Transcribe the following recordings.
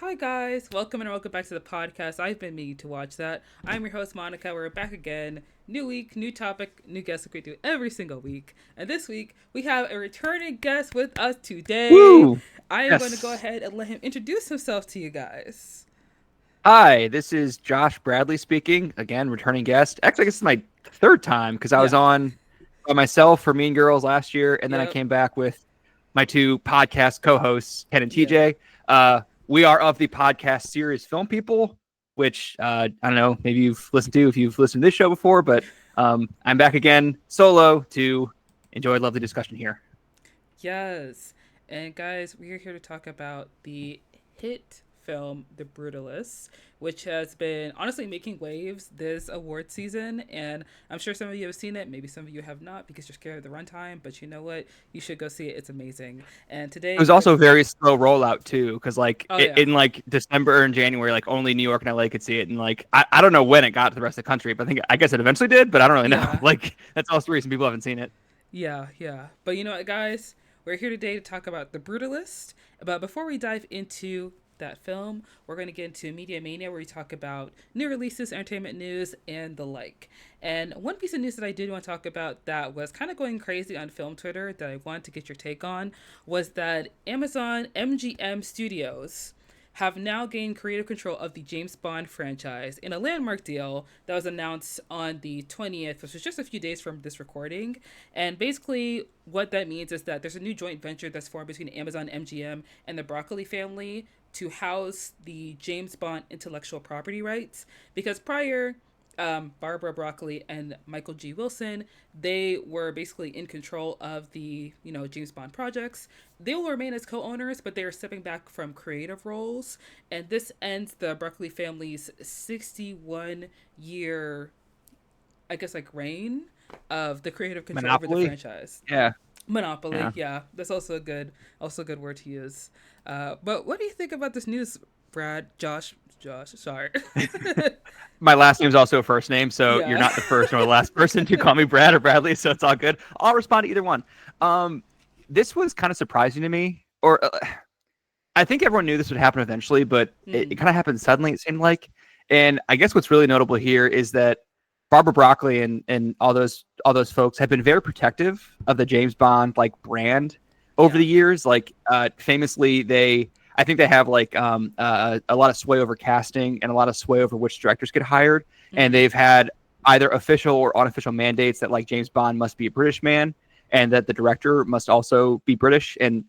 Hi guys, welcome back to the podcast. I've been meaning to watch that. I'm your host Monica. We're back again. New week, new topic, new guest like we do every single week. And this week we have a returning guest with us today. Woo! I am going to go Yes. ahead and let him introduce himself to you guys. Hi, this is Josh Bradley speaking. Again, returning guest. Actually, I guess it's my third time because I was Yeah. on by myself for Mean Girls last year, and then I Yep. came back with my two podcast co-hosts, Ken and Yeah. TJ. We are of the podcast series Film People, which I don't know, maybe you've listened to if you've listened to this show before, but I'm back again solo to enjoy a lovely discussion here. Yes. And guys, we are here to talk about the hit film The Brutalists, which has been honestly making waves this award season. And I'm sure some of you have seen it, maybe some of you have not because you're scared of the runtime, but you know what? You should go see it. It's amazing. And It today was we're also a very slow rollout too, because oh yeah. in like December and January, like only New York and LA could see it, and like I don't know when it got to the rest of the country, but I guess it eventually did, but I don't really know. Yeah. Like that's also the reason people haven't seen it. Yeah. But you know what, guys? We're here today to talk about The Brutalist. But before we dive into that film, we're going to get into Media Mania, where we talk about new releases, entertainment news, and the like. And one piece of news that I did want to talk about that was kind of going crazy on film Twitter that I wanted to get your take on was that Amazon MGM Studios have now gained creative control of the James Bond franchise in a landmark deal that was announced on the 20th, which was just a few days from this recording. And basically, what that means is that there's a new joint venture that's formed between Amazon MGM and the Broccoli family to house the James Bond intellectual property rights. Because prior, Barbara Broccoli and Michael G. Wilson, they were basically in control of the, James Bond projects. They will remain as co-owners, but they are stepping back from creative roles. And this ends the Broccoli family's 61-year, I guess, like reign of the creative control over the Monopoly, franchise. yeah, Monopoly, yeah. yeah, that's also a good word to use. But what do you think about this news, Brad? Josh, sorry. My last name is also a first name, so you're Yeah. not the first nor the last person to call me Brad or Bradley, so it's all good. I'll respond to either one. Um, this was kind of surprising to me, or I think everyone knew this would happen eventually, but it Mm, kind of happened suddenly, it seemed like. And I guess what's really notable here is that Barbara Broccoli and all those folks have been very protective of the James Bond like brand over yeah. the years. Like famously, I think they have like a lot of sway over casting and a lot of sway over which directors get hired, and Mm, they've had either official or unofficial mandates that like James Bond must be a British man and that the director must also be British. And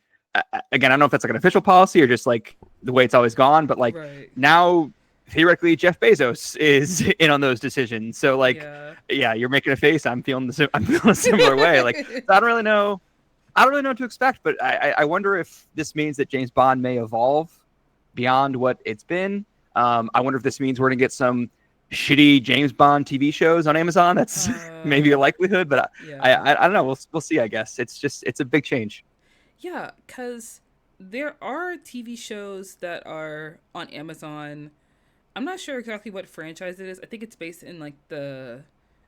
again, I don't know if that's like an official policy or just like the way it's always gone, but like right. now theoretically Jeff Bezos is in on those decisions. So like, Yeah. yeah, you're making a face. I'm feeling a similar way. Like, so I don't really know. I don't really know what to expect, but I wonder if this means that James Bond may evolve beyond what it's been. I wonder if this means we're gonna get some shitty James Bond TV shows on Amazon. That's maybe a uh, likelihood, but yeah. I don't know. We'll see. I guess it's a big change. Yeah, because there are TV shows that are on Amazon. I'm not sure exactly what franchise it is. I think it's based in like the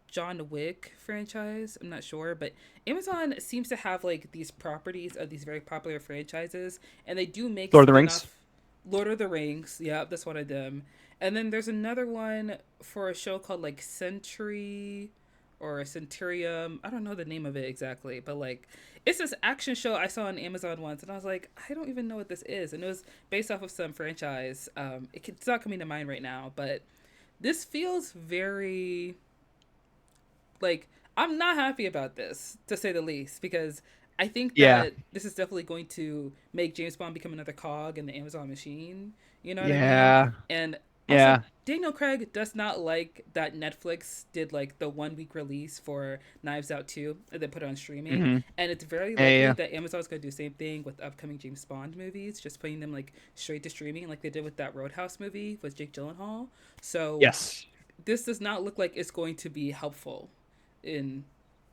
John Wick franchise. I'm not sure, but Amazon seems to have like these properties of these very popular franchises, and they do make Lord of the Rings. spin-off. Lord of the Rings, yeah, that's one of them. And then there's another one for a show called like Century or Centurium. I don't know the name of it exactly, but like it's this action show I saw on Amazon once, and I was like, I don't even know what this is, and it was based off of some franchise. It's not coming to mind right now, but this feels very like I'm not happy about this to say the least because I think Yeah, that this is definitely going to make James Bond become another cog in the Amazon machine. You know what I mean? yeah, And also, yeah. Daniel Craig does not like that Netflix did like the 1 week release for Knives Out 2 and then put it on streaming. Mm-hmm. And it's very Yeah, likely yeah. that Amazon's going to do the same thing with upcoming James Bond movies, just putting them like straight to streaming like they did with that Roadhouse movie with Jake Gyllenhaal. So Yes, this does not look like it's going to be helpful in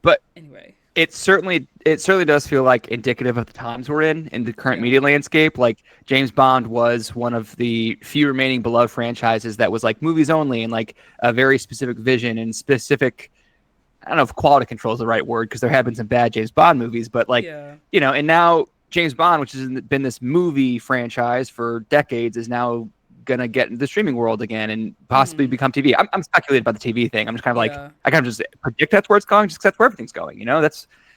but any way. it certainly does feel like indicative of the times we're in the current Yeah. media landscape. Like James Bond was one of the few remaining beloved franchises that was like movies only and like a very specific vision and specific. I don't know if quality control is the right word because there have been some bad James Bond movies, but like Yeah. and now. James Bond, which has been this movie franchise for decades, is now gonna get into the streaming world again and possibly become TV. I'm speculating about the TV thing. I'm just kind of like, Yeah. I kind of just predict that's where it's going, just 'cause that's where everything's going.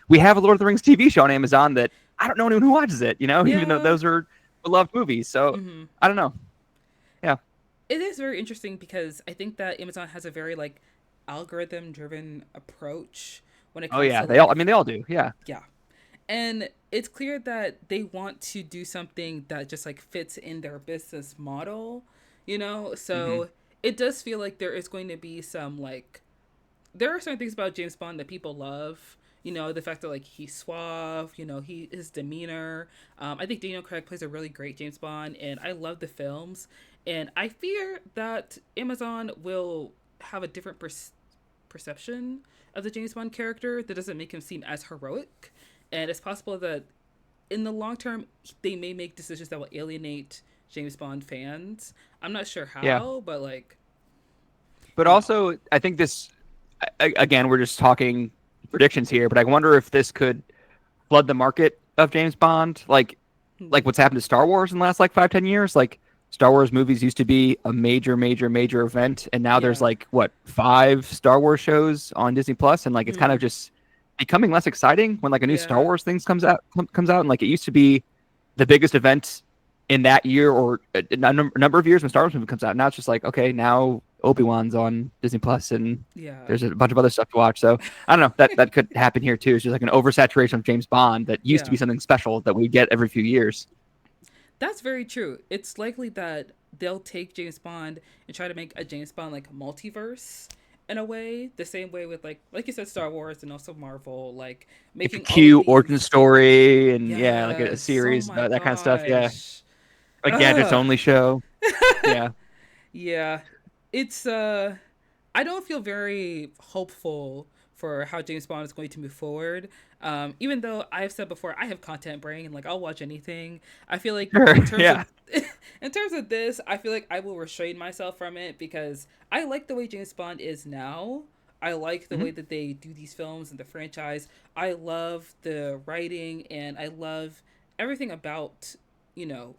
We have a Lord of the Rings TV show on Amazon that I don't know anyone who watches it. Even though Yeah. those are beloved movies. So I don't know. Yeah. It is very interesting because I think that Amazon has a very like algorithm driven approach when it Oh comes yeah. to like They all do. Yeah. yeah. And it's clear that they want to do something that just like fits in their business model, Mm-hmm. So it does feel like there is going to be some like there are certain things about James Bond that people love. The fact that like he's suave, his demeanor. I think Daniel Craig plays a really great James Bond, and I love the films. And I fear that Amazon will have a different perception of the James Bond character that doesn't make him seem as heroic. And it's possible that in the long term, they may make decisions that will alienate James Bond fans. I'm not sure Yeah. how, but like, But you know, also, I think this, again, we're just talking predictions here, but I wonder if this could flood the market of James Bond, like what's happened to Star Wars in the last like 5-10 years. Like Star Wars movies used to be a major, major, major event, and now there's yeah. like what 5 Star Wars shows on Disney Plus, and like it's kind of just becoming less exciting when like a new Star Yeah. Wars thing comes out, and like it used to be the biggest event in that year or a number of years when Star Wars movie comes out. Now it's just like, okay, now Obi-Wan's on Disney Plus and Yeah. there's a bunch of other stuff to watch. So I don't know, that could happen here too. It's just like an oversaturation of James Bond that used to Yeah. be something special that we get every few years. That's very true. It's likely that they'll take James Bond and try to make a James Bond like multiverse in a way, the same way with like you said, Star Wars and also Marvel, like Like a making all of cute origin these. story and yeah, like a Yes. Oh series, my that kind of stuff. Yeah. gosh. A gadgets Ugh. only show. Yeah. Yeah. It's I don't feel very hopeful for how James Bond is going to move forward. Even though I've said before, I have content brain, like I'll watch anything. I feel like Sure. in terms Yeah. of in terms of this, I feel like I will restrain myself from it because I like the way James Bond is now. I like the Hmm. way that they do these films and the franchise. I love the writing and I love everything about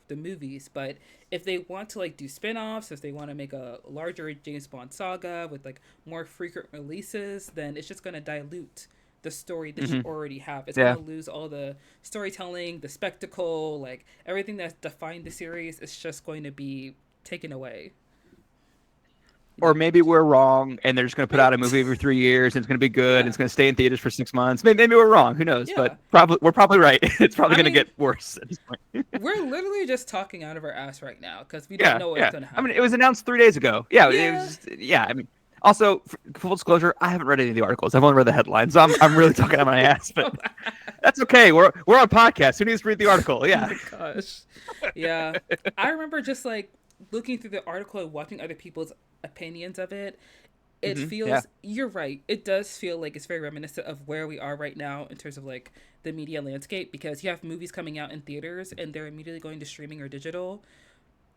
the movies, but if they want to like do spin-offs, if they want to make a larger James Bond saga with like more frequent releases, then it's just going to dilute the story that you Hmm. already have. It's going Yeah. to lose all the storytelling, the spectacle, like everything that's defined the series is just going to be taken away. you Or know maybe we're wrong and they're just going to put maybe out a movie every 3 years and it's going to be good and yeah, it's going to stay in theaters for 6 months. Maybe we're wrong. Who knows? But yeah. we're probably right. It's probably I going to mean, get worse at this point. we're literally just talking out of our ass right now because we don't Yeah. know what's Yeah. going to I mean, it happen. was announced 3 days ago. Yeah. It Yeah. was, yeah. I mean, also, full disclosure, I haven't read any of the articles. I've only read the headlines. So I'm really talking out my ass, but that's okay. We're on podcast. Who needs to read the article? Oh Yeah. my gosh. Yeah. I remember just like looking through the article and watching other people's opinions of it. It Yeah. feels, you're right. It does feel like it's very reminiscent of where we are right now in terms of like the media landscape because you have movies coming out in theaters and they're immediately going to streaming or digital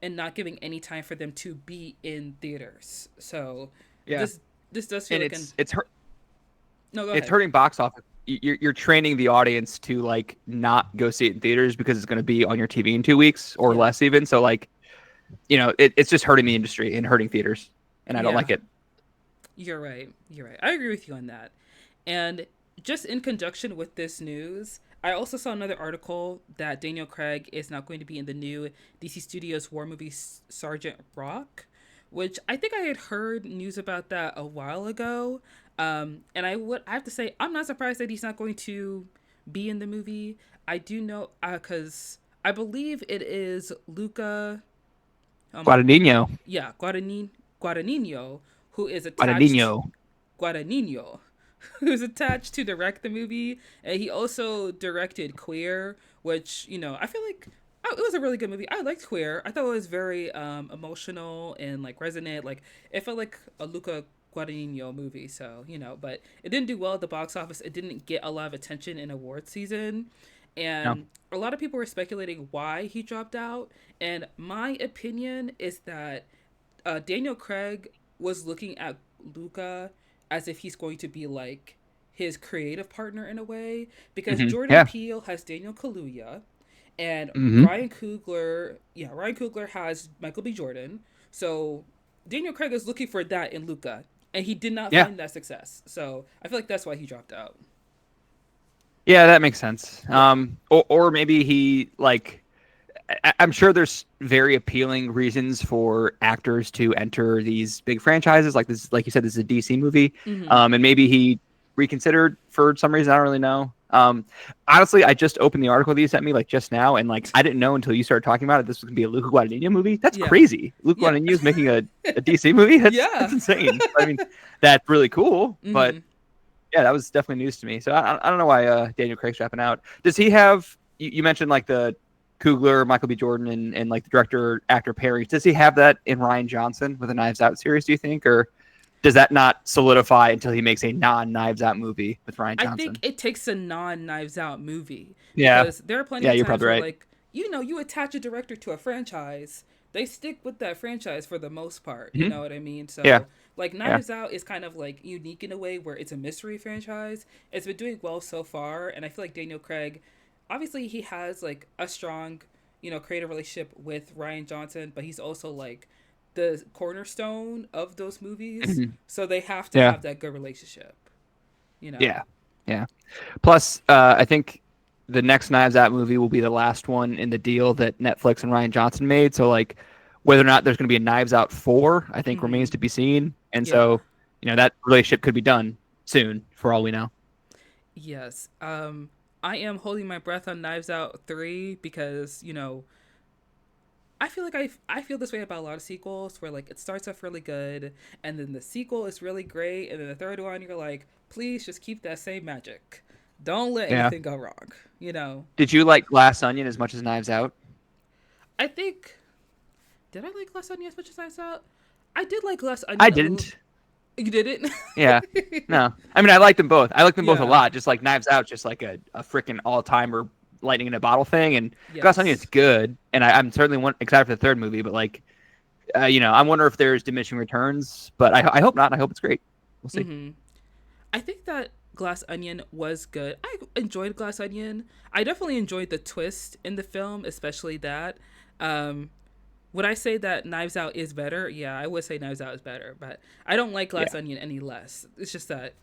and not giving any time for them to be in theaters. So Yeah. this does feel And like an no, go it's ahead. hurting box office. You're training the audience to like not go see it in theaters because it's going to be on your TV in 2 weeks or Yeah. less even. So like, it's just hurting the industry and hurting theaters, and I don't Yeah. like it. You're right. You're right. I agree with you on that. And just in conjunction with this news, I also saw another article that Daniel Craig is not going to be in the new DC Studios war movie Sergeant Rock, which I think I had heard news about that a while ago. And I have to say I'm not surprised that he's not going to be in the movie. I do know because I believe it is Luca. Um, Guadagnino, yeah, Guadagnino, who is attached Guadagnino. Guadagnino, who's attached to direct the movie, and he also directed Queer, which I feel like it was a really good movie. I liked Queer. I thought it was very emotional and like resonant. Like it felt like a Luca Guadagnino movie. So but it didn't do well at the box office. It didn't get a lot of attention in award season, No. and a lot of people were speculating why he dropped out. And my opinion is that Daniel Craig was looking at Luca as if he's going to be like his creative partner in a way because Jordan Yeah. Peele has Daniel Kaluuya And Hmm. Ryan Coogler has Michael B. Jordan. So Daniel Craig is looking for that in Luca, and he did not Yeah. find that success. So I feel like that's why he dropped out. Yeah, that makes sense. Yeah. Or maybe he like I'm sure there's very appealing reasons for actors to enter these big franchises like this. Like you said, this is a DC movie, Mm-hmm. and maybe he reconsidered for some reason. I don't really know. Honestly, I just opened the article that you sent me like just now, and like I didn't know until you started talking about it. This was gonna be a Luca Guadagnino movie. That's Yeah. crazy. Luca Yeah. Guadagnino is making a DC movie. That's Yeah. insane. I mean, that's really cool, but Mm-hmm. yeah, that was definitely news to me. So I don't know why Daniel Craig's dropping out. Does he have? You mentioned like the Coogler, Michael B. Jordan, and like the director actor pairings. Does he have that in Ryan Johnson with a Knives Out series? Do you think, or does that not solidify until he makes a non-Knives Out movie with Ryan I think Johnson? it takes a non Knives Out movie Yeah, because there are plenty yeah, of you're times probably where, right. like, you attach a director to a franchise, they stick with that franchise for the most part. You Hmm. know what I mean? Yeah, So, like, yeah, Knives Out is kind of like unique in a way where it's a mystery franchise. It's been doing well so far, and I feel like Daniel Craig, obviously, he has like a strong, creative relationship with Ryan Johnson, but he's also like the cornerstone of those movies. mhm, So they have to yeah, have that good relationship, you know? yeah, yeah. Plus, I think the next Knives Out movie will be the last one in the deal that Netflix and Ryan Johnson made. So like, whether or not there's going to be a Knives Out 4, I think Mm-hmm. remains to be seen. And Yeah. so, that relationship could be done soon, for all we know. Yes. I am holding my breath on Knives Out 3 because, I feel like I feel this way about a lot of sequels where like it starts off really good and then the sequel is really great and then the third one you're like, please just keep that same magic. Don't let Yeah. anything go wrong, you know. Did you like Glass Onion as much as Knives Out? I think did I like Glass Onion as much as I saw? I did like Glass I Onion a little. didn't. You did Yeah. it? No. I mean, I like them both. I like them both a Yeah. lot. Just like Knives Out, just like a freaking all timer lightning in a bottle thing. And Glass Onion's Yes. good. And I'm certainly excited for the third movie. But like, I wonder if there's diminishing returns. But I hope not. I hope it's great. We'll see. Mm-hmm. I think that Glass Onion was good. I enjoyed Glass Onion. I definitely enjoyed the twist in the film, especially that. Um, would I say that Knives Out is better? Yeah, I would say Knives Out is better, but I don't like Glass Yeah. Onion any less. It's just that,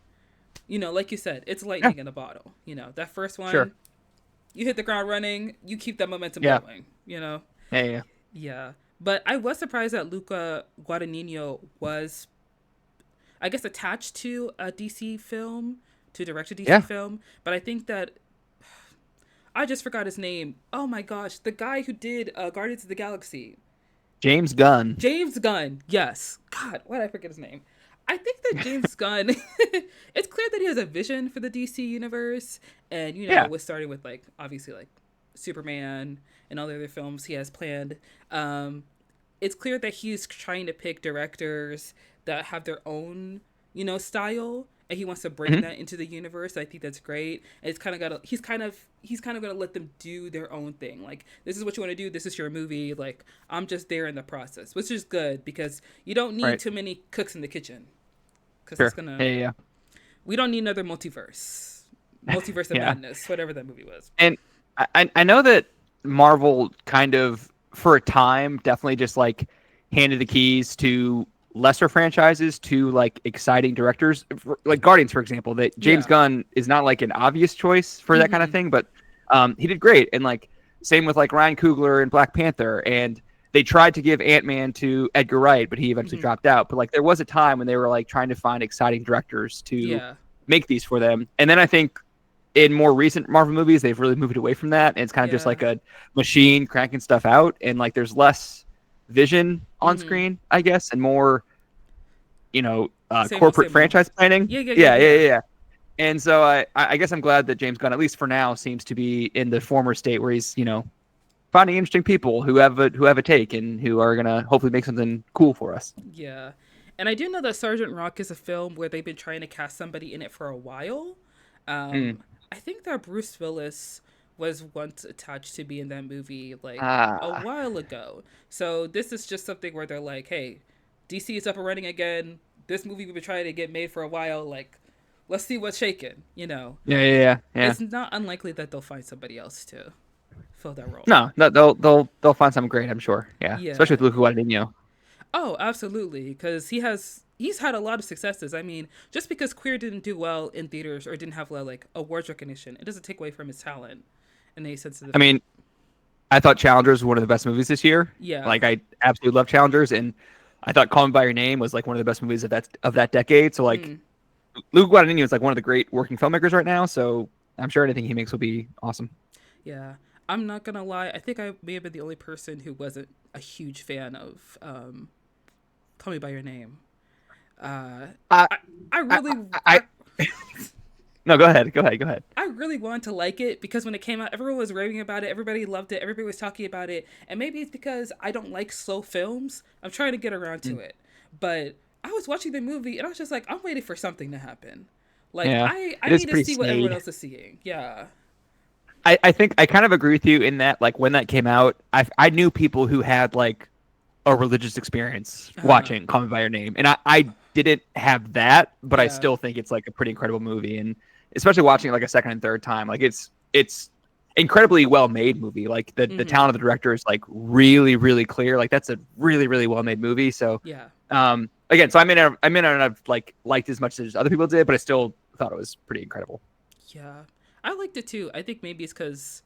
like you said, it's Yeah. lightning in a bottle. That first Sure. one, you hit the ground running, you keep that momentum Yeah. going. Yeah. Yeah. Yeah. But I was surprised that Luca Guadagnino was, I guess, attached to a DC film, to direct a DC Yeah. film. But I think that I just forgot his name. Oh my gosh, the guy who did Guardians of the Galaxy, James Gunn. James Gunn. Yes. God, why did I forget his name? I think that James Gunn, it's clear that he has a vision for the DC universe, and Yeah. with starting with like obviously like Superman and all the other films he has planned. Um, it's clear that he's trying to pick directors that have their own, style, and he wants to bring Hmm. that into the universe. I think that's great. And it's kind of got he's kind of gonna let them do their own thing. Like, this is what you want to do. This is your movie. Like, I'm just there in the process, which is good because you don't need Right. too many cooks in the kitchen. Because that's Sure. gonna Yeah. Yeah. we don't need another multiverse of Yeah. madness, whatever that movie was. And I know that Marvel kind of for a time definitely just like handed the keys to lesser franchises to like exciting directors like Guardians, for example, that James Yeah. Gunn is not like an obvious choice for that kind of Mm-hmm. thing, but he did great. And like same with like Ryan Coogler and Black Panther, and they tried to give Ant-Man to Edgar Wright, but he eventually Mm-hmm. dropped out. But like there was a time when they were like trying to find exciting directors to Yeah. make these for them. And then I think in more recent Marvel movies, they've really moved away from that. And it's kind of just Yeah. like a machine cranking stuff out. And like there's less vision on Mm-hmm. screen, I guess, and more, Same old, corporate same old. franchise planning. Yeah, yeah, yeah, Yeah, yeah, yeah. yeah, yeah. And so I guess I'm glad that James Gunn, at least for now, seems to be in the former state where he's, finding interesting people who have a take and who are gonna hopefully make something cool for us. Yeah. And I do know that Sergeant Rock is a film where they've been trying to cast somebody in it for a while. Mm. I think that Bruce Willis was once attached to be in that movie like a Ah, while ago. So this is just something where they're like, hey, DC is up and running again. This movie we've been trying to get made for a while. Like, let's see what's shaking. yeah, yeah, yeah, yeah. It's not unlikely that they'll find somebody else to fill that role. No, they'll find something great, I'm sure. Yeah, especially Yeah. with Luca Guadagnino. Oh, absolutely. Because he's had a lot of successes. I mean, just because Queer didn't do well in theaters or didn't have like awards recognition, it doesn't take away from his talent in any sense of the. I mean, I thought Challengers was one of the best movies this year. Yeah. Like I absolutely love Challengers, and I thought Call Me by Your Name was like one of the best movies of that decade. So like, Luca Guadagnino is like one of the great working filmmakers right now. So I'm sure anything he makes will be awesome. Yeah. I'm not gonna lie. I think I may have been the only person who wasn't a huge fan of Call Me by Your Name. I, I really. No, go ahead. I really wanted to like it because when it came out, everyone was raving about it. Everybody loved it. Everybody was talking about it. And maybe it's because I don't like slow films. I'm trying to get around to it. But I was watching the movie and I was just like, I'm waiting for something to happen. Like, Yeah, I need to see what everyone else is seeing. Yeah. I think I kind of agree with you in that, like, when that came out, I knew people who had like a religious experience watching Call Me by Your Name, and I didn't have that, but I still think it's like a pretty incredible movie, and especially watching it like a second and third time, like it's incredibly well made movie. Like the talent of the director is like really clear. Like that's a really well made movie. So yeah. Again, so I may not have like liked as much as other people did, but I still thought it was pretty incredible. Yeah, I liked it too. I think maybe it's because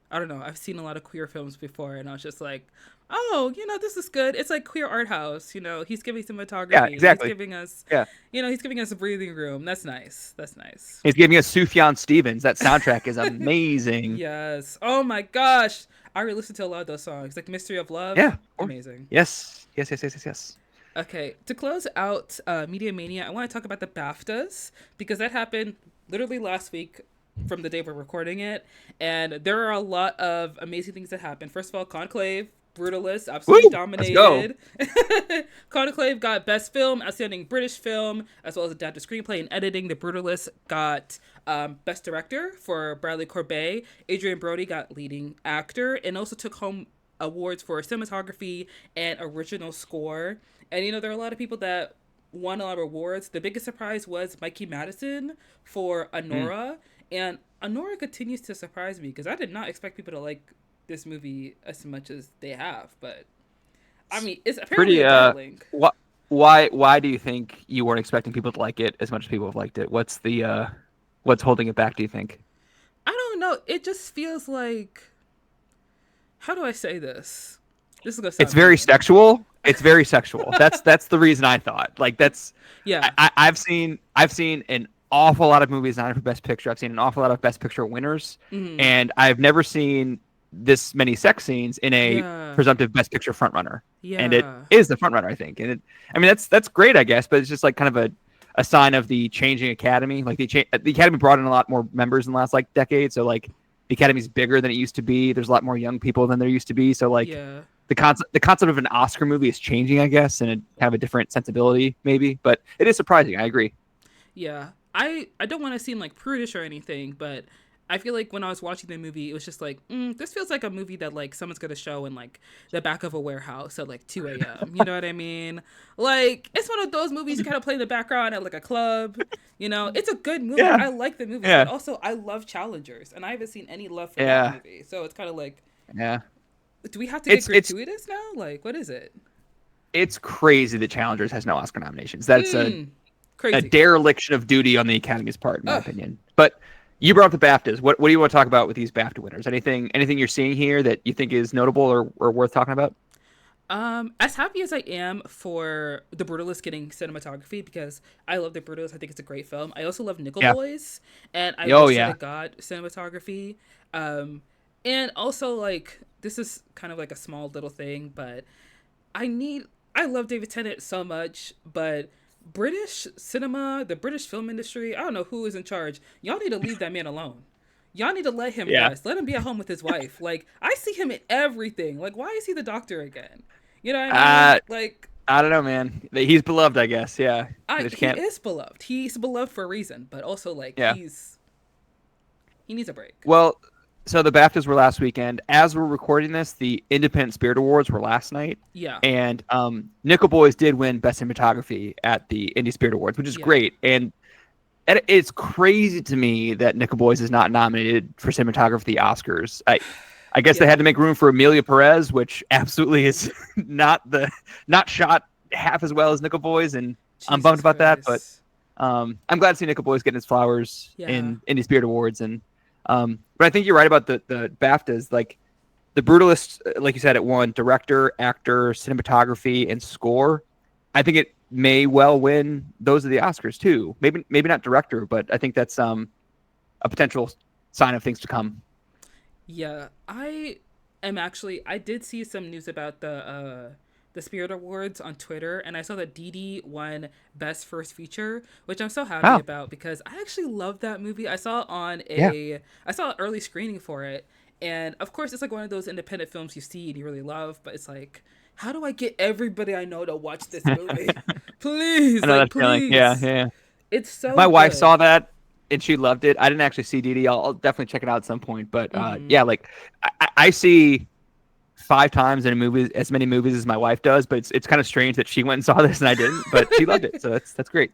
I don't know. I've seen a lot of queer films before, and I was just like, oh, this is good. It's like queer art house. He's giving cinematography. Yeah, exactly. He's giving us, yeah. He's giving us a breathing room. That's nice. He's giving us Sufjan Stevens. That soundtrack is amazing. Yes. Oh my gosh. I already listened to a lot of those songs, like Mystery of Love. Yeah. Amazing. Yes. Okay, to close out Media Mania, I want to talk about the BAFTAs because that happened literally last week from the day we're recording it. And there are a lot of amazing things that happened. First of all, Conclave, Brutalist, absolutely dominated. Conclave got Best Film, Outstanding British Film, as well as Adapted Screenplay and Editing. The Brutalist got Best Director for Bradley Corbet. Adrien Brody got Leading Actor and also took home awards for cinematography and original score. And there are a lot of people that won a lot of awards. The biggest surprise was Mikey Madison for Anora. And Anora continues to surprise me because I did not expect people to like this movie as much as they have. But I mean, it's apparently a darling. Why do you think you weren't expecting people to like it as much as people have liked it? What's holding it back, do you think? I don't know. It just feels like, how do I say this? This is gonna sound It's very sexual. It's very sexual. That's the reason I thought. Like that's yeah. I've seen an awful lot of movies nominated for Best Picture. I've seen an awful lot of Best Picture winners, and I've never seen this many sex scenes in a presumptive Best Picture frontrunner. Yeah. And it is the frontrunner, I think. And that's great, I guess, but it's just like kind of a sign of the changing Academy. Like the Academy brought in a lot more members in the last like decade, so like the Academy's bigger than it used to be. There's a lot more young people than there used to be. So like the concept of an Oscar movie is changing, I guess, and it have a different sensibility maybe. But it is surprising. I agree. Yeah, I don't want to seem like prudish or anything, but I feel like when I was watching the movie, it was just like, this feels like a movie that like someone's gonna show in like the back of a warehouse at like 2 a.m. You know what I mean? Like it's one of those movies you kind of play in the background at like a club. It's a good movie. Yeah. I like the movie, but also I love Challengers, and I haven't seen any love for that movie. So it's kind of like, do we have to get gratuitous now? Like, what is it? It's crazy that Challengers has no Oscar nominations. That's crazy. A dereliction of duty on the Academy's part, in my opinion. But you brought up the BAFTAs. What do you want to talk about with these BAFTA winners? Anything you're seeing here that you think is notable or worth talking about? As happy as I am for The Brutalist getting cinematography, because I love The Brutalist. I think it's a great film. I also love Nickel Boys, and I wish that it got cinematography. And also, like, this is kind of like a small little thing, but I love David Tennant so much, but British cinema, the British film industry, I don't know who is in charge. Y'all need to leave that man alone. Y'all need to let him rest. Let him be at home with his wife. Like, I see him in everything. Like, why is he the Doctor again? You know what I mean? Like, I don't know, man. He's beloved, I guess. Yeah. He is beloved. He's beloved for a reason, but also like he needs a break. Well, so the BAFTAs were last weekend. As we're recording this, the Independent Spirit Awards were last night. Yeah. And Nickel Boys did win Best Cinematography at the Indie Spirit Awards, which is great. And it's crazy to me that Nickel Boys is not nominated for cinematography at the Oscars. I guess they had to make room for Amelia Perez, which absolutely is not shot half as well as Nickel Boys, and I'm bummed about that. But I'm glad to see Nickel Boys getting his flowers in Indie Spirit Awards. And but I think you're right about the BAFTAs. Like the Brutalist, like you said, it won director, actor, cinematography, and score. I think it may well win those are the Oscars too. Maybe not director, but I think that's a potential sign of things to come. Yeah, I did see some news about the Spirit Awards on Twitter, and I saw that Dee Dee won Best First Feature, which I'm so happy about because I actually love that movie. I saw an early screening for it, and of course it's like one of those independent films you see and you really love, but it's like, how do I get everybody I know to watch this movie? Please, I know like, that feeling. please. Yeah. It's so My wife good. saw that and she loved it. I didn't actually see Dee Dee. I'll definitely check it out at some point. But yeah, like I see 5 times in a movie as many movies as my wife does. But it's kind of strange that she went and saw this and I didn't. But she loved it, so that's great.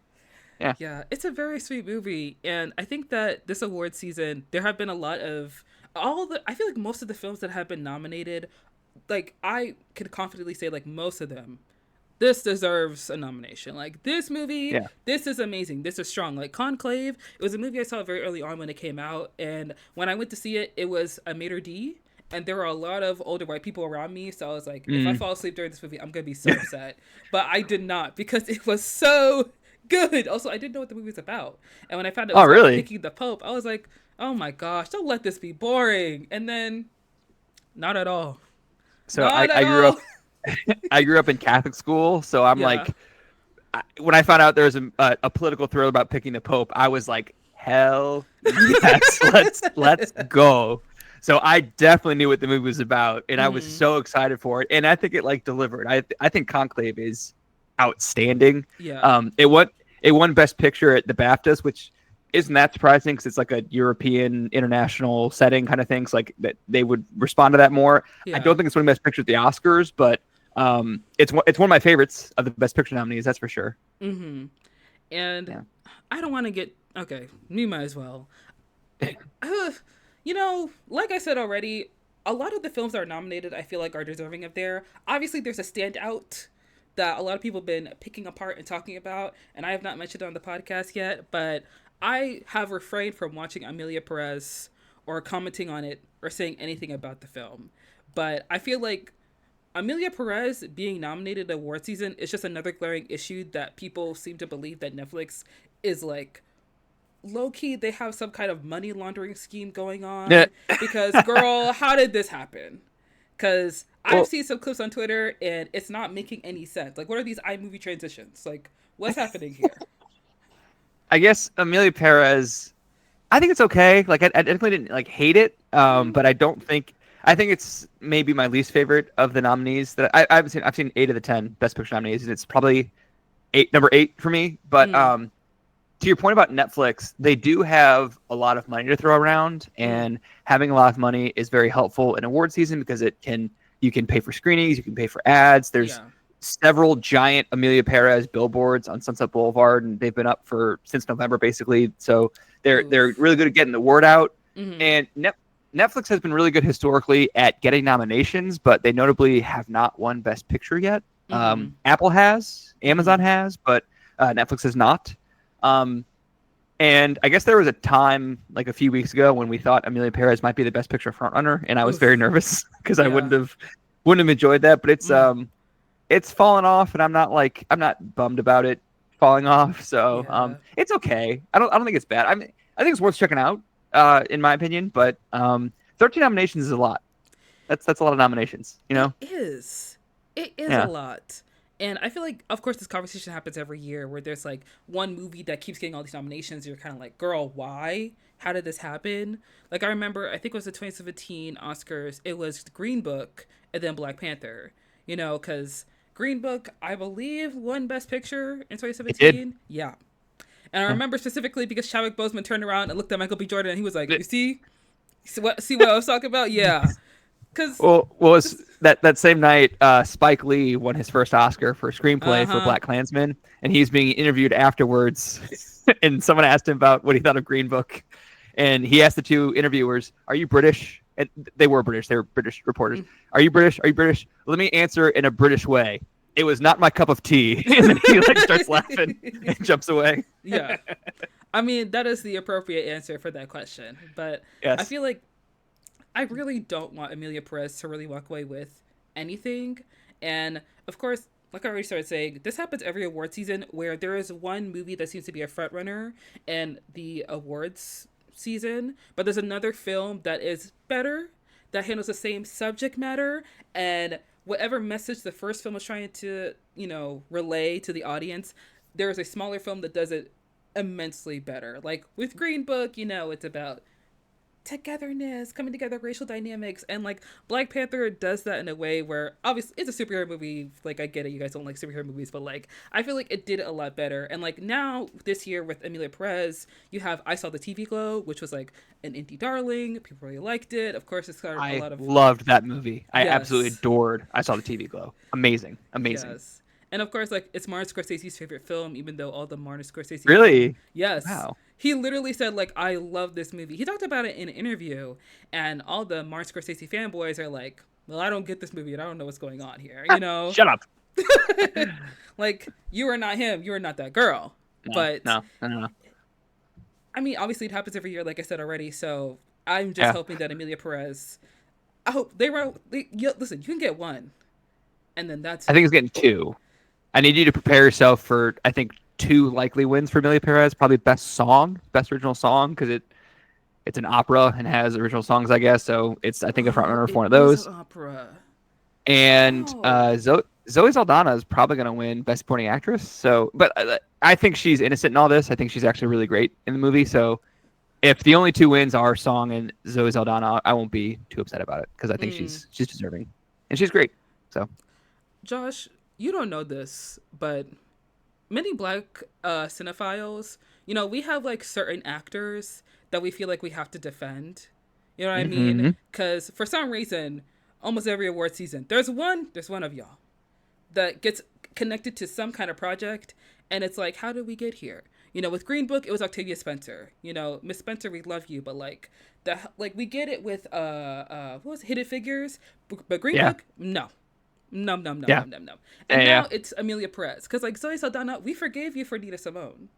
Yeah, it's a very sweet movie, and I think that this award season there have been a lot of I feel like most of the films that have been nominated, like I can confidently say like most of them, this deserves a nomination. Like this movie, this is amazing. This is strong. Like Conclave, it was a movie I saw very early on when it came out, and when I went to see it, it was a maitre d', and there were a lot of older white people around me, so I was like, if I fall asleep during this movie, I'm gonna be so upset. But I did not because it was so good. Also, I didn't know what the movie was about, and when I found out it was about picking the Pope, I was like, oh my gosh, don't let this be boring. And then, not at all. So I grew up in Catholic school, so I'm like, when I found out there was a political thriller about picking the Pope, I was like, hell yes, let's go. So I definitely knew what the movie was about, and I was so excited for it, and I think it like delivered. I think Conclave is outstanding. It won Best Picture at the BAFTAs, which isn't that surprising because it's like a European international setting kind of things, like that they would respond to that more. I don't think it's one of the Best Picture at the Oscars, but it's one of my favorites of the Best Picture nominees, that's for sure. And I don't want to get me might as well. You know, like I said already, a lot of the films that are nominated I feel like are deserving of there. Obviously there's a standout that a lot of people have been picking apart and talking about, and I have not mentioned it on the podcast yet, but I have refrained from watching Amelia Perez or commenting on it or saying anything about the film. But I feel like Amelia Perez being nominated award season is just another glaring issue that people seem to believe that Netflix is like low-key, they have some kind of money laundering scheme going on. Because, girl, how did this happen? Because I've seen some clips on Twitter and it's not making any sense. Like, what are these iMovie transitions? Like, what's happening here? I guess Amelia Perez, I think it's okay. Like I definitely didn't like hate it, but I think it's maybe my least favorite of the nominees that I've seen. I've seen 8 of the 10 Best Picture nominees, and it's probably number 8 for me. But to your point about Netflix, they do have a lot of money to throw around, and having a lot of money is very helpful in award season because you can pay for screenings, you can pay for ads. There's several giant Amelia Perez billboards on Sunset Boulevard, and they've been up since November basically. So they're really good at getting the word out. And Netflix has been really good historically at getting nominations, but they notably have not won Best Picture yet. Apple has, Amazon has, but Netflix has not. And I guess there was a time like a few weeks ago when we thought Amelia Perez might be the Best Picture frontrunner, and I was very nervous because I wouldn't have enjoyed that. But it's fallen off, and I'm not bummed about it falling off. So it's okay. I don't think it's bad. I mean, I think it's worth checking out, in my opinion. But 13 nominations is a lot. That's a lot of nominations. You know, it is a lot. And I feel like, of course, this conversation happens every year where there's like one movie that keeps getting all these nominations. You're kind of like, girl, why? How did this happen? Like, I remember, I think it was the 2017 Oscars. It was Green Book and then Black Panther, you know, because Green Book, I believe, won Best Picture in 2017. Yeah. And I remember specifically because Chadwick Boseman turned around and looked at Michael B. Jordan and he was like, you see what I was talking about? Yeah. Was that same night, Spike Lee won his first Oscar for screenplay for BlacKkKlansman, and he's being interviewed afterwards, and someone asked him about what he thought of Green Book, and he asked the 2 interviewers, "Are you British?" And they were British. They were British reporters. Mm. Are you British? Are you British? Let me answer in a British way. It was not my cup of tea. And then he like starts laughing and jumps away. Yeah. I mean, that is the appropriate answer for that question. But I Yes. feel like I really don't want Amelia Perez to really walk away with anything. And of course, like I already started saying, this happens every award season where there is one movie that seems to be a front runner in the awards season, but there's another film that is better, that handles the same subject matter, and whatever message the first film was trying to, relay to the audience, there is a smaller film that does it immensely better. Like with Green Book, it's about togetherness, coming together, racial dynamics, and like Black Panther does that in a way where obviously it's a superhero movie. Like I get it, you guys don't like superhero movies, but like I feel like it did it a lot better. And like now this year with Amelia Perez, you have I Saw the TV Glow, which was like an indie darling. People really liked it. Of course, it's got a lot of loved that movie. I Yes. absolutely adored I Saw the TV Glow. Amazing. Yes. And of course, like it's Martin Scorsese's favorite film, even though all the Martin Scorsese Really? Yes. Wow. He literally said, like, I love this movie. He talked about it in an interview, and all the Martin Scorsese fanboys are like, well, I don't get this movie, and I don't know what's going on here, Shut up. Like, you are not him, you are not that girl. But no. I mean, obviously it happens every year, like I said already, so I'm just hoping that Amelia Perez, I hope listen, you can get one, and then that's I think it's getting two. I need you to prepare yourself for, I think, two likely wins for Amelia Perez. Probably best original song, because it's an opera and has original songs, I guess. So it's, I think, a front runner for one of those. Opera. And Zoe Saldana is probably going to win Best Supporting Actress. So, but I think she's innocent in all this. I think she's actually really great in the movie. So if the only two wins are song and Zoe Saldana, I won't be too upset about it, because I think she's deserving and she's great. So, Josh, you don't know this, but many Black cinephiles, we have like certain actors that we feel like we have to defend. You know what I mean? Because for some reason, almost every award season, there's one of y'all that gets connected to some kind of project, and it's like, how did we get here? With Green Book, it was Octavia Spencer. Miss Spencer, we love you, but like we get it with what was it, Hidden Figures, but Green Book, no. No. And now it's Amelia Perez. Because, like, Zoe Saldana, we forgave you for Nina Simone.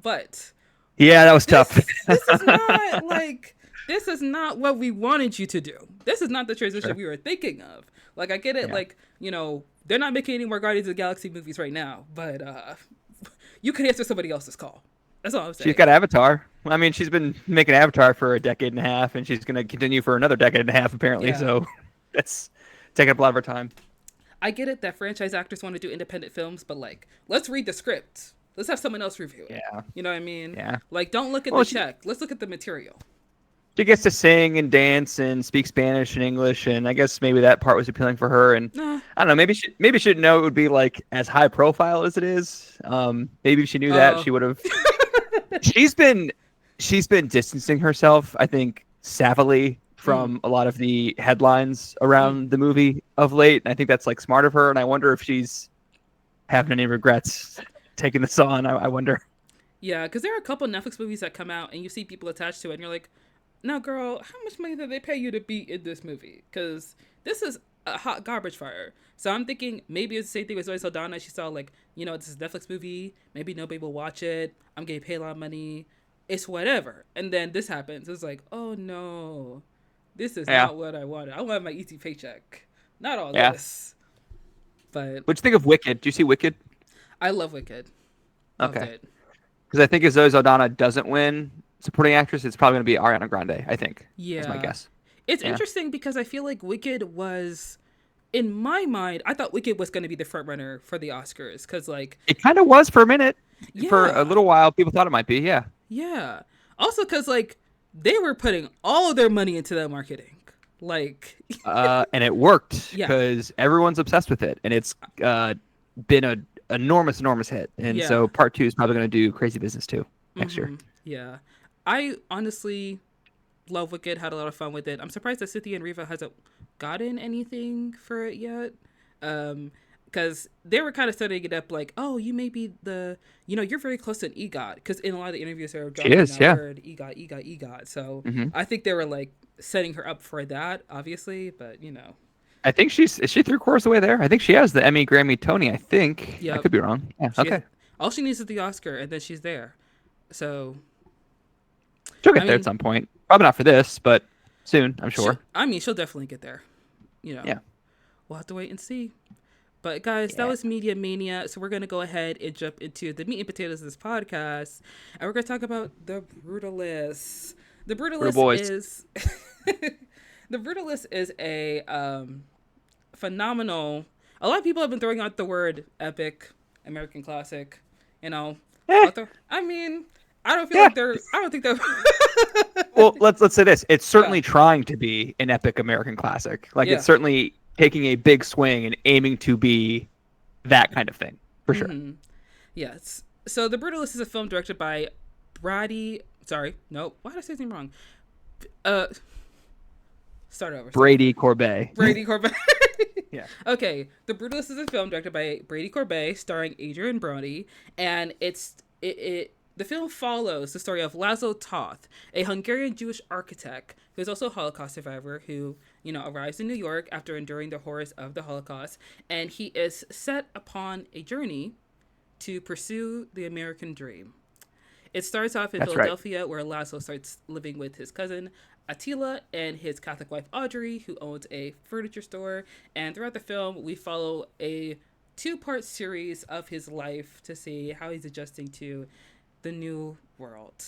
But... yeah, that was tough. This is not, like... This is not what we wanted you to do. This is not the transition we were thinking of. Like, I get it, like, they're not making any more Guardians of the Galaxy movies right now. But, you could answer somebody else's call. That's all I'm saying. She's got Avatar. I mean, she's been making Avatar for a decade and a half, and she's going to continue for another decade and a half, apparently. Yeah. So, that's taking up a lot of her time. I get it that franchise actors want to do independent films, but like, let's read the script. Let's have someone else review it. Yeah. You know what I mean? Yeah. Like, don't look at the check. Let's look at the material. She gets to sing and dance and speak Spanish and English, and I guess maybe that part was appealing for her. And I don't know, maybe she didn't know it would be like as high profile as it is. Maybe if she knew that, she would have. She's been distancing herself, I think, savvily from a lot of the headlines around the movie of late. And I think that's like smart of her. And I wonder if she's having any regrets taking this on. I wonder. Yeah, because there are a couple Netflix movies that come out and you see people attached to it and you're like, no, girl, how much money did they pay you to be in this movie? Because this is a hot garbage fire. So I'm thinking maybe it's the same thing with Zoe Saldana. She saw like, this is a Netflix movie. Maybe nobody will watch it. I'm getting paid a lot of money. It's whatever. And then this happens. It's like, oh no. This is not what I wanted. I wanted my easy paycheck. Not all this. But what'd you think of Wicked? Do you see Wicked? I love Wicked. Okay. Because I think if Zoe Saldana doesn't win supporting actress, it's probably going to be Ariana Grande, I think. Yeah. That's my guess. It's interesting because I feel like Wicked was, in my mind, I thought Wicked was going to be the front runner for the Oscars. Because like... it kind of was for a minute. Yeah. For a little while, people thought it might be, yeah. Yeah. Also because like, they were putting all of their money into that marketing. Like... and it worked because everyone's obsessed with it. And it's been an enormous hit. And so part 2 is probably going to do crazy business too next year. Yeah. I honestly love Wicked, had a lot of fun with it. I'm surprised that Cynthia and Riva hasn't gotten anything for it yet. because they were kind of setting it up like, oh, you may be you're very close to an EGOT, because in a lot of the interviews they were She dropping is, that yeah. word EGOT. So Hmm. I think they were like setting her up for that, obviously, but I think is she 3/4 the way there? I think she has the Emmy, Grammy, Tony. I think I yep, could be wrong. Yeah, she has, okay. all she needs is the Oscar, and then she's there. So She'll I get there at mean, some point. Probably not for this, but soon, I'm sure. she'll definitely get there. You know, Yeah. we'll have to wait and see. But guys, that Yeah. was Media Mania. So we're gonna go ahead and jump into the meat and potatoes of this podcast, and we're gonna talk about the Brutalist. The Brutal Brutalist boys. is the Brutalist is a phenomenal. A lot of people have been throwing out the word epic, American classic. You know, Eh, I mean, I don't feel yeah. like they're. I don't think they're. Well, let's say this. It's certainly Yeah. trying to be an epic American classic. Like Yeah. it's certainly taking a big swing and aiming to be that kind of thing, for sure. Mm-hmm. Yes. So The Brutalist is a film directed by Brady. Sorry, no. Why did I say his name wrong? Uh, start over. Brady Corbet. Brady Corbet. Yeah. Okay, The Brutalist is a film directed by Brady Corbet, starring Adrien Brody, and the film follows the story of Laszlo Toth, a Hungarian Jewish architect who is also a Holocaust survivor who, arrives in New York after enduring the horrors of the Holocaust, and he is set upon a journey to pursue the American dream. It starts off in That's right. Philadelphia, where Laszlo starts living with his cousin Attila and his Catholic wife Audrey, who owns a furniture store. And throughout the film, we follow a two-part series of his life to see how he's adjusting to the new world.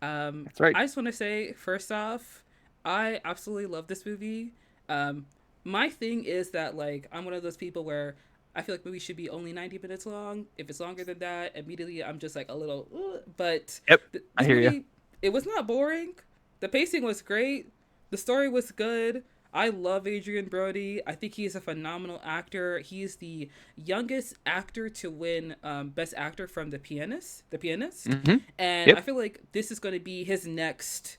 That's right. I just want to say, first off, I absolutely love this movie. My thing is that, like, I'm one of those people where I feel like movies should be only 90 minutes long. If it's longer than that, immediately I'm just like a little, ugh. But Yep. this I hear movie, you. it was not boring. The pacing was great. The story was good. I love Adrien Brody. I think he's a phenomenal actor. He's the youngest actor to win Best Actor from The Pianist. Mm-hmm. And Yep. I feel like this is going to be his next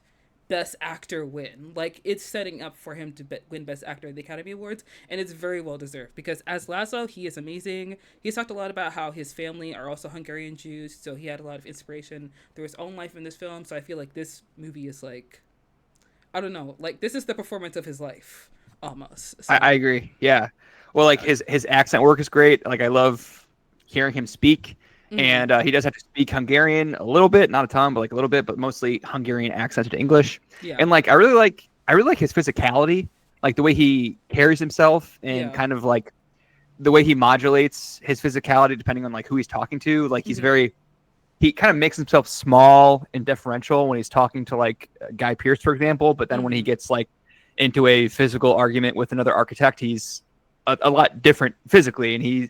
Best Actor win. Like, it's setting up for him to win Best Actor at the Academy Awards, and it's very well deserved because as Laszlo, he is amazing. He's talked a lot about how his family are also Hungarian Jews, so he had a lot of inspiration through his own life in this film. So I feel like this movie is like, I don't know, like this is the performance of his life almost. So, I agree. Yeah. Well, like his accent work is great. Like I love hearing him speak. And he does have to speak Hungarian a little bit, not a ton, but like a little bit, but mostly Hungarian accented to English. yeah. And like I really like his physicality, like the way he carries himself and Yeah. kind of like the way he modulates his physicality depending on like who he's talking to. Like he's he kind of makes himself small and deferential when he's talking to like Guy Pearce, for example. But then when he gets like into a physical argument with another architect, he's a lot different physically. And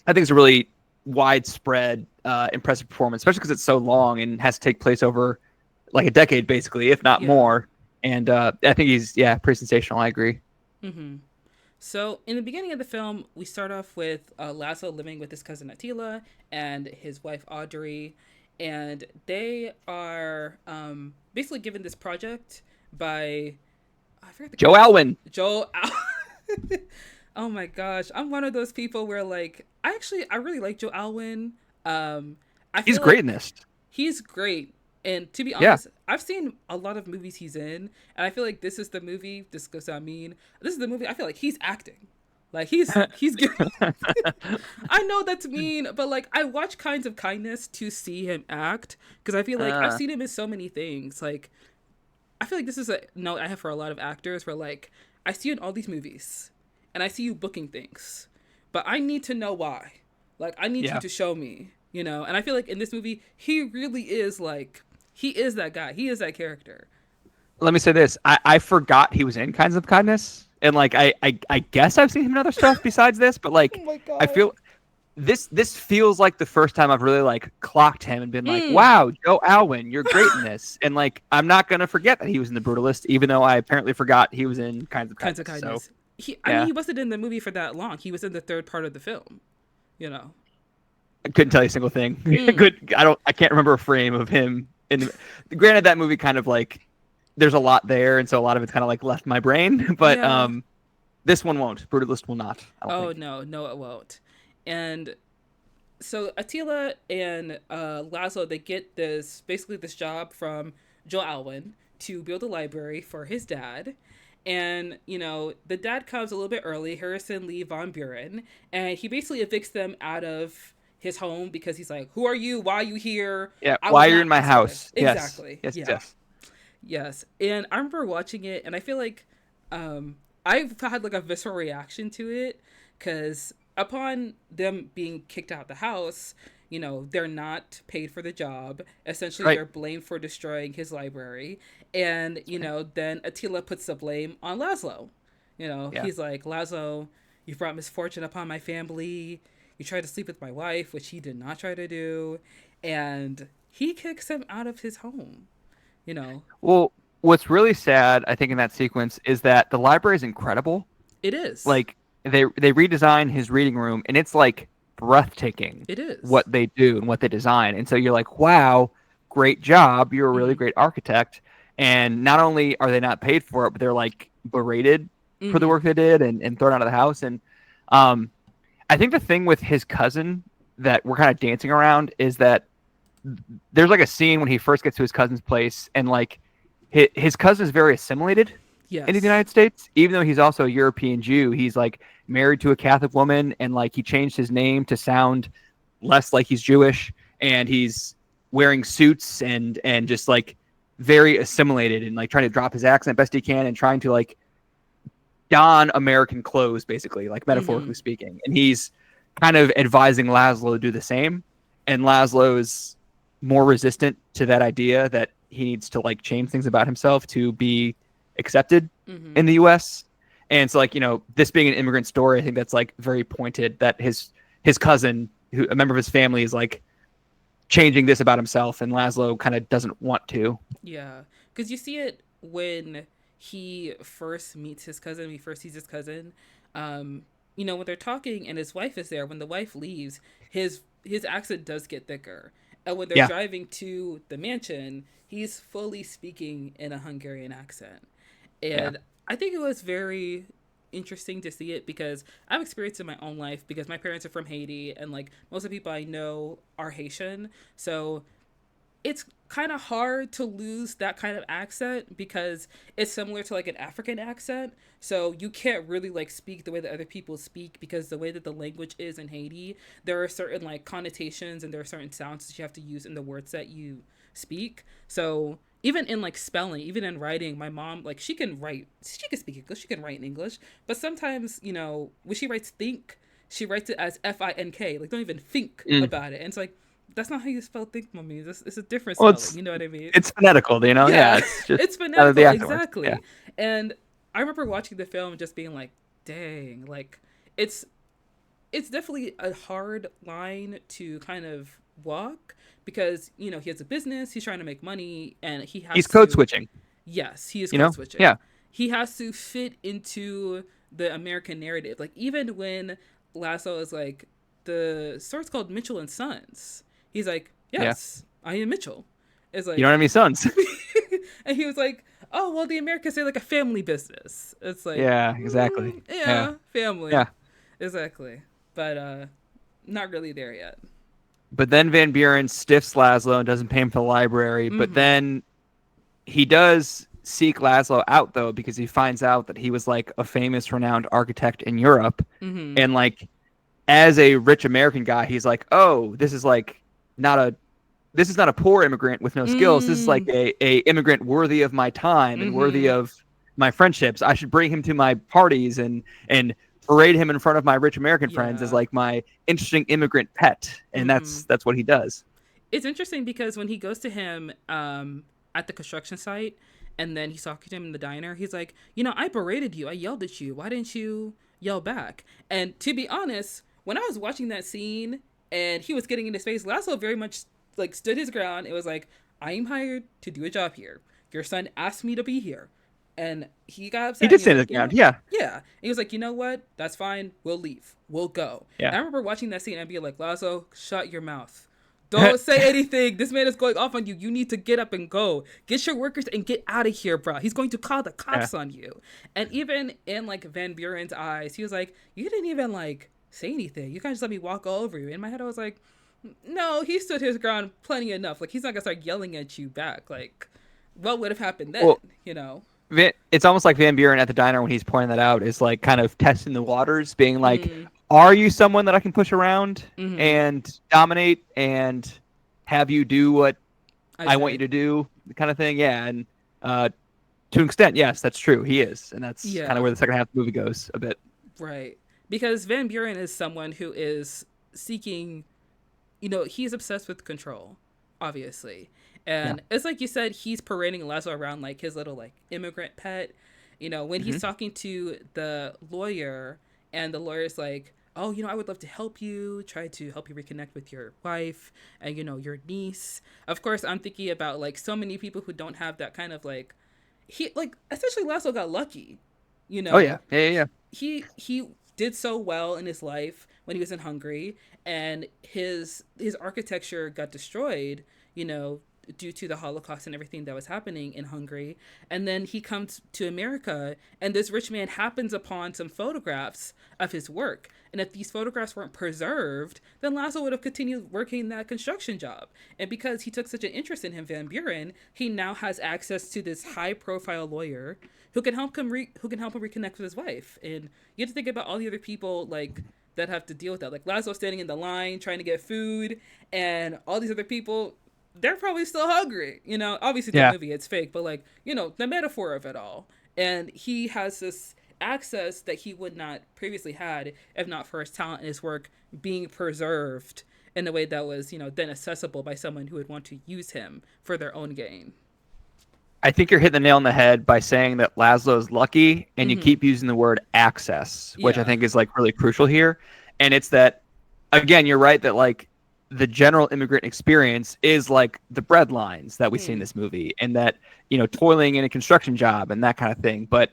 I think it's a really widespread, impressive performance, especially because it's so long and has to take place over like a decade, basically, if not more. And I think he's pretty sensational. I agree. Mm-hmm. So in the beginning of the film, we start off with Laszlo living with his cousin Attila and his wife Audrey, and they are basically given this project by I forget the Joe Alwyn. Joe. Oh my gosh, I'm one of those people where like I really like Joe Alwyn. He's great in this. He's great. And to be honest, I've seen a lot of movies he's in, and I feel like this is the movie. This goes sound mean. This is the movie. I feel like he's acting, like he's good. I know that's mean, but like I watch Kinds of Kindness to see him act because I feel like I've seen him in so many things. Like I feel like this is a note I have for a lot of actors where like I see you in all these movies, and I see you booking things, but I need to know why. Like I need you to show me, And I feel like in this movie, he really is like. He is that guy. He is that character. Let me say this. I forgot he was in Kinds of Kindness. And like I guess I've seen him in other stuff besides this, but like Oh my God. I feel this feels like the first time I've really like clocked him and been like, wow, Joe Alwyn, you're great in this. And like I'm not gonna forget that he was in The Brutalist, even though I apparently forgot he was in Kinds of Kindness. So, I mean, he wasn't in the movie for that long. He was in the third part of the film. I couldn't tell you a single thing. I can't remember a frame of him. And granted, that movie kind of like there's a lot there, and so a lot of it's kind of like left my brain. But This one won't. Brutalist will not. I don't Oh think. no, no, it won't. And so Attila and Laszlo, they get this job from Joe Alwyn to build a library for his dad. And, the dad comes a little bit early, Harrison Lee von Buren, and he basically evicts them out of his home because he's like, "Who are you? Why are you here? Yeah. I was Why you're not in my asked for this." house? Yes. Exactly. Yes. Yeah. Yes. Yes. And I remember watching it, and I feel like I've had like a visceral reaction to it because upon them being kicked out the house, they're not paid for the job. Essentially, Right. they're blamed for destroying his library. And, then Attila puts the blame on Laszlo. Yeah. He's like, "Laszlo, you brought misfortune upon my family. You tried to sleep with my wife, which he did not try to do." And he kicks him out of his home, you know. Well, what's really sad, I think, in that sequence is that the library is incredible. It is. Like they redesign his reading room, and it's like breathtaking It is. what they do and what they design. And so you're like, wow, great job. You're a really Mm-hmm. great architect. And not only are they not paid for it, but they're like berated for the Mm-hmm. work they did and thrown out of the house. And I think the thing with his cousin that we're kind of dancing around is that there's like a scene when he first gets to his cousin's place, and like his cousin is very assimilated Yes. in the United States, even though he's also a European Jew. He's like married to a Catholic woman, and like he changed his name to sound less like he's Jewish, and he's wearing suits and just like very assimilated and like trying to drop his accent best he can and trying to like don American clothes, basically, like metaphorically Mm-hmm. speaking. And he's kind of advising Laszlo to do the same. And Laszlo is more resistant to that idea that he needs to like change things about himself to be accepted Mm-hmm. in the US. And so like, this being an immigrant story, I think that's like very pointed that his cousin, who a member of his family, is like changing this about himself, and Laszlo kind of doesn't want to. Yeah, because you see it when he first meets his cousin. When he first sees his cousin, when they're talking and his wife is there. When the wife leaves, his accent does get thicker, and when they're Yeah. driving to the mansion, he's fully speaking in a Hungarian accent, and Yeah. I think it was very interesting to see it because I've experienced it in my own life because my parents are from Haiti and like most of the people I know are Haitian, so it's kind of hard to lose that kind of accent because it's similar to like an African accent. So you can't really like speak the way that other people speak because the way that the language is in Haiti, there are certain like connotations and there are certain sounds that you have to use in the words that you speak. So even in like spelling, even in writing, my mom, like she can speak English, she can write in English, but sometimes, when she writes think, she writes it as Fink, like don't even think Mm. about it. And it's like, that's not how you spell think, mommy. It's a different Well, spelling. You know what I mean? it's phonetical, Yeah, it's just It's how the phonetical, accent works. exactly. Yeah. And I remember watching the film and just being like, dang, like it's it's definitely a hard line to kind of walk because, he has a business, he's trying to make money, and he He's has code to, switching, yes, he is code switching. Yeah. He has to fit into the American narrative. Like even when Lasso is like, the store's called Mitchell and Sons. He's like, Yeah. yes, I am Mitchell. It's like, You don't have any sons. and he was like, oh well, the Americans say like a family business. It's like, Yeah, exactly. yeah, family, Yeah. exactly, but not really there yet. But then Van Buren stiffs Laszlo and doesn't pay him for the library. But Mhm. then he does seek Laszlo out, though, because he finds out that he was like a famous, renowned architect in Europe. Mhm. And like, as a rich American guy, he's like, oh, this is not a poor immigrant with no skills. This is like a immigrant worthy of my time and worthy of my friendships. I should bring him to my parties and parade him in front of my rich American friends as Yeah. like my interesting immigrant pet. And that's what he does. It's interesting because when he goes to him at the construction site and then he's talking to him in the diner, he's like, I berated you. I yelled at you. Why didn't you yell back? And to be honest, when I was watching that scene and he was getting in his face, Laszlo very much like stood his ground. It was like, I am hired to do a job here. Your son asked me to be here. And he got upset. He did He's stand like, his ground. Yeah. Yeah. And he was like, you know what? That's fine. We'll leave. We'll go. Yeah. And I remember watching that scene and being like, Laszlo, shut your mouth. Don't say anything. This man is going off on you. You need to get up and go. Get your workers and get out of here, bro. He's going to call the cops on you. And even in like Van Buren's eyes, he was like, you didn't even like say anything. You kind of just let me walk all over you. In my head, I was like, no, he stood his ground plenty enough. Like, he's not gonna start yelling at you back. Like, what would have happened then? Well, it's almost like Van Buren at the diner when he's pointing that out is like kind of testing the waters, being like, are you someone that I can push around and dominate and have you do what I want you to do, kind of thing? Yeah, and to an extent, yes, that's true. He is, and that's kind of where the second half of the movie goes a bit. Right, because Van Buren is someone who is seeking, he's obsessed with control, obviously. And it's like you said, he's parading Laszlo around like his little like immigrant pet. When he's talking to the lawyer and the lawyer's like, oh, I would love to help you, try to help you reconnect with your wife and, your niece. Of course, I'm thinking about like so many people who don't have that kind of like, essentially Laszlo got lucky, Oh, yeah. Yeah. He did so well in his life when he was in Hungary, and his architecture got destroyed, due to the Holocaust and everything that was happening in Hungary. And then he comes to America, and this rich man happens upon some photographs of his work. And if these photographs weren't preserved, then Laszlo would have continued working that construction job. And because he took such an interest in him, Van Buren, he now has access to this high-profile lawyer who can help him reconnect with his wife. And you have to think about all the other people like that have to deal with that. Like Laszlo standing in the line trying to get food, and all these other people, they're probably still hungry, obviously the movie, it's fake, but like, the metaphor of it all. And he has this access that he would not previously had if not for his talent and his work being preserved in a way that was, then accessible by someone who would want to use him for their own gain. I think you're hitting the nail on the head by saying that Laszlo is lucky, and you keep using the word access, which I think is like really crucial here. And it's that, again, you're right that like, the general immigrant experience is like the bread lines that we see in this movie, and that, toiling in a construction job and that kind of thing. But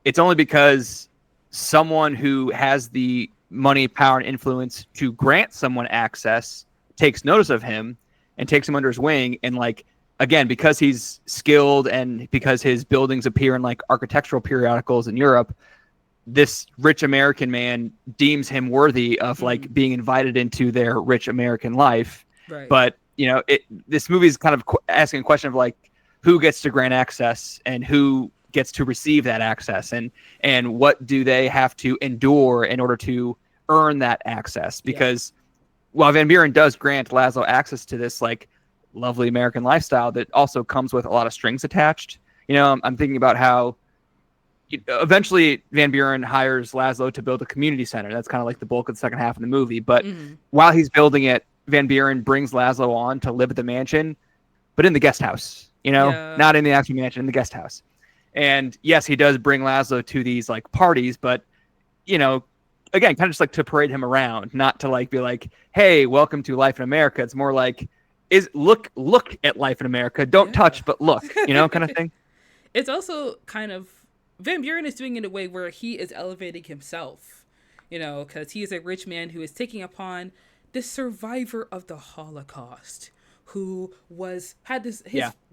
it's only because someone who has the money, power, and influence to grant someone access takes notice of him and takes him under his wing. And like, again, because he's skilled and because his buildings appear in like architectural periodicals in Europe, this rich American man deems him worthy of like being invited into their rich American life. Right. But, this movie is kind of asking a question of like, who gets to grant access and who gets to receive that access, and what do they have to endure in order to earn that access? Because while Van Buren does grant Laszlo access to this like lovely American lifestyle that also comes with a lot of strings attached, I'm thinking about how eventually Van Buren hires Laszlo to build a community center. That's kind of like the bulk of the second half of the movie. But while he's building it, Van Buren brings Laszlo on to live at the mansion, but in the guest house, not in the actual mansion, in the guest house. And yes, he does bring Laszlo to these like parties, but, again, kind of just like to parade him around, not to like be like, hey, welcome to life in America. It's more like, look at life in America. Don't touch, but look, kind of thing. It's also kind of, Van Buren is doing it in a way where he is elevating himself, because he is a rich man who is taking upon the survivor of the Holocaust, who had his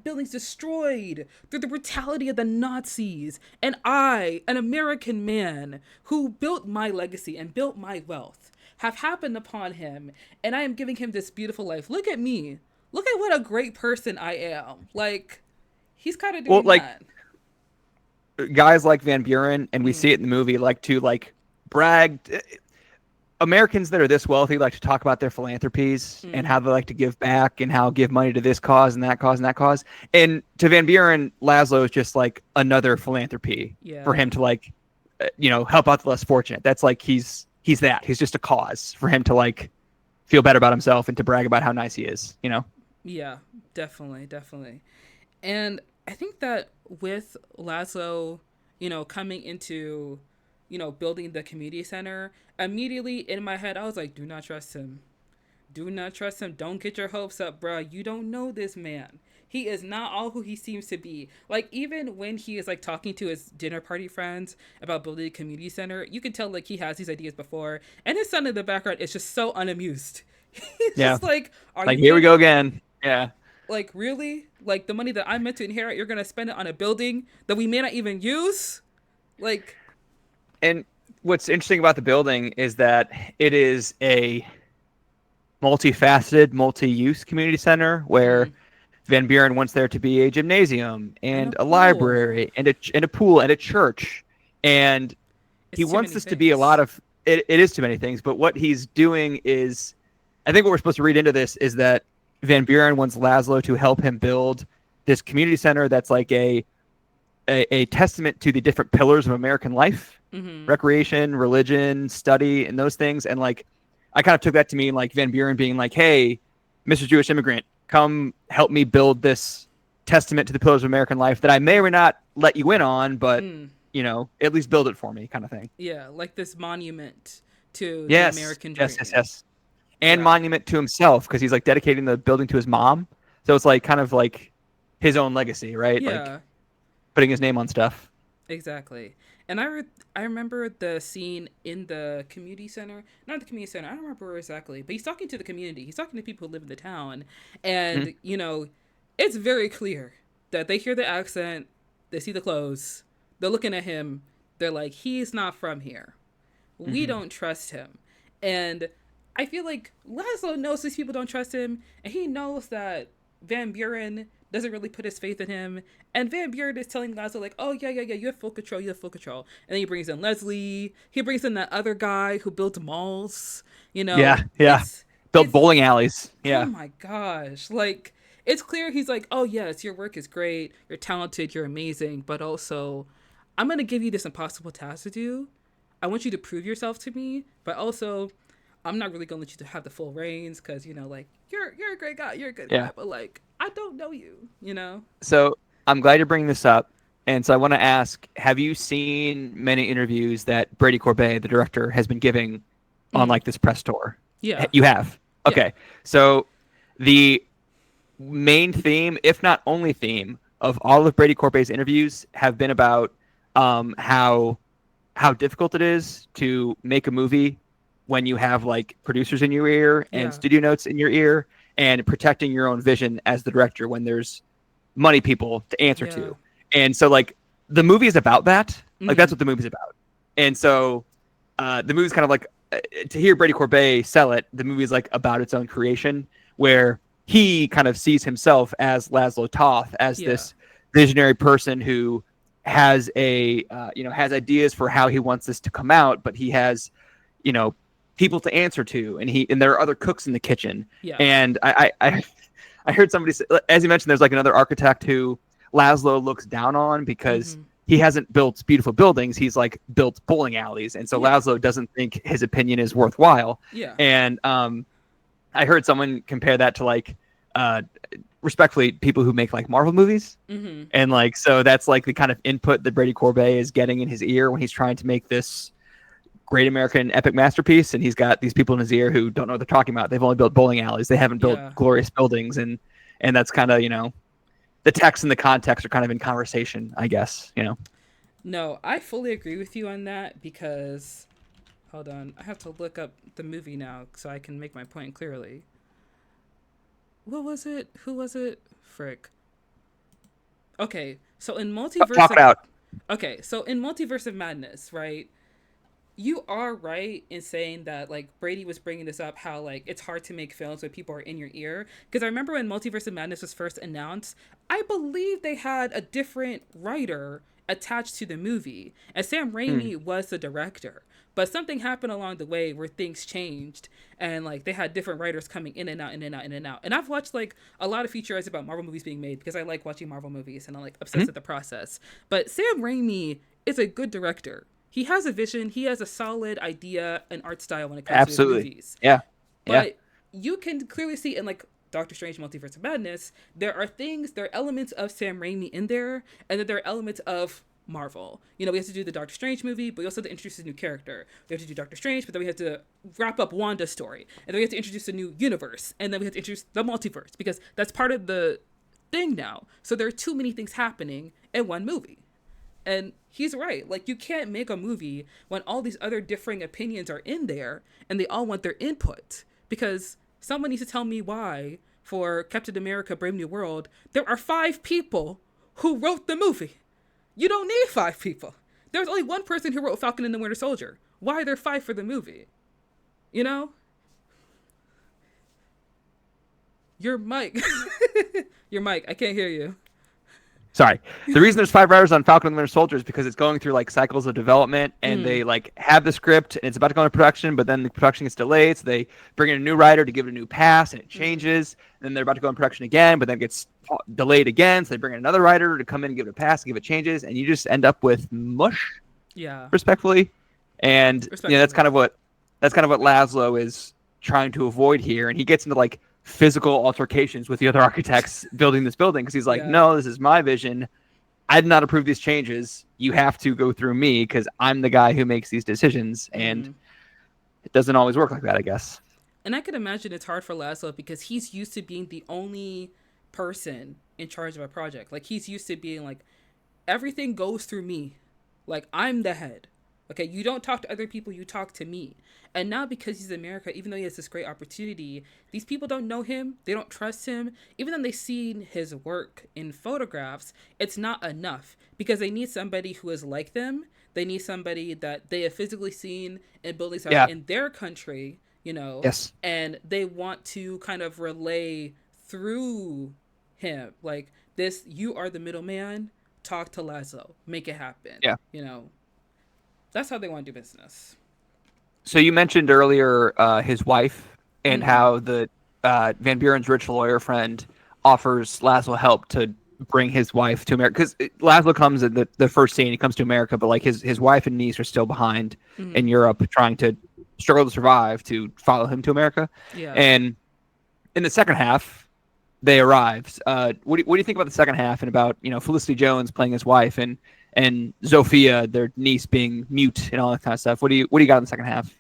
buildings destroyed through the brutality of the Nazis. And I, an American man who built my legacy and built my wealth, have happened upon him, and I am giving him this beautiful life. Look at me. Look at what a great person I am. Like, he's kind of doing that. Guys like Van Buren, and we see it in the movie, like to like brag. Americans that are this wealthy like to talk about their philanthropies and how they like to give back and how give money to this cause and that cause and that cause. And to Van Buren, Laszlo is just like another philanthropy for him to like, help out the less fortunate. That's like he's just a cause for him to like feel better about himself and to brag about how nice he is. Yeah, definitely. And I think that with Laszlo, coming into, building the community center, immediately in my head, I was like, do not trust him. Do not trust him. Don't get your hopes up, bro. You don't know this man. He is not all who he seems to be. Like, even when he is like talking to his dinner party friends about building a community center, you can tell like he has these ideas before. And his son in the background is just so unamused. He's Yeah. just like, are Like, you here we go kidding? again. Yeah. Like, really? Like, the money that I'm meant to inherit, you're gonna spend it on a building that we may not even use? Like, And what's interesting about the building is that it is a multifaceted, multi-use community center where mm, Van Buren wants there to be a gymnasium and a and a pool. library and a pool and a church. And he It's too wants many this to be a lot things. of it is too many things, but what he's doing is I think what we're supposed to read into this is that Van Buren wants Laszlo to help him build this community center that's like a testament to the different pillars of American life, Mm-hmm. recreation, religion, study, and those things. And like, I kind of took that to mean like Van Buren being like, hey, Mr. Jewish immigrant, come help me build this testament to the pillars of American life that I may or may not let you in on, but, Mm. you know, at least build it for me kind of thing. Yeah, like this monument to the Yes, American yes, yes, dream. yes. And Yeah. monument to himself because he's like dedicating the building to his mom. So it's like kind of like his own legacy, right? Like Yeah, putting his name on stuff. exactly. And I remember the scene in the community center. Not the community center. I don't remember where exactly, but he's talking to the community. He's talking to people who live in the town, Mhm. and it's very clear that they hear the accent, they see the clothes, they're looking at him. They're like, he's not from here. We Mhm. don't trust him, and I feel like Laszlo knows these people don't trust him, and he knows that Van Buren doesn't really put his faith in him. And Van Buren is telling Laszlo, like, oh, yeah, yeah, yeah, you have full control, you have full control. And then he brings in Leslie. He brings in that other guy who built malls. You know, Yeah, yeah. Built it's, bowling alleys. oh Yeah. my gosh. Like, it's clear he's like, oh, yes, your work is great. You're talented. You're amazing. But also, I'm going to give you this impossible task to do. I want you to prove yourself to me. But also, I'm not really gonna let you to have the full reins because like you're a great guy, you're a good guy, Yeah. but like I don't know you. So I'm glad you're bringing this up. And so I want to ask, have you seen many interviews that Brady Corbet, the director, has been giving on Mm, like this press tour? yeah, You have. yeah, Okay. So the main theme, if not only theme, of all of Brady Corbet's interviews have been about how difficult it is to make a movie when you have like producers in your ear and yeah, studio notes in your ear and protecting your own vision as the director when there's money people to answer yeah. to. And so like the movie is about that. Like that's Mm, what the movie's about. And so the movie's kind of like to hear Brady Corbet sell it, the movie is like about its own creation where he kind of sees himself as Laszlo Toth as yeah, this visionary person who has has ideas for how he wants this to come out, but he has you know people to answer to, and there are other cooks in the kitchen. yeah. And I heard somebody say, as you mentioned, there's like another architect who Laszlo looks down on because Mm-hmm. he hasn't built beautiful buildings. He's like built bowling alleys, and so Yeah, Laszlo doesn't think his opinion is worthwhile. yeah. And I heard someone compare that to like uh, respectfully people who make like Marvel movies. Mm-hmm. And like, so that's like the kind of input that Brady Corbet is getting in his ear when he's trying to make this great American epic masterpiece. And he's got these people in his ear who don't know what they're talking about. They've only built bowling alleys. They haven't built Yeah. glorious buildings. And that's kind of, the text and the context are kind of in conversation, I guess. No, I fully agree with you on that because hold on, I have to look up the movie now so I can make my point clearly. What was it? Who was it? Frick. Okay, so in multiverse Talk it of out. okay, so in Multiverse of Madness, right? You are right in saying that like Brady was bringing this up how like it's hard to make films when people are in your ear because I remember when Multiverse of Madness was first announced, I believe they had a different writer attached to the movie and Sam Hmm. Raimi was the director. But something happened along the way where things changed and like they had different writers coming in and out, in and out, in and out. And I've watched like a lot of features about Marvel movies being made because I like watching Marvel movies and I'm like obsessed Mhm. with the process. But Sam Raimi is a good director. He has a vision, he has a solid idea and art style when it comes to his Absolutely. movies. Yeah. Yeah. But you can clearly see in like Doctor Strange Multiverse of Madness, there are elements of Sam Raimi in there, and then there are elements of Marvel. We have to do the Doctor Strange movie, but we also have to introduce a new character. We have to do Doctor Strange, but then we have to wrap up Wanda's story. And then we have to introduce a new universe. And then we have to introduce the multiverse, because that's part of the thing now. So there are too many things happening in one movie. And he's right. Like, you can't make a movie when all these other differing opinions are in there and they all want their input. Because Someone needs to tell me why for Captain America Brave New World, there are 5 people who wrote the movie. You don't need 5 people. There was only one person who wrote Falcon and the Winter Soldier. Why are there 5 for the movie? You know? Your mic. Your mic. I can't hear you. Sorry. The reason there's 5 writers on Falcon and the Winter Soldier is because it's going through like cycles of development, and they like have the script and it's about to go into production, but then the production gets delayed, so they bring in a new writer to give it a new pass, and it changes. And then they're about to go in production again, but then it gets delayed again, so they bring in another writer to come in and give it a pass, and give it changes, and you just end up with mush. Yeah. Respectfully. And that's kind of what Laszlo is trying to avoid here, and he gets into like physical altercations with the other architects building this building, because he's like, no, this is my vision. I did not approve these changes. You have to go through me because I'm the guy who makes these decisions. And it doesn't always work like that, I guess. And I could imagine it's hard for Laszlo because he's used to being the only person in charge of a project. Like, he's used to being like, everything goes through me. Like, I'm the head. Okay, you don't talk to other people, you talk to me. And now because he's in America, even though he has this great opportunity, these people don't know him, they don't trust him. Even though they've seen his work in photographs, it's not enough because they need somebody who is like them. They need somebody that they have physically seen in buildings in their country, you know, yes. And they want to kind of relay through him. Like, this, you are the middleman, talk to Laszlo, make it happen. Yeah. You know, that's how they want to do business. So you mentioned earlier his wife and how the Van Buren's rich lawyer friend offers Laszlo help to bring his wife to America. Because Laszlo comes in the first scene, he comes to America, but like his wife and niece are still behind in Europe, trying to struggle to survive to follow him to America. Yeah. And in the second half, they arrived. What do you think about the second half and about, you know, Felicity Jones playing his wife and Zofia, their niece, being mute and all that kind of stuff? What do you got in the second half?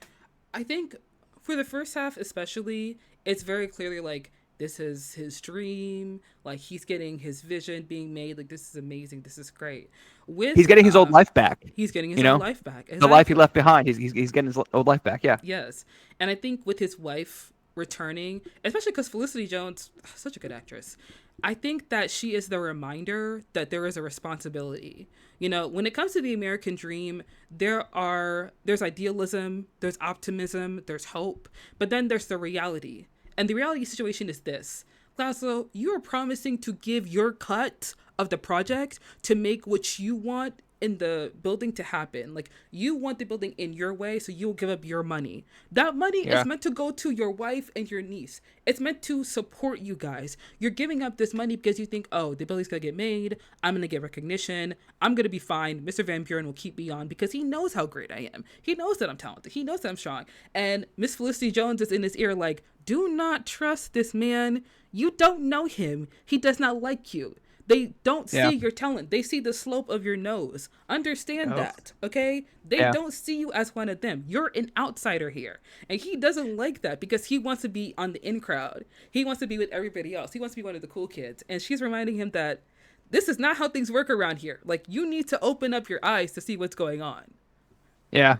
I think for the first half especially, it's very clearly like, this is his dream. Like, he's getting his vision being made. Like, this is amazing. This is great. He's getting his old life back. He's getting his old life back. Exactly. The life he left behind. He's getting his old life back. Yeah. Yes. And I think with his wife returning, especially because Felicity Jones, such a good actress, I think that she is the reminder that there is a responsibility. You know, when it comes to the American dream, there's idealism, there's optimism, there's hope, but then there's the reality. And the reality situation is this. Laszlo, you are promising to give your cut of the project to make what you want in the building to happen. Like, you want the building in your way, so you'll give up your money. That money is meant to go to your wife and your niece. It's meant to support you guys. You're giving up this money because you think, oh, the building's gonna get made, I'm gonna get recognition, I'm gonna be fine, Mr. Van Buren will keep me on because he knows how great I am. He knows that I'm talented. He knows that I'm strong. And Miss Felicity Jones is in his ear like, do not trust this man. You don't know him. He does not like you. They don't see your talent. They see the slope of your nose. Understand that, okay? They don't see you as one of them. You're an outsider here. And he doesn't like that because he wants to be on the in crowd. He wants to be with everybody else. He wants to be one of the cool kids. And she's reminding him that this is not how things work around here. Like, you need to open up your eyes to see what's going on. Yeah.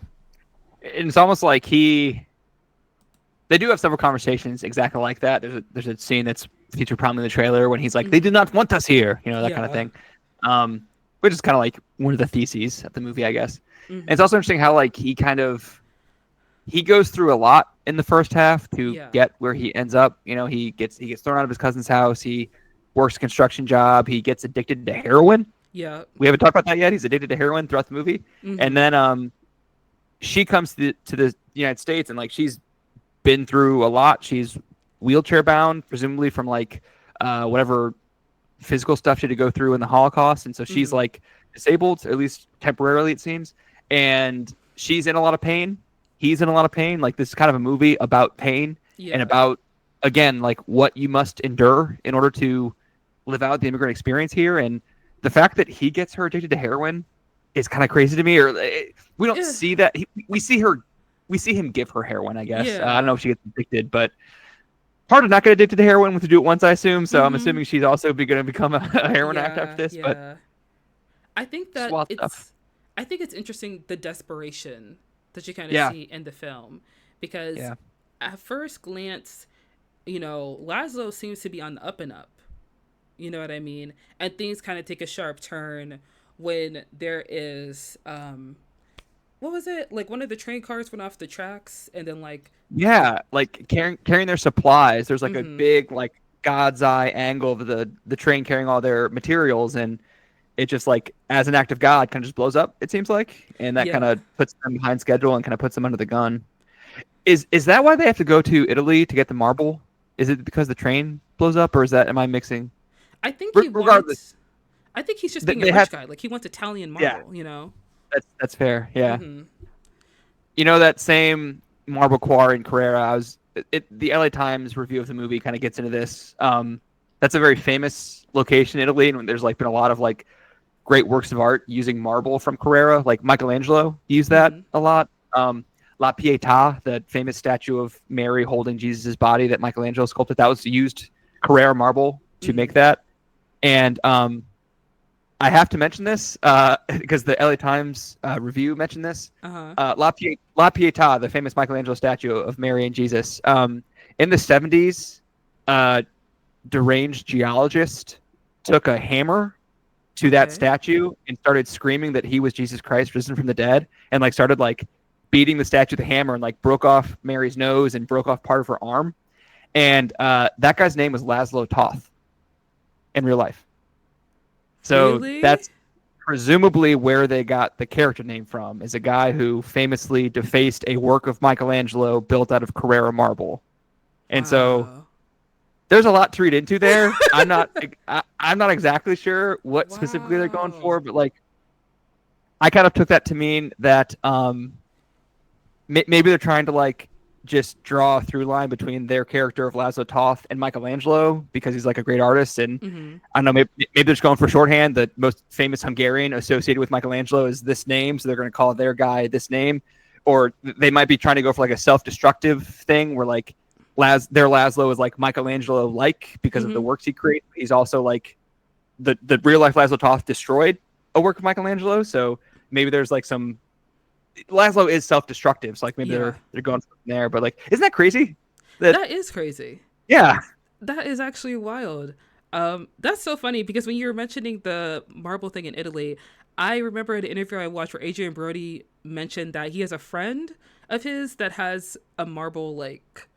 And it's almost like they do have several conversations exactly like that. There's a scene that's featured prominently in the trailer when he's like, they did not want us here, you know, that kind of thing. Which is kind of like one of the theses of the movie, I guess. And it's also interesting how like he goes through a lot in the first half to get where he ends up. You know, he gets thrown out of his cousin's house. He works a construction job. He gets addicted to heroin. Yeah. We haven't talked about that yet. He's addicted to heroin throughout the movie. And then she comes to the United States, and like she's been through a lot. She's wheelchair bound, presumably from like whatever physical stuff she had to go through in the Holocaust, and so she's like disabled, at least temporarily, it seems. And she's in a lot of pain. He's in a lot of pain. Like, this is kind of a movie about pain and about, again, like what you must endure in order to live out the immigrant experience here. And the fact that he gets her addicted to heroin is kind of crazy to me. Or we don't see that. We see him give her heroin, I guess. I don't know if she gets addicted, but hard to not get addicted to heroin with to do it once, I assume. So I'm assuming she's also going to become a heroin addict after this. But I think that I think it's interesting, the desperation that you kind of see in the film, because at first glance, Laszlo seems to be on the up and up. You know what I mean? And things kind of take a sharp turn when there is what was it? Like one of the train cars went off the tracks and then like Yeah, like carrying their supplies. There's like a mhm. big like God's eye angle of the train carrying all their materials, and it just like as an act of God kind of just blows up. It seems like, and that kind Yeah. of puts them behind schedule and kind of puts them under the gun. Is that why they have to go to Italy to get the marble? Is it because the train blows up, or is that am I mixing? I think he Regardless, wants I think he's just being a they rich have. guy. Like he wants Italian Yeah, marble. that's fair. Yeah. Mhm. That same marble quarry in Carrera. The LA Times review of the movie kind of gets into this. That's a very famous location in Italy, and there's like been a lot of like great works of art using marble from Carrera. Like Michelangelo used that Mhm. a lot. La Pietà, the famous statue of Mary holding Jesus' body that Michelangelo sculpted, that was used Carrera marble to make Mhm. that. And I have to mention this because the LA Times review mentioned this. Uh-huh. La Pietà, the famous Michelangelo statue of Mary and Jesus, in the 70s, deranged geologist took a hammer to that Okay. statue and started screaming that he was Jesus Christ risen from the dead, and like started like beating the statue with a hammer and like broke off Mary's nose and broke off part of her arm. And that guy's name was Laszlo Toth in real life. So Really? that's presumably where they got the character name from, is a guy who famously defaced a work of Michelangelo built out of Carrara marble. And so Wow. there's a lot to read into there. I'm not exactly sure what specifically they're going for, Wow. but like I kind of took that to mean that maybe they're trying to like just draw a through line between their character of Laszlo Toth and Michelangelo because he's like a great artist. And Mhm. I don't know, maybe they're just going for shorthand. The most famous Hungarian associated with Michelangelo is this name, so they're going to call their guy this name. Or they might be trying to go for like a self-destructive thing where like their Laszlo is like Michelangelo like because of the Mhm. works he created. He's also like the real life Laszlo Toth destroyed a work of Michelangelo, so maybe there's like some Laszlo is self-destructive, so like maybe Yeah. they're going from there. But like, isn't that crazy? That That is crazy. yeah, That is actually wild. That's so funny because when you were mentioning the marble thing in Italy, I remember an interview I watched where Adrien Brody mentioned that he has a friend of his that has a marble like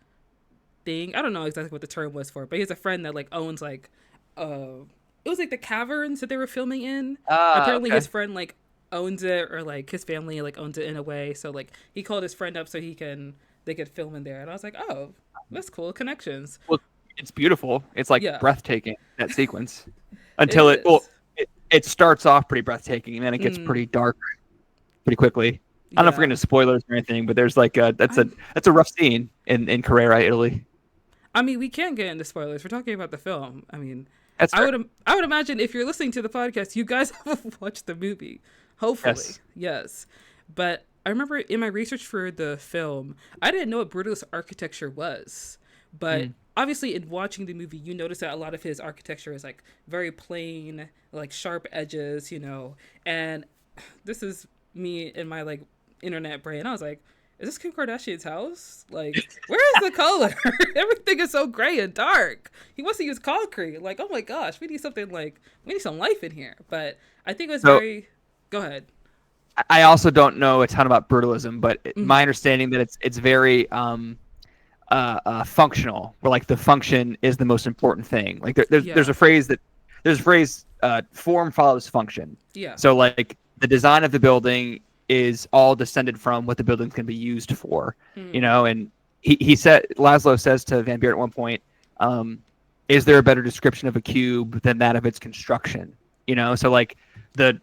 thing. I don't know exactly what the term was for it, but he has a friend that like owns like it was like the caverns that they were filming in. Apparently his okay. friend like owns it, or like his family like owns it in a way. So like he called his friend up so they could film in there. And I was like, "Oh, that's cool. Connections." Well, it's beautiful. It's like Yeah, breathtaking that sequence it until is. it starts off pretty breathtaking and then it gets Mm, pretty dark pretty quickly. I don't know if we're yeah. getting spoilers or anything, but there's like I that's a rough scene in Carrera, Italy. I mean, we can get into spoilers. We're talking about the film. I mean, That's fair. I would imagine if you're listening to the podcast, you guys have watched the movie. Hopefully, Yes. yes. But I remember in my research for the film, I didn't know what Brutalist architecture was. But Mm. obviously, in watching the movie, you notice that a lot of his architecture is like very plain, like sharp edges. And this is me in my like internet brain. I was like, is this Kim Kardashian's house? Like, where is the color? Everything is so gray and dark. He wants to use concrete. Like, oh my gosh, we need some life in here. But I think it was So very. Go ahead. I also don't know a ton about brutalism, but my Mm-hmm. understanding that it's very functional, where like the function is the most important thing. Like there's Yeah. a phrase form follows function. Yeah. So like the design of the building is all descended from what the building can be used for, Mm. and he said Laszlo says to Van Buren at one point, is there a better description of a cube than that of its construction? So like the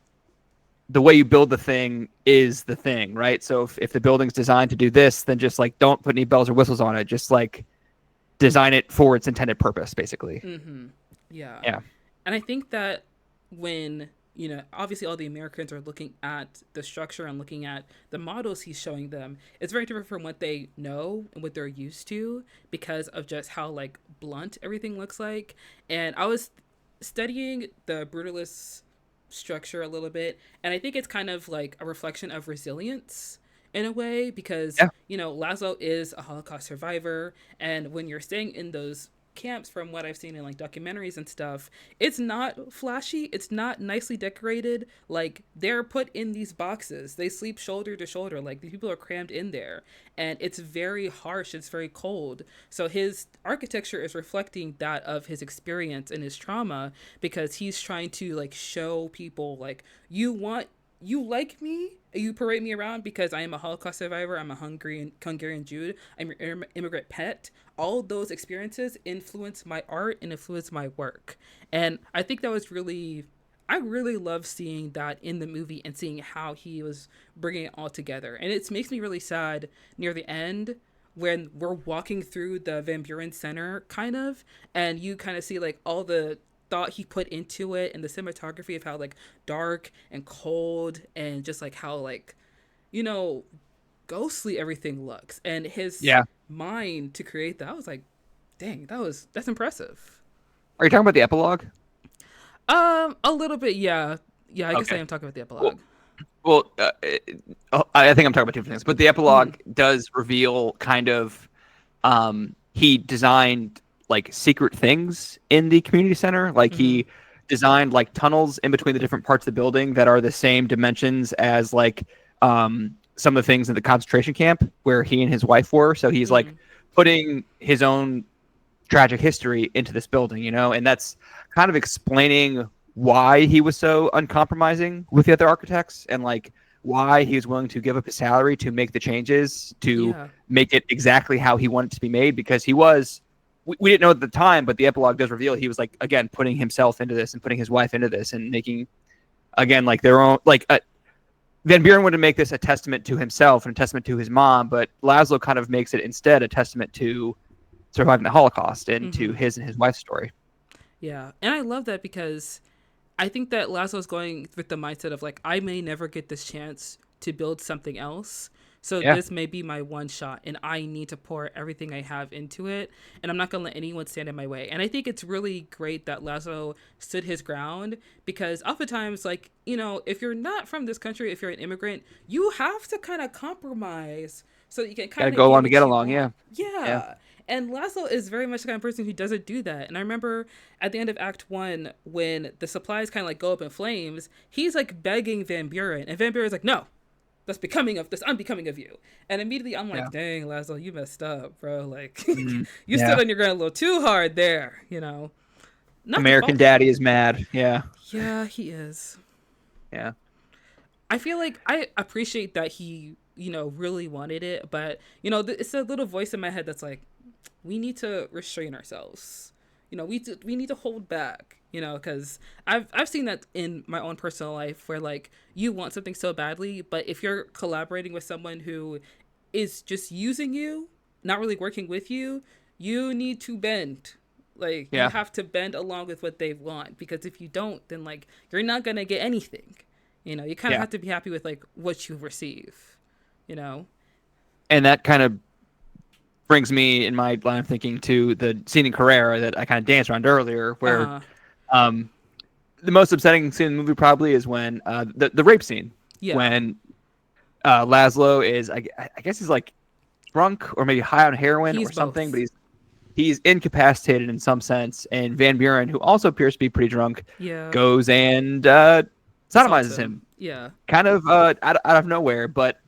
the way you build the thing is the thing, right? So if the building's designed to do this, then just like don't put any bells or whistles on it. Just like design it for its intended purpose, basically. Mm-hmm. Yeah. Yeah. And I think that when, obviously all the Americans are looking at the structure and looking at the models he's showing them, it's very different from what they know and what they're used to because of just how like blunt everything looks like. And I was studying the brutalist structure a little bit, and I think it's kind of like a reflection of resilience in a way because, Yeah. Laszlo is a Holocaust survivor. And when you're staying in those camps, from what I've seen in like documentaries and stuff, it's not flashy, it's not nicely decorated. Like, they're put in these boxes, they sleep shoulder to shoulder, like these people are crammed in there, and it's very harsh, it's very cold. So his architecture is reflecting that of his experience and his trauma, because he's trying to like show people like, you like me, you parade me around because I am a Holocaust survivor, I'm a Hungarian Jew, I'm an immigrant pet. All those experiences influence my art and influence my work. And I think that was really, I really love seeing that in the movie and seeing how he was bringing it all together. And it makes me really sad near the end when we're walking through the Van Buren Center, kind of, and you kind of see like all the thought he put into it and the cinematography of how like dark and cold and just like how like, you know, ghostly everything looks, and his Yeah. mind to create that. I was like, dang, that's impressive. Are you talking about the epilogue? A little bit, yeah. Yeah, I guess I Okay. am talking about the epilogue. Well, I think I'm talking about two things, but the epilogue does reveal kind of he designed like secret things in the community center. Like he designed like tunnels in between the different parts of the building that are the same dimensions as like some of the things in the concentration camp where he and his wife were. So he's like putting his own tragic history into this building, and that's kind of explaining why he was so uncompromising with the other architects and like why he was willing to give up his salary to make the changes to make it exactly how he wanted to be made, because he was, we didn't know at the time, but the epilogue does reveal he was like, again, putting himself into this and putting his wife into this and making, again, like their own, like Van Buren would make this a testament to himself and a testament to his mom, but Laszlo kind of makes it instead a testament to surviving the Holocaust and to his and his wife's story. Yeah. And I love that because I think that Laszlo's going with the mindset of like, I may never get this chance to build something else. So this may be my one shot and I need to pour everything I have into it. And I'm not going to let anyone stand in my way. And I think it's really great that Laszlo stood his ground, because oftentimes, like, if you're not from this country, if you're an immigrant, you have to kind of compromise so you can kind of go along to get along. Yeah. And Laszlo is very much the kind of person who doesn't do that. And I remember at the end of Act 1, when the supplies kind of like go up in flames, he's like begging Van Buren. And Van Buren's like, no, that's unbecoming of you. And immediately I'm like, dang, Laszlo, you messed up, bro. Like, you stood on your ground a little too hard there, Not American Daddy is mad. Yeah. Yeah, he is. Yeah. I feel like I appreciate that he, really wanted it. But, it's a little voice in my head that's like, we need to restrain ourselves. We need to hold back, because I've seen that in my own personal life where like you want something so badly, but if you're collaborating with someone who is just using you, not really working with you, you need to bend. Like you have to bend along with what they want, because if you don't, then like you're not going to get anything. You kind of have to be happy with like what you receive, And that kind of brings me in my line of thinking to the scene in Carrera that I kind of danced around earlier, where the most upsetting scene in the movie probably is when the rape scene, when Laszlo is, I guess he's like drunk or maybe high on heroin or something, but he's incapacitated in some sense, and Van Buren, who also appears to be pretty drunk, goes and sodomizes him. Yeah, kind of out of nowhere, but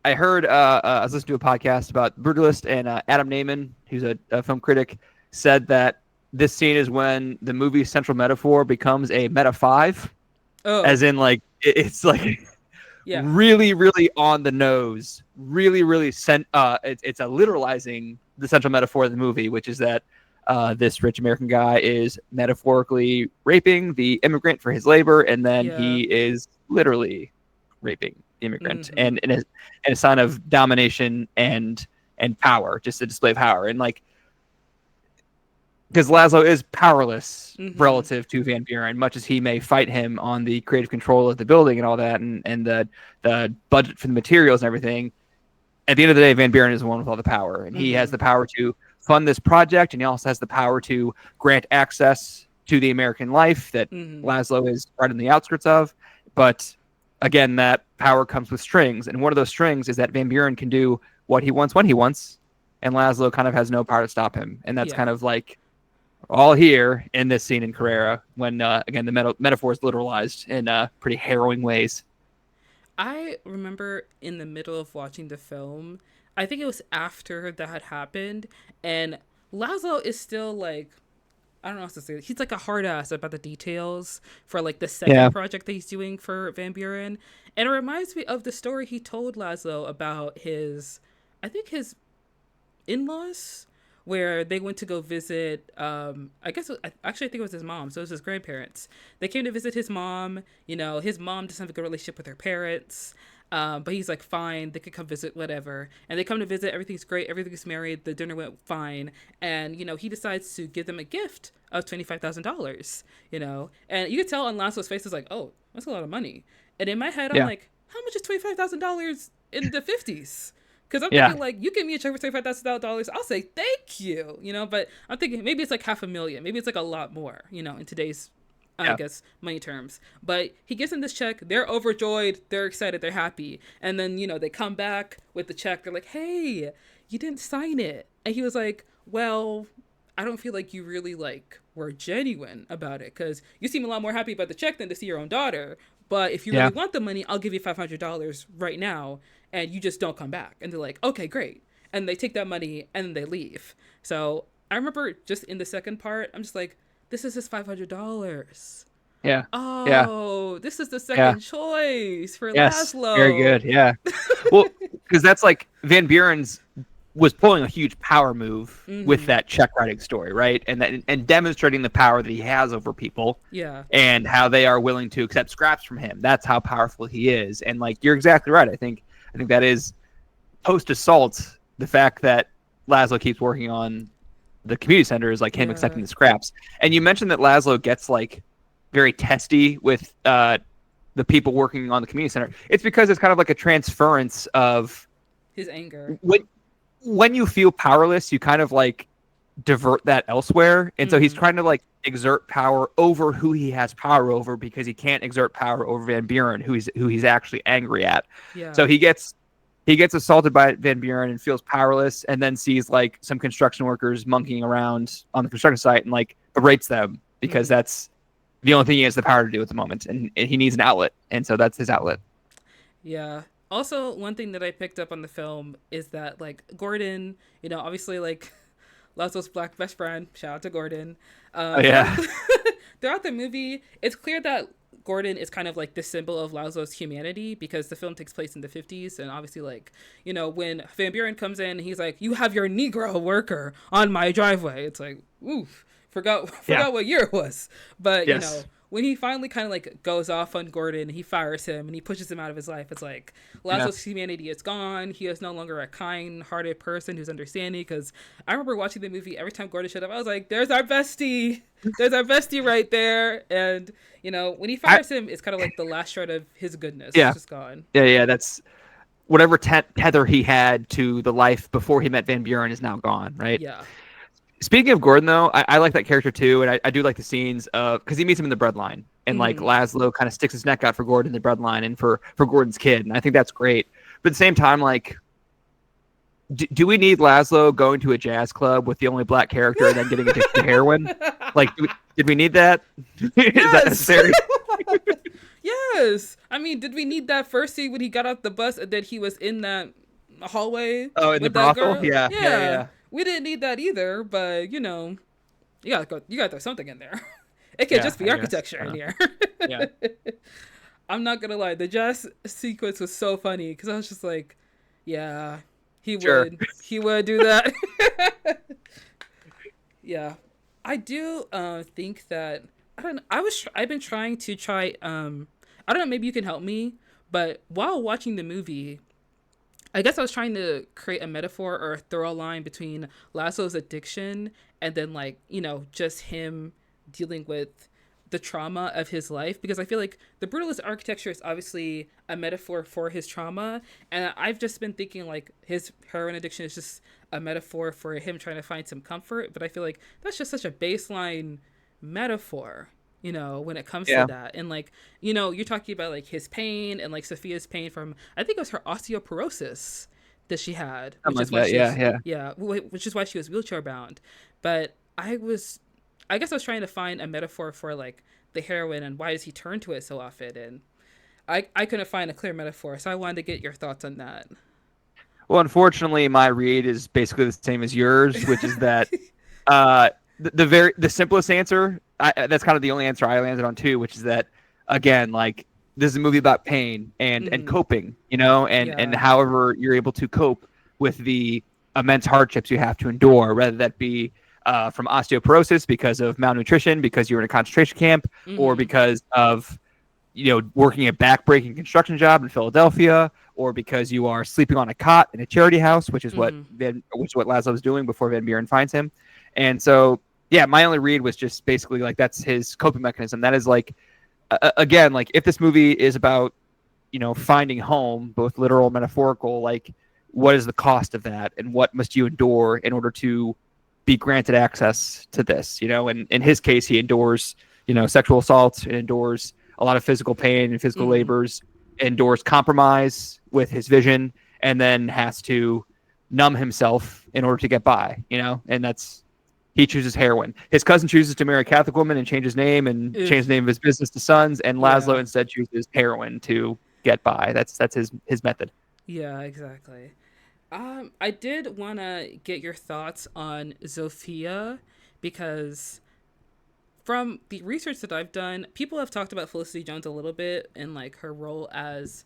I heard I was listening to a podcast about Brutalist, and Adam Naiman, who's a film critic, said that this scene is when the movie's central metaphor becomes a meta 5, as in like it's like really, really on the nose, really, really it's a literalizing the central metaphor of the movie, which is that this rich American guy is metaphorically raping the immigrant for his labor, and then he is literally raping the immigrant, and a sign of domination and power, just a display of power. And like, because Laszlo is powerless relative to Van Buren, much as he may fight him on the creative control of the building and all that, and the budget for the materials and everything. At the end of the day, Van Buren is the one with all the power, and he has the power to fund this project, and he also has the power to grant access to the American life that Laszlo is right on the outskirts of. But again, that power comes with strings, and one of those strings is that Van Buren can do what he wants when he wants, and Laszlo kind of has no power to stop him, and that's kind of like all here in this scene in Carrera when again the metaphor is literalized in pretty harrowing ways. I remember in the middle of watching the film, I think it was after that had happened, and Laszlo is still like, I don't know what to say. He's like a hard ass about the details for like the second project that he's doing for Van Buren. And it reminds me of the story he told Laszlo about I think his in-laws, where they went to go visit, actually I think it was his mom, so it was his grandparents. They came to visit his mom. His mom doesn't have a good relationship with her parents, but he's like, fine, they could come visit, whatever. And they come to visit, everything's great, everything's married, the dinner went fine, and he decides to give them a gift of $25,000. And you could tell on Laszlo's face, is like, oh, that's a lot of money. And in my head, I'm like, how much is $25,000 in the 50s? Because I'm thinking, like, you give me a check for $25,000, I'll say thank you, But I'm thinking maybe it's like $500,000. Maybe it's like a lot more, in today's, I guess, money terms. But he gives them this check. They're overjoyed. They're excited. They're happy. And then, they come back with the check. They're like, hey, you didn't sign it. And he was like, well, I don't feel like you really, like, were genuine about it. Because you seem a lot more happy about the check than to see your own daughter. But if you really want the money, I'll give you $500 right now. And you just don't come back. And they're like, okay, great. And they take that money and then they leave. So I remember just in the second part, I'm just like, this is his $500. Yeah. Oh, this is the second choice for Laszlo. Very good. Yeah. Well, because that's like Van Buren's was pulling a huge power move with that check writing story, right? And demonstrating the power that he has over people. Yeah. And how they are willing to accept scraps from him. That's how powerful he is. And like, you're exactly right. I think that is post-assault, the fact that Laszlo keeps working on the community center is like him accepting the scraps. And you mentioned that Laszlo gets like very testy with the people working on the community center. It's because it's kind of like a transference of his anger. When you feel powerless, you kind of like divert that elsewhere. And so he's trying to like exert power over who he has power over because he can't exert power over Van Buren, who he's actually angry at. Yeah. So he gets assaulted by Van Buren and feels powerless, and then sees like some construction workers monkeying around on the construction site and like berates them because that's the only thing he has the power to do at the moment, and he needs an outlet, and so that's his outlet. Yeah. Also, one thing that I picked up on the film is that like Gordon, obviously like Laszlo's black best friend. Shout out to Gordon. Throughout the movie, it's clear that Gordon is kind of like the symbol of Laszlo's humanity because the film takes place in the 50s. And obviously, like, when Van Buren comes in, he's like, you have your Negro worker on my driveway. It's like, oof, forgot what year it was. But, when he finally kind of like goes off on Gordon, he fires him and he pushes him out of his life. It's like Laszlo's humanity is gone. He is no longer a kind-hearted person who's understanding. Because I remember watching the movie, every time Gordon showed up, I was like, "There's our bestie. There's our bestie right there." And when he fires him, it's kind of like the last shred of his goodness. It's just gone. Yeah. That's whatever tether he had to the life before he met Van Buren is now gone, right? Yeah. Speaking of Gordon, though, I like that character too, and I do like the scenes because he meets him in the breadline, and like Laszlo kind of sticks his neck out for Gordon in the breadline and for Gordon's kid, and I think that's great. But at the same time, like, do we need Laszlo going to a jazz club with the only black character and then getting addicted to heroin? Like, did we need that? Is that necessary? Yes. I mean, did we need that first scene when he got off the bus and then he was in that hallway? Oh, in the brothel? Yeah. We didn't need that either, but you gotta throw something in there. It can't just be architecture in here. Yeah. I'm not gonna lie, the jazz sequence was so funny because I was just like, yeah, he would do that. Yeah, I do think that I've been trying to I don't know, maybe you can help me, but while watching the movie, I guess I was trying to create a metaphor or a throw line between Laszlo's addiction and then like, just him dealing with the trauma of his life, because I feel like the brutalist architecture is obviously a metaphor for his trauma. And I've just been thinking like his heroin addiction is just a metaphor for him trying to find some comfort. But I feel like that's just such a baseline metaphor. when it comes to that. And like, you're talking about like his pain and like Zofia's pain from, I think it was her osteoporosis that she had, which is why which is why she was wheelchair bound. But I guess I was trying to find a metaphor for like the heroin and why does he turn to it so often, and I couldn't find a clear metaphor, so I wanted to get your thoughts on that. Well, unfortunately, my read is basically the same as yours, which is that the simplest answer. That's kind of the only answer I landed on too, which is that again, like this is a movie about pain and coping, and however you're able to cope with the immense hardships you have to endure, whether that be from osteoporosis because of malnutrition, because you were in a concentration camp, or because of working a backbreaking construction job in Philadelphia, or because you are sleeping on a cot in a charity house, which is what Laszlo was doing before Van Buren finds him. And so, yeah, my only read was just basically like that's his coping mechanism. That is like, again, like if this movie is about, finding home, both literal and metaphorical, like what is the cost of that, and what must you endure in order to be granted access to this? And in his case, he endures, sexual assaults, and endures a lot of physical pain and physical labors, endures compromise with his vision, and then has to numb himself in order to get by, and he chooses heroin. His cousin chooses to marry a Catholic woman and change his name and change the name of his business to Sons, and Laszlo instead chooses heroin to get by. That's his method. Yeah, exactly. I did want to get your thoughts on Zofia, because from the research that I've done, people have talked about Felicity Jones a little bit and like her role as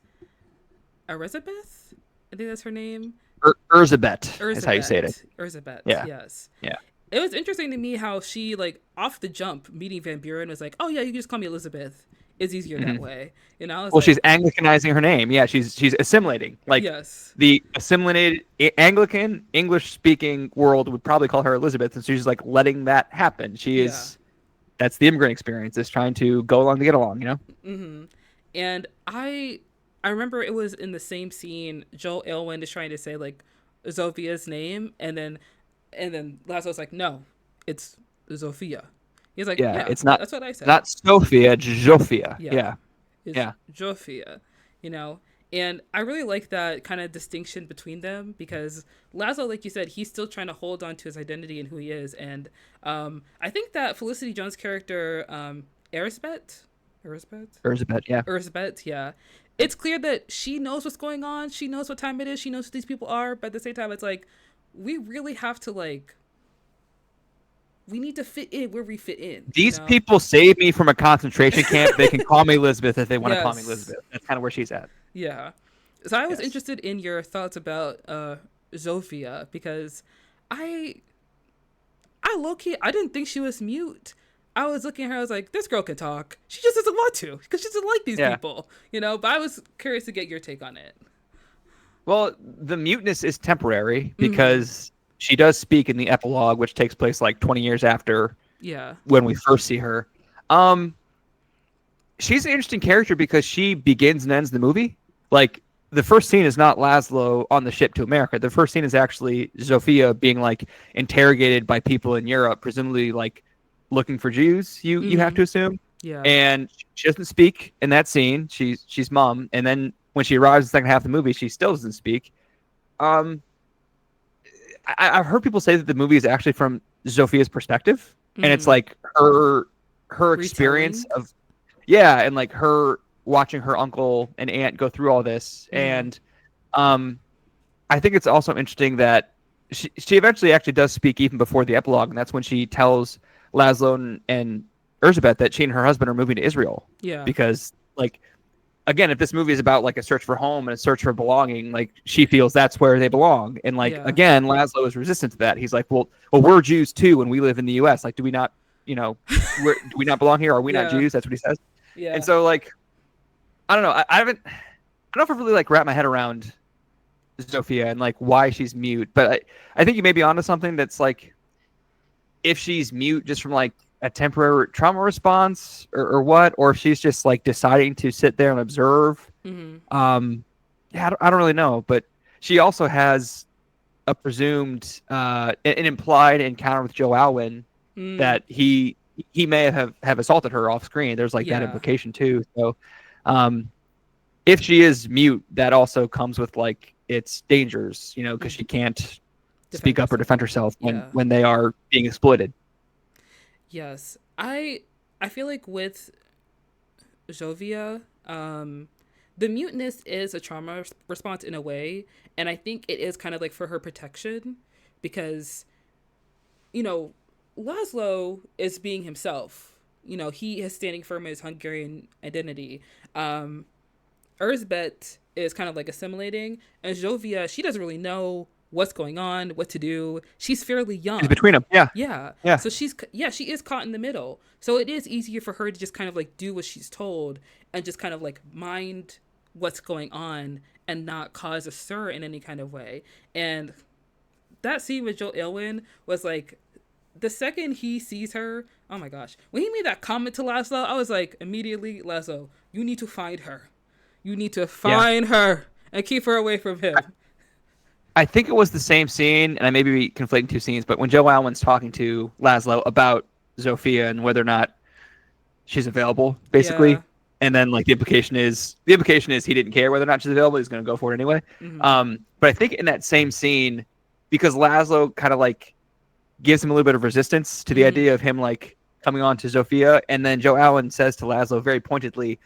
Erzsébet. I think that's her name. Erzsébet is how you say it. Erzsébet. Yeah. Yes. Yeah. It was interesting to me how she, like, off the jump, meeting Van Buren was like, "Oh yeah, you can just call me Elizabeth. It's easier that way." She's Anglicanizing her name. Yeah, she's assimilating. Like, the assimilated Anglican English-speaking world would probably call her Elizabeth, and so she's like letting that happen. She is. That's the immigrant experience, is trying to go along to get along, And I remember it was in the same scene, Joel Elwyn is trying to say like Zofia's name, and then Laszlo's like, "No, it's Zofia." He's like, "Yeah, it's not. That's what I said. Not Zofia, it's Zofia." Yeah. Zofia, And I really like that kind of distinction between them, because Laszlo, like you said, he's still trying to hold on to his identity and who he is. And I think that Felicity Jones' character, Erzsébet, yeah. It's clear that she knows what's going on. She knows what time it is. She knows who these people are. But at the same time, it's like, we really have to, like, we need to fit in where we fit in. These people saved me from a concentration camp. They can call me Elizabeth if they want to call me Elizabeth. That's kind of where she's at. Yeah. So I was interested in your thoughts about Zofia, because I low-key, I didn't think she was mute. I was looking at her, I was like, this girl can talk. She just doesn't want to, because she doesn't like these people, but I was curious to get your take on it. Well, the muteness is temporary, because she does speak in the epilogue, which takes place like 20 years after when we first see her. She's an interesting character because she begins and ends the movie. Like, the first scene is not Laszlo on the ship to America. The first scene is actually Zofia being like interrogated by people in Europe, presumably like looking for Jews, you have to assume. Yeah. And she doesn't speak in that scene. She's mum. And then when she arrives in the second half of the movie, she still doesn't speak. I've heard people say that the movie is actually from Zofia's perspective, and it's like her experience of, and like her watching her uncle and aunt go through all this. And I think it's also interesting that she eventually actually does speak even before the epilogue, and that's when she tells Laszlo and Erzsébet that she and her husband are moving to Israel. Yeah. Because, like, again, if this movie is about like a search for home and a search for belonging, like, she feels that's where they belong. And like, again, Laszlo is resistant to that. He's like, well, we're Jews too, and we live in the U.S. Like, do we not, do we not belong here? Are we not Jews? That's what he says. Yeah. And so, like, I don't know. I don't know if I really like wrap my head around Zofia and like why she's mute, but I think you may be onto something. That's like, if she's mute just from like a temporary trauma response or what, or if she's just like deciding to sit there and observe. I don't really know, but she also has a presumed an implied encounter with Joe Alwyn that he he may have assaulted her off screen. There's like that Yeah. implication too. So if she is mute, that also comes with like its dangers, you know, because she can't speak up or defend herself Yeah. when they are being exploited. Yes. I feel like with Zofia, the muteness is a trauma response in a way, and I think it is kind of like for her protection, because, you know, Laszlo is being himself. You know, he is standing firm in his Hungarian identity. Erzsébet is kind of like assimilating, and Zofia, she doesn't really know what's going on, what to do. She's fairly young. She's between them. Yeah. Yeah. Yeah. So she is caught in the middle. So it is easier for her to just kind of like do what she's told and just kind of like mind what's going on and not cause a stir in any kind of way. And that scene with Joe Alwyn was like, the second he sees her, oh my gosh, when he made that comment to Laszlo, I was like, immediately, Laszlo, you need to find her. You need to find her and keep her away from him. I think it was the same scene, and I may be conflating two scenes, but when Joe Alwyn's talking to Laszlo about Zofia and whether or not she's available, basically, Yeah. and then like the implication is he didn't care whether or not she's available, he's going to go for it anyway. But I think in that same scene, because Laszlo kind of like gives him a little bit of resistance to the idea of him like coming on to Zofia, and then Joe Alwyn says to Laszlo very pointedly,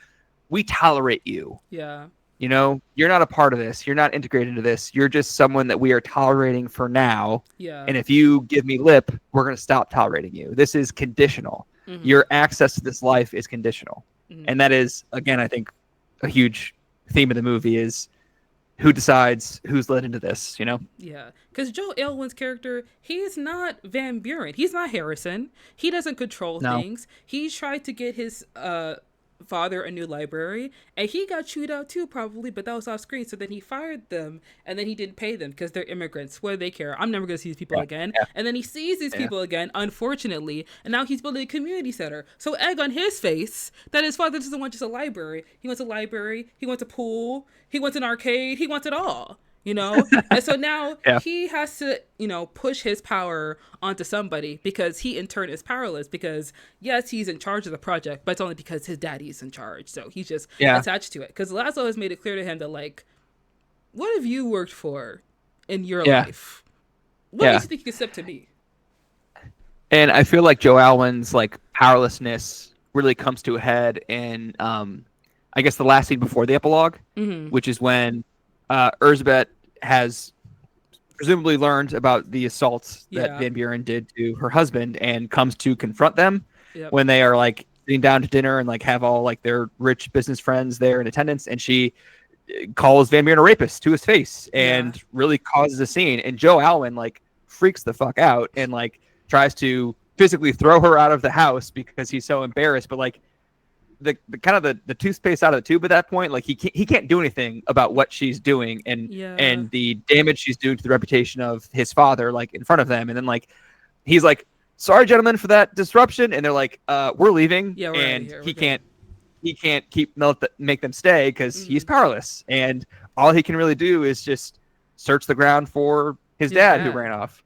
"We tolerate you. Yeah. You know, you're not a part of this. You're not integrated into this. You're just someone that we are tolerating for now. Yeah. And if you give me lip, we're going to stop tolerating you. This is conditional. Your access to this life is conditional." And that is, again, I think a huge theme of the movie is who decides who's led into this, you know? Yeah. Because Joe Alwyn's character, he's not Van Buren. He's not Harrison. He doesn't control things. He tried to get his father a new library, and he got chewed out too, probably, but that was off screen. So then he fired them, and then he didn't pay them because they're immigrants. What do they care? I'm never going to see these people again. And then he sees these people again, unfortunately, and now he's building a community center. So egg on his face that his father doesn't want just a library. He wants a library, he wants a pool, he wants an arcade, he wants it all. You know? And so now he has to, you know, push his power onto somebody because he in turn is powerless, because yes, he's in charge of the project, but it's only because his daddy's in charge. So he's just attached to it. Because Laszlo has made it clear to him that, like, what have you worked for in your life? What makes you think you can step to me? And I feel like Joe Alwyn's like powerlessness really comes to a head in I guess the last scene before the epilogue, which is when Erzsébet has presumably learned about the assaults that Van Buren did to her husband and comes to confront them when they are like sitting down to dinner and like have all like their rich business friends there in attendance, and she calls Van Buren a rapist to his face and really causes a scene, and Joe Alwyn like freaks the fuck out and like tries to physically throw her out of the house because he's so embarrassed, but like the kind of the toothpaste out of the tube at that point, like he can't do anything about what she's doing and the damage she's doing to the reputation of his father, like in front of them. And then like he's like, "Sorry, gentlemen, for that disruption," and they're like, "We're leaving," and he can't make them stay because he's powerless, and all he can really do is just search the ground for his dad who ran off.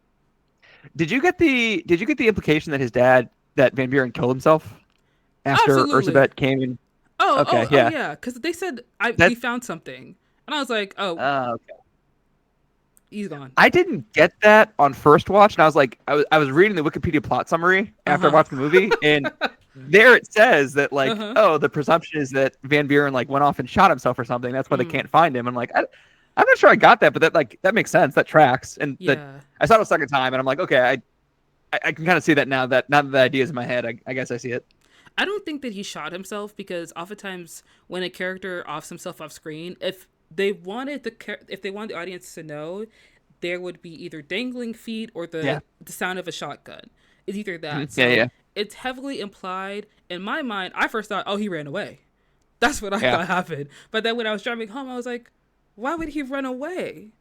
Did you get the implication that that Van Buren killed himself after Erzsébet came in? Yeah, because they said we found something, and I was like, okay, he's gone. I didn't get that on first watch, and I was like, I was reading the Wikipedia plot summary after I watched the movie, and there it says that like, the presumption is that Van Buren like went off and shot himself or something. That's why they can't find him. I'm like, I'm not sure I got that, but that makes sense. That tracks. And I saw it a second time, and I'm like, okay, I can kind of see that now that the idea is in my head. I guess I see it. I don't think that he shot himself, because oftentimes when a character offs himself off screen, if they wanted the audience to know, there would be either dangling feet or the sound of a shotgun. It's either that. So it's heavily implied. In my mind, I first thought, he ran away. That's what I thought happened. But then when I was driving home, I was like, why would he run away?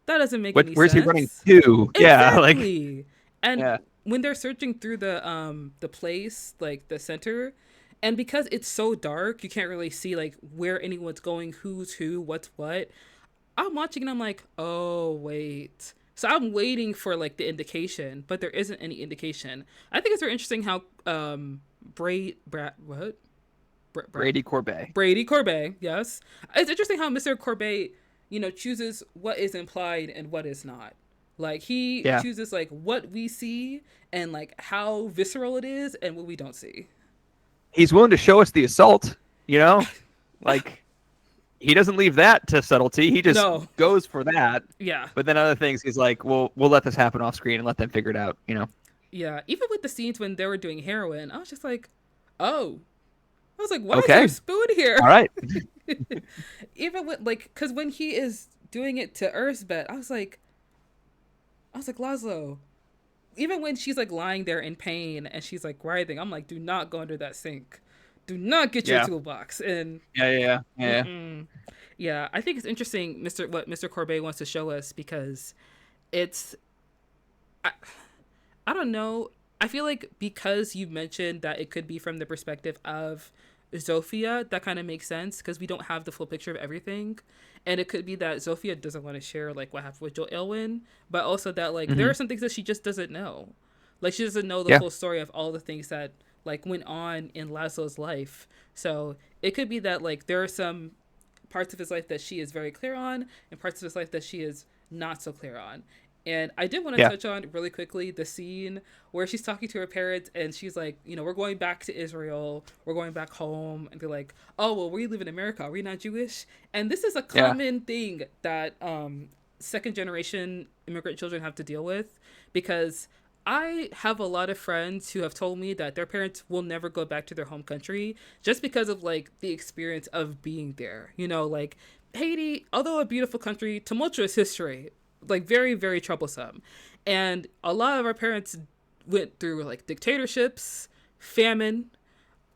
That doesn't make any sense. Where's he running to? Exactly. When they're searching through the place, like the center, and because it's so dark, you can't really see like where anyone's going, who's who, what's what. I'm watching and I'm like, oh wait, So I'm waiting for like the indication, but there isn't any indication. I think it's very interesting how what? Brady Corbet. Brady Corbet, yes. It's interesting how Mr. Corbet, chooses what is implied and what is not. Like he Yeah. chooses like what we see and like how visceral it is and what we don't see. He's willing to show us the assault, like he doesn't leave that to subtlety. He just No. goes for that. Yeah. But then other things, he's like, we'll let this happen off screen and let them figure it out, Yeah. Even with the scenes when they were doing heroin, I was just like, oh. I was like, why is Okay. there a spoon here? All right. Even with like, because when he is doing it to Erzsébet, I was like, Laszlo. Even when she's like lying there in pain and she's like writhing, I'm like, do not go under that sink. Do not get your toolbox. And yeah. yeah, I think it's interesting, what Mr. Corbet wants to show us, because it's, I don't know. I feel like because you mentioned that it could be from the perspective of Zofia, that kind of makes sense because we don't have the full picture of everything. And it could be that Zofia doesn't want to share like what happened with Joe Elwyn, but also that like there are some things that she just doesn't know. Like she doesn't know the full story of all the things that like went on in Laszlo's life. So it could be that like there are some parts of his life that she is very clear on and parts of his life that she is not so clear on. And I did want to touch on really quickly the scene where she's talking to her parents and she's like, we're going back to Israel. We're going back home. And they're like, oh, well, we live in America. Are we not Jewish? And this is a common thing that second generation immigrant children have to deal with, because I have a lot of friends who have told me that their parents will never go back to their home country just because of like the experience of being there. Like Haiti, although a beautiful country, tumultuous history, like very, very troublesome. And a lot of our parents went through like dictatorships, famine,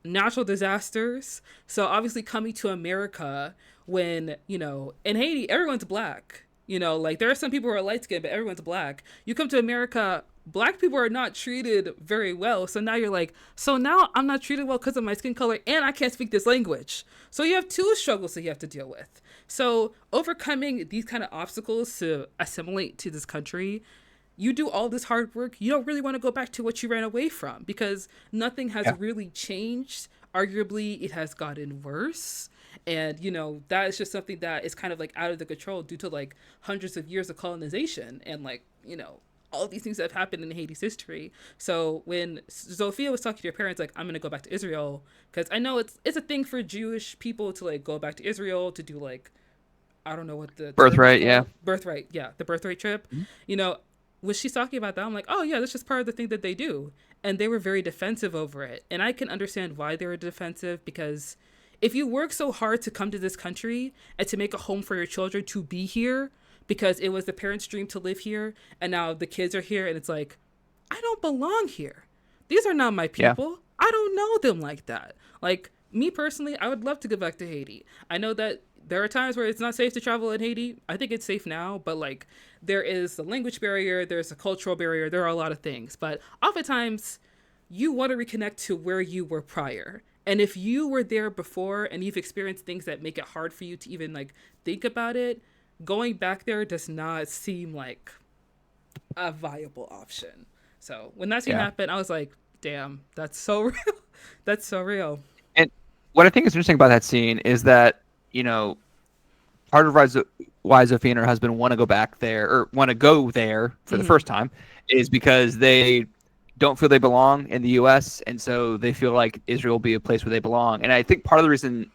natural disasters. So obviously coming to America when, in Haiti, everyone's black. Like there are some people who are light skinned, but everyone's black. You come to America, black people are not treated very well. So now you're like, so now I'm not treated well because of my skin color and I can't speak this language. So you have two struggles that you have to deal with. So overcoming these kind of obstacles to assimilate to this country, you do all this hard work. You don't really want to go back to what you ran away from because nothing has really changed. Arguably, it has gotten worse. And, that is just something that is kind of like out of the control due to like hundreds of years of colonization and like, all of these things that have happened in Haiti's history. So when Zofia was talking to her parents, like, I'm going to go back to Israel, because I know it's a thing for Jewish people to like go back to Israel to do like, I don't know what the birthright, birthright, the birthright trip. When she's talking about that, I'm like, oh yeah, that's just part of the thing that they do. And they were very defensive over it. And I can understand why they were defensive, because if you work so hard to come to this country and to make a home for your children to be here, because it was the parents' dream to live here, and now the kids are here, and it's like, I don't belong here. These are not my people. Yeah. I don't know them like that. Like, me personally, I would love to go back to Haiti. I know that there are times where it's not safe to travel in Haiti. I think it's safe now, but like, there is the language barrier, there's a cultural barrier, there are a lot of things. But oftentimes, you want to reconnect to where you were prior. And if you were there before and you've experienced things that make it hard for you to even like think about it, going back there does not seem like a viable option. So when that scene happened, I was like, damn, that's so real. That's so real. And what I think is interesting about that scene is that, part of why Zofia and her husband want to go back there, or want to go there for the first time, is because they don't feel they belong in the U.S., and so they feel like Israel will be a place where they belong. And I think part of the reason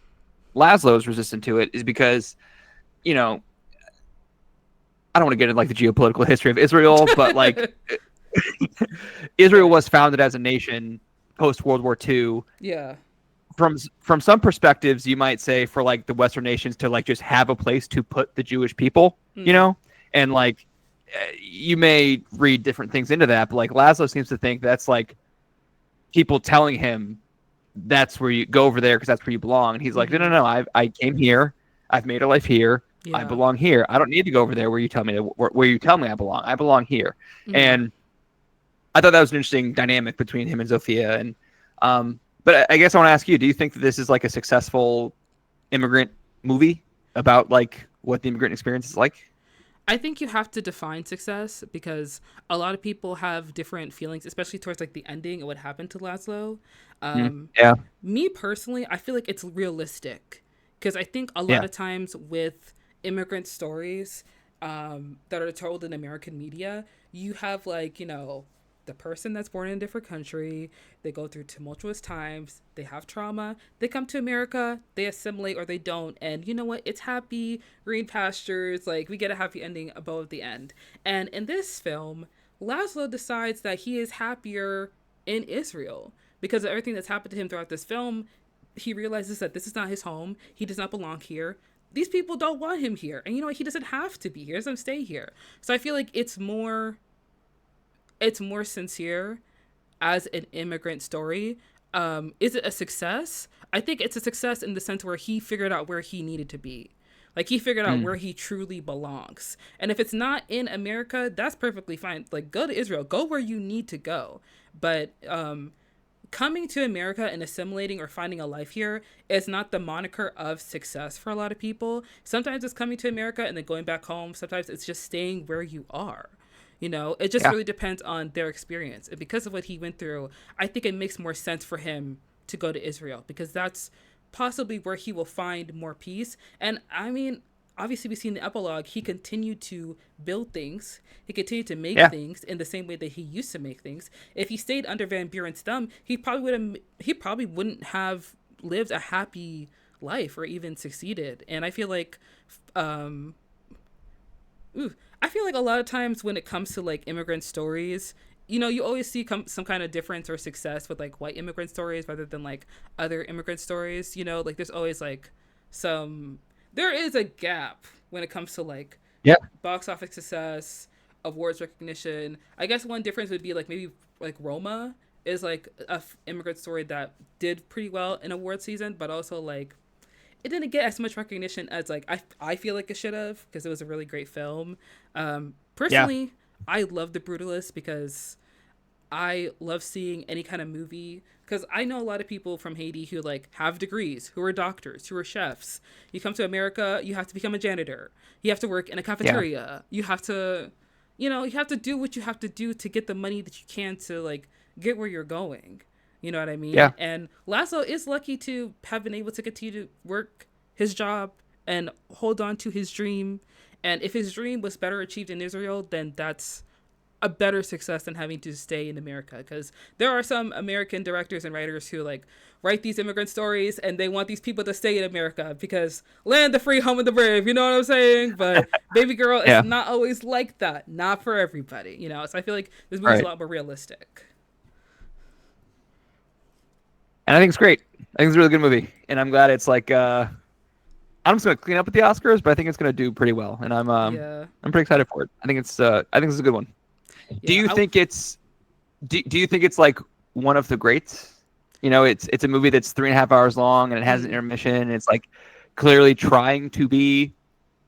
Laszlo is resistant to it is because, I don't want to get into like the geopolitical history of Israel, but like Israel was founded as a nation post World War II. Yeah. From some perspectives, you might say for like the Western nations to like just have a place to put the Jewish people, and like you may read different things into that, but like Laszlo seems to think that's like people telling him that's where you go over there because that's where you belong. And he's like, no, I came here. I've made a life here. Yeah. I belong here. I don't need to go over there where you tell me I belong. I belong here. Mm-hmm. And I thought that was an interesting dynamic between him and Zofia. And but I guess I want to ask you, do you think that this is like a successful immigrant movie about like what the immigrant experience is like? I think you have to define success because a lot of people have different feelings, especially towards like the ending and what happened to Laszlo. Um, Yeah. Me personally, I feel like it's realistic because I think a lot Yeah. of times with immigrant stories that are told in American media, you have like, the person that's born in a different country, they go through tumultuous times, they have trauma, they come to America, they assimilate or they don't, and you know what? It's happy, green pastures, like we get a happy ending above the end. And in this film, Laszlo decides that he is happier in Israel because of everything that's happened to him throughout this film. He realizes that this is not his home. He does not belong here. These people don't want him here. And you know what? He doesn't have to be here. He doesn't stay here. So I feel like it's more sincere as an immigrant story. Is it a success? I think it's a success in the sense where he figured out where he needed to be. Like he figured out where he truly belongs. And if it's not in America, that's perfectly fine. Like go to Israel, go where you need to go. But coming to America and assimilating or finding a life here is not the moniker of success for a lot of people. Sometimes it's coming to America and then going back home. Sometimes it's just staying where you are. It just really depends on their experience. And because of what he went through, I think it makes more sense for him to go to Israel because that's possibly where he will find more peace. And I mean, obviously we see in the epilogue, he continued to build things. He continued to make things in the same way that he used to make things. If he stayed under Van Buren's thumb, he probably wouldn't have lived a happy life or even succeeded. And I feel like, I feel like a lot of times when it comes to like immigrant stories, you always see some kind of difference or success with like white immigrant stories rather than like other immigrant stories. Like there's always like there is a gap when it comes to like box office success, awards recognition. I guess one difference would be like maybe like Roma is like a immigrant story that did pretty well in award season, but also like it didn't get as much recognition as like I feel like it should have because it was a really great film. Personally, I love The Brutalist because I love seeing any kind of movie because I know a lot of people from Haiti who like have degrees, who are doctors, who are chefs. You come to America, you have to become a janitor. You have to work in a cafeteria. You have to, you have to do what you have to do to get the money that you can to like get where you're going. You know what I mean? Yeah. And Laszlo is lucky to have been able to continue to work his job and hold on to his dream. And if his dream was better achieved in Israel, then that's a better success than having to stay in America. Because there are some American directors and writers who like write these immigrant stories and they want these people to stay in America because land the free, home of the brave. You know what I'm saying? But Baby Girl is not always like that. Not for everybody. So I feel like this movie's a lot more realistic. And I think it's great. I think it's a really good movie, and I'm glad it's like I'm just gonna clean up with the Oscars, but I think it's gonna do pretty well, and I'm pretty excited for it. I think it's a good one. Yeah, do you think it's like one of the greats? It's a movie that's 3.5 hours long and it has an intermission. And it's like clearly trying to be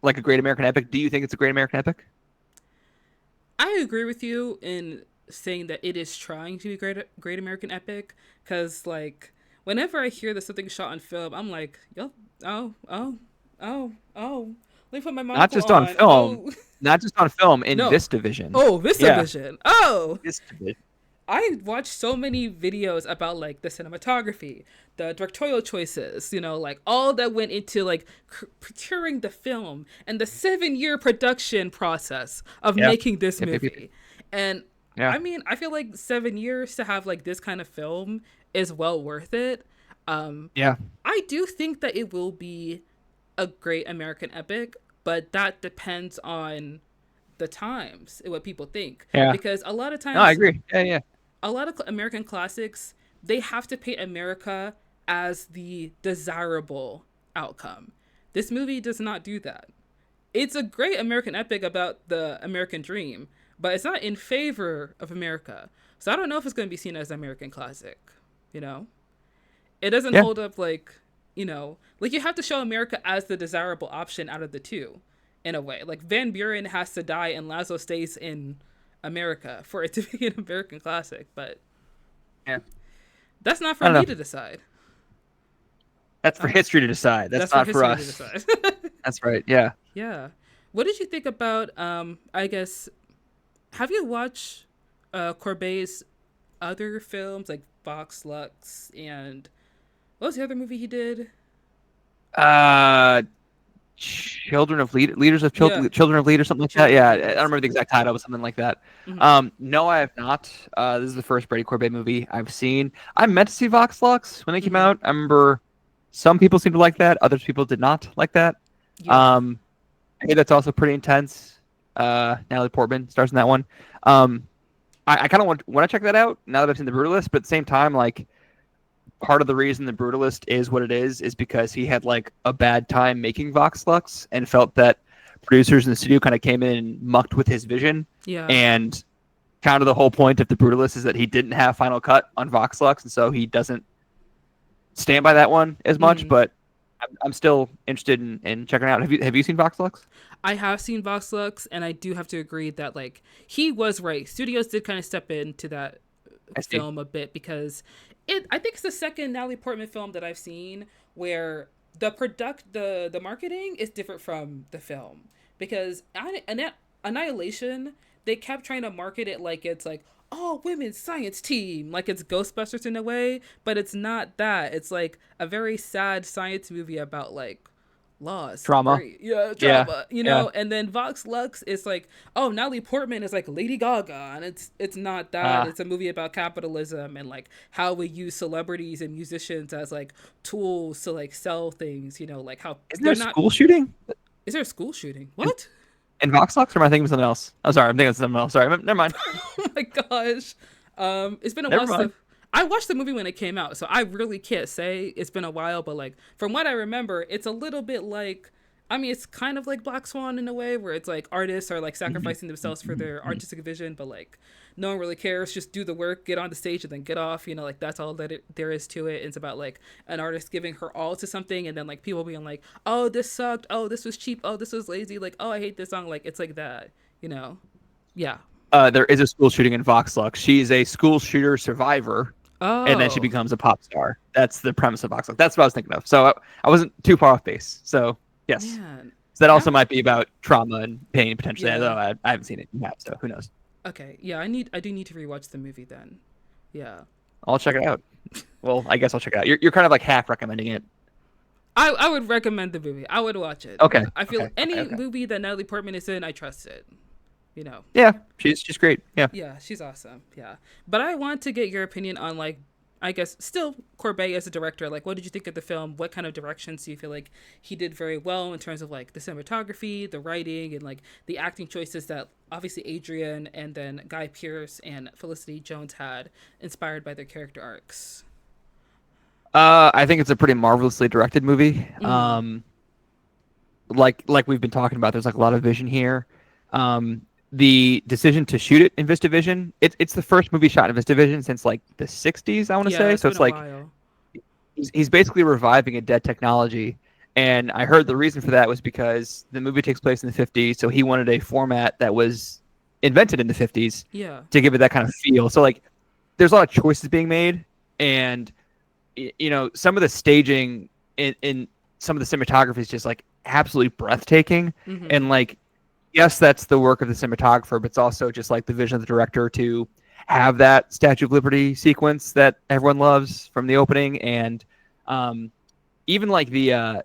like a great American epic. Do you think it's a great American epic? I agree with you in saying that it is trying to be great American epic because like whenever I hear that something's shot on film, I'm like, yo, oh, let me put my not just on film, not just on film in this division. Oh, this division. Oh, this division. I watched so many videos about like the cinematography, the directorial choices, like all that went into like procuring the film and the 7-year production process of making this movie. And I mean, I feel like 7 years to have like this kind of film is well worth it. I do think that it will be a great American epic, but that depends on the times and what people think. Because a lot of times, no, I agree. Yeah. A lot of American classics, they have to paint America as the desirable outcome. This movie does not do that. It's a great American epic about the American dream, but it's not in favor of America. So I don't know if it's going to be seen as an American classic, It doesn't hold up like you have to show America as the desirable option out of the two, in a way. Like Van Buren has to die and Laszlo stays in America for it to be an American classic, but that's not for me to decide. That's for history to decide. That's not for us. That's right. Yeah. Yeah. What did you think about, I guess, have you watched Courbet's other films like Vox Lux and what was the other movie he did? Uh, Children of Leaders of Yeah, Children of Leaders, something like that. Children of Yeah, I don't Leaders. remember the exact title, but something like that. Mm-hmm. No, I have not. This is the first Brady Corbet movie I've seen. I meant to see Vox Lux when they came Mm-hmm. out. I remember some people seemed to like that, other people did not like that. Yeah. Um, I think that's also pretty intense. Natalie Portman stars in that one. Um, I kind of want to check that out now that I've seen the Brutalist, but at the same time, like part of the reason the Brutalist is what it is because he had like a bad time making Vox Lux and felt that producers in the studio kind of came in and mucked with his vision. Yeah. And kind of the whole point of the Brutalist is that he didn't have final cut on Vox Lux, and so he doesn't stand by that one as much. Mm-hmm. But I'm still interested in checking it out. Have you seen Vox Lux? I have seen Vox Lux, and I do have to agree that like he was right. Studios did kind of step into that I see. film a bit because I think it's the second Natalie Portman film that I've seen where the marketing is different from the film because Annihilation, they kept trying to market it like it's like all women's science team, like it's Ghostbusters in a way, but it's not that. It's like a very sad science movie about like loss, Drama. great, yeah, Yeah. drama, Yeah. and then Vox Lux is like, oh, Natalie Portman is like Lady Gaga, and it's not that. Uh, It's a movie about capitalism and like how we use celebrities and musicians as like tools to like sell things, like how isn't there they're a not. school shooting Is there a school shooting? in, What? in Vox Lux, or am I thinking of something else? I'm sorry, I'm thinking of something else. Sorry, never mind. Oh my gosh. It's been a Never while mind. since I watched the movie when it came out, so I really can't say it's been a while, but like from what I remember, it's a little bit like, I mean, it's kind of like Black Swan in a way where it's like artists are like sacrificing themselves for their artistic vision, but like no one really cares. Just do the work, get on the stage, and then get off. Like that's all that there is to it. It's about like an artist giving her all to something, and then like people being like, "Oh, this sucked. Oh, this was cheap. Oh, this was lazy. Like, oh, I hate this song." Like it's like that. Yeah. There is a school shooting in Vox Lux. She's a school shooter survivor, and then she Oh, becomes a pop star. That's the premise of Vox Lux. That's what I was thinking of. So I wasn't too far off base. So yes, man. so that also Now, might be about trauma and pain potentially. yeah. Although I haven't seen it yet, so who knows? Okay. Yeah, I do need to rewatch the movie then. Yeah. I'll check it out. Well, I guess I'll check it out. You're kind of like half recommending it. I would recommend the movie. I would watch it. Okay. I feel Okay. Okay. any Okay. movie that Natalie Portman is in, I trust it. You know. Yeah, she's great. Yeah. Yeah, she's awesome. Yeah. But I want to get your opinion on like I guess still Corbet as a director. Like what did you think of the film? What kind of directions do you feel like he did very well in terms of like the cinematography, the writing, and like the acting choices that obviously Adrien and then Guy Pearce and Felicity Jones had inspired by their character arcs? I think it's a pretty marvelously directed movie. Mm-hmm. Like we've been talking about, there's like a lot of vision here. The decision to shoot it in VistaVision, it's the first movie shot in VistaVision since like the 60s, I want to Yeah, say. it's So been it's a like while. he's basically reviving a dead technology. And I heard the reason for that was because the movie takes place in the 50s, so he wanted a format that was invented in the 50s Yeah. to give it that kind of feel. So like there's a lot of choices being made, and some of the staging in some of the cinematography is just like absolutely breathtaking. Mm-hmm. And like, yes, that's the work of the cinematographer, but it's also just like the vision of the director to have that Statue of Liberty sequence that everyone loves from the opening. And even like the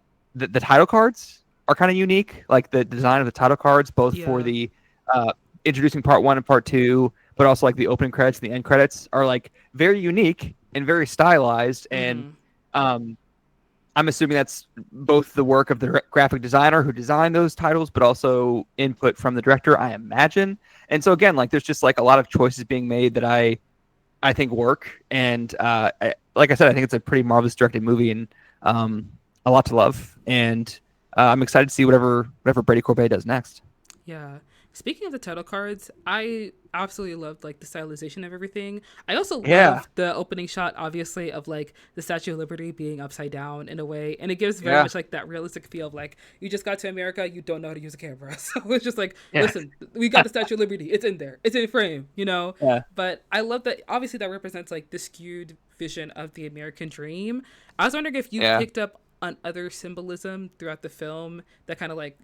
title cards are kind of unique, like the design of the title cards, both for Yeah. the introducing part one and part two, but also like the opening credits and the end credits are like very unique and very stylized. And Mm-hmm. um, I'm assuming that's both the work of the graphic designer who designed those titles, but also input from the director, I imagine. And so again, like there's just like a lot of choices being made that I think work. And like I said, I think it's a pretty marvelous directed movie and a lot to love. And I'm excited to see whatever Brady Corbet does next. Yeah. Speaking of the title cards, I absolutely loved like the stylization of everything. I also Yeah, loved the opening shot, obviously, of like the Statue of Liberty being upside down in a way, and it gives very yeah, much like that realistic feel of like you just got to America, you don't know how to use a camera, so it's just like, yeah, listen, we got the Statue of Liberty, it's in there, it's in frame. yeah, But I love that. Obviously, that represents like the skewed vision of the American dream. I was wondering if you yeah. picked up on other symbolism throughout the film that kind of like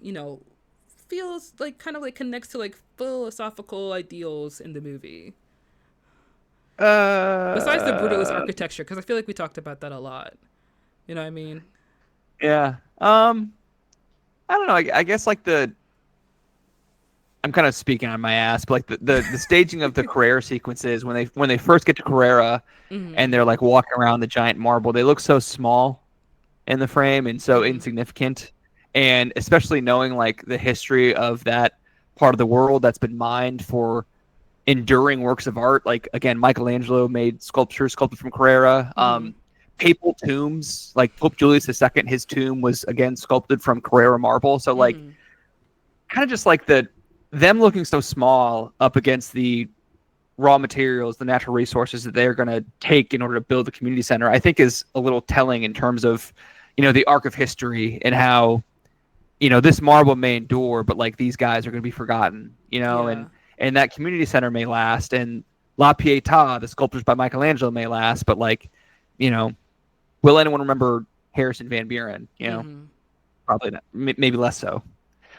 feels like kind of like connects to like philosophical ideals in the movie? Besides the brutalist Uh, architecture, because I feel like we talked about that a lot. You know what I mean? yeah. I don't know. I guess like I'm kind of speaking on my ass, but like the staging of the Carrera sequences when they first get to Carrera Mm-hmm. and they're like walking around the giant marble, they look so small in the frame and so Mm-hmm. insignificant. And especially knowing like the history of that part of the world that's been mined for enduring works of art. Like again, Michelangelo made sculptures sculpted from Carrera. Mm-hmm. Papal tombs, like Pope Julius II, his tomb was again sculpted from Carrera marble. So like Mm-hmm. kind of just like them looking so small up against the raw materials, the natural resources that they're going to take in order to build the community center, I think is a little telling in terms of, the arc of history and how, this marble may endure, but like these guys are going to be forgotten, Yeah. and that community center may last, and La Pietà, the sculptures by Michelangelo may last, but like, you know, will anyone remember Harrison Van Buren? Mm-hmm. Probably not. Maybe less so.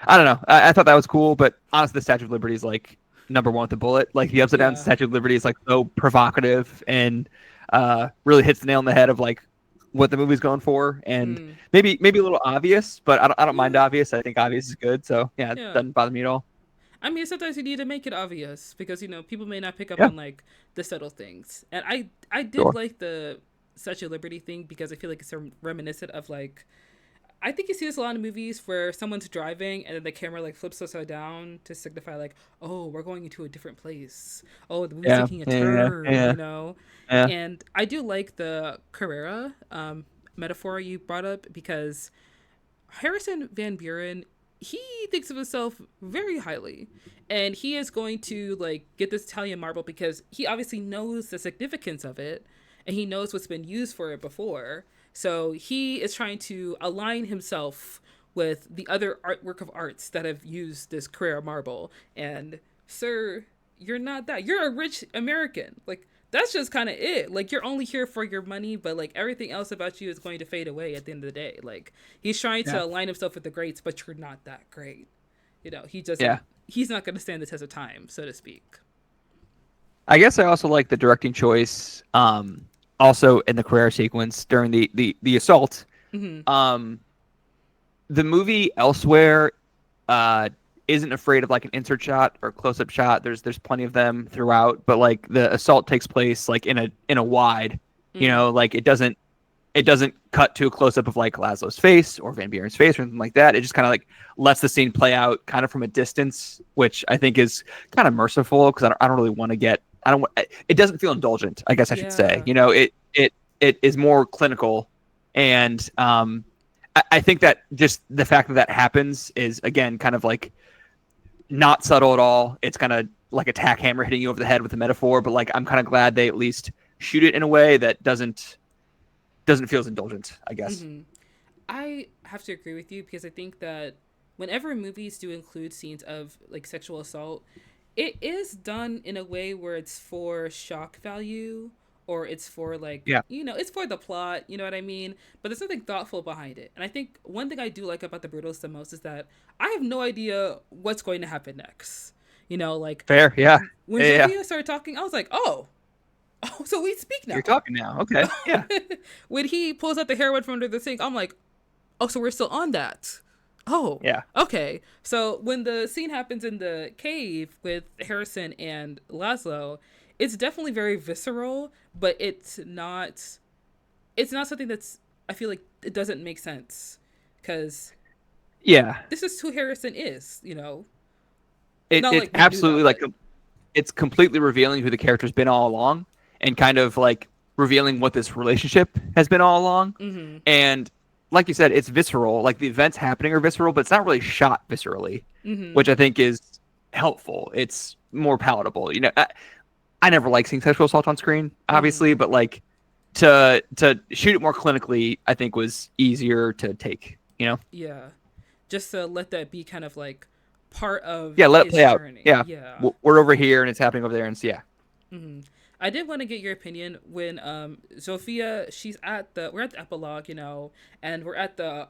I don't know. I thought that was cool, but honestly, the Statue of Liberty is like number one with the bullet. Like the upside down Yeah. Statue of Liberty is like so provocative and really hits the nail on the head of like what the movie's going for, and Mm. maybe a little obvious, but I don't mind Yeah. obvious. I think obvious is good, so yeah, it Yeah. doesn't bother me at all. I mean, sometimes you need to make it obvious because people may not pick up Yeah, on like the subtle things. And I did sure. like the Statue of Liberty thing because I feel like it's reminiscent of like I think you see this a lot in movies where someone's driving and then the camera like flips upside down to signify like, oh, we're going into a different place. Oh, the movie's Yeah, taking a yeah, turn, yeah, you know? yeah. And I do like the Carrera metaphor you brought up because Harrison Van Buren, he thinks of himself very highly. And he is going to like get this Italian marble because he obviously knows the significance of it and he knows what's been used for it before. So he is trying to align himself with the other artwork of arts that have used this Carrera marble. And sir, you're not that. You're a rich American. Like that's just kind of it. Like you're only here for your money, but like everything else about you is going to fade away at the end of the day. Like he's trying Yeah. to align himself with the greats, but you're not that great. He doesn't. Yeah. He's not going to stand the test of time, so to speak. I guess I also like the directing choice. Also in the Carrera sequence during the assault. Mm-hmm. Um, the movie elsewhere uh isn't afraid of like an insert shot or close up shot. There's plenty of them throughout, but like the assault takes place like in a wide, Mm. like it doesn't cut to a close up of like Laszlo's face or Van Buren's face or anything like that. It just kind of like lets the scene play out kind of from a distance, which I think is kind of merciful because I don't really want to get I don't it doesn't feel indulgent, I guess I should say. Yeah. It is more clinical, and I think that just the fact that that happens is again kind of like not subtle at all. It's kind of like a tack hammer hitting you over the head with a metaphor, but like I'm kind of glad they at least shoot it in a way that doesn't feel as indulgent, I guess. Mm-hmm. I have to agree with you because I think that whenever movies do include scenes of like sexual assault, it is done in a way where it's for shock value or it's for like, Yeah. it's for the plot, you know what I mean? But there's something thoughtful behind it. And I think one thing I do like about the Brutalist the most is that I have no idea what's going to happen next. Like Fair. Yeah. when Yeah. Yeah. Zofia started talking, I was like, oh, so we speak You're now. talking now. Okay. Yeah. When he pulls out the heroin from under the sink, I'm like, oh, so we're still on that. Oh, Yeah. okay. So when the scene happens in the cave with Harrison and Laszlo, it's definitely very visceral, but it's not something that's I feel like it doesn't make sense because Yeah. this is who Harrison is. It Not it's like we knew absolutely that, like but it's completely revealing who the character's been all along, and kind of like revealing what this relationship has been all along. mm-hmm, And like you said, it's visceral. Like the events happening are visceral, but it's not really shot viscerally, mm-hmm, which I think is helpful. It's more palatable. I never like seeing sexual assault on screen, mm-hmm. obviously, but like to shoot it more clinically, I think was easier to take. Yeah, just to let that be kind of like part of Yeah, let it his play out. journey. Yeah, Yeah. we're over here and it's happening over there, and so yeah, Mm-hmm. I did want to get your opinion when Zofia, we're at the epilogue, and we're at the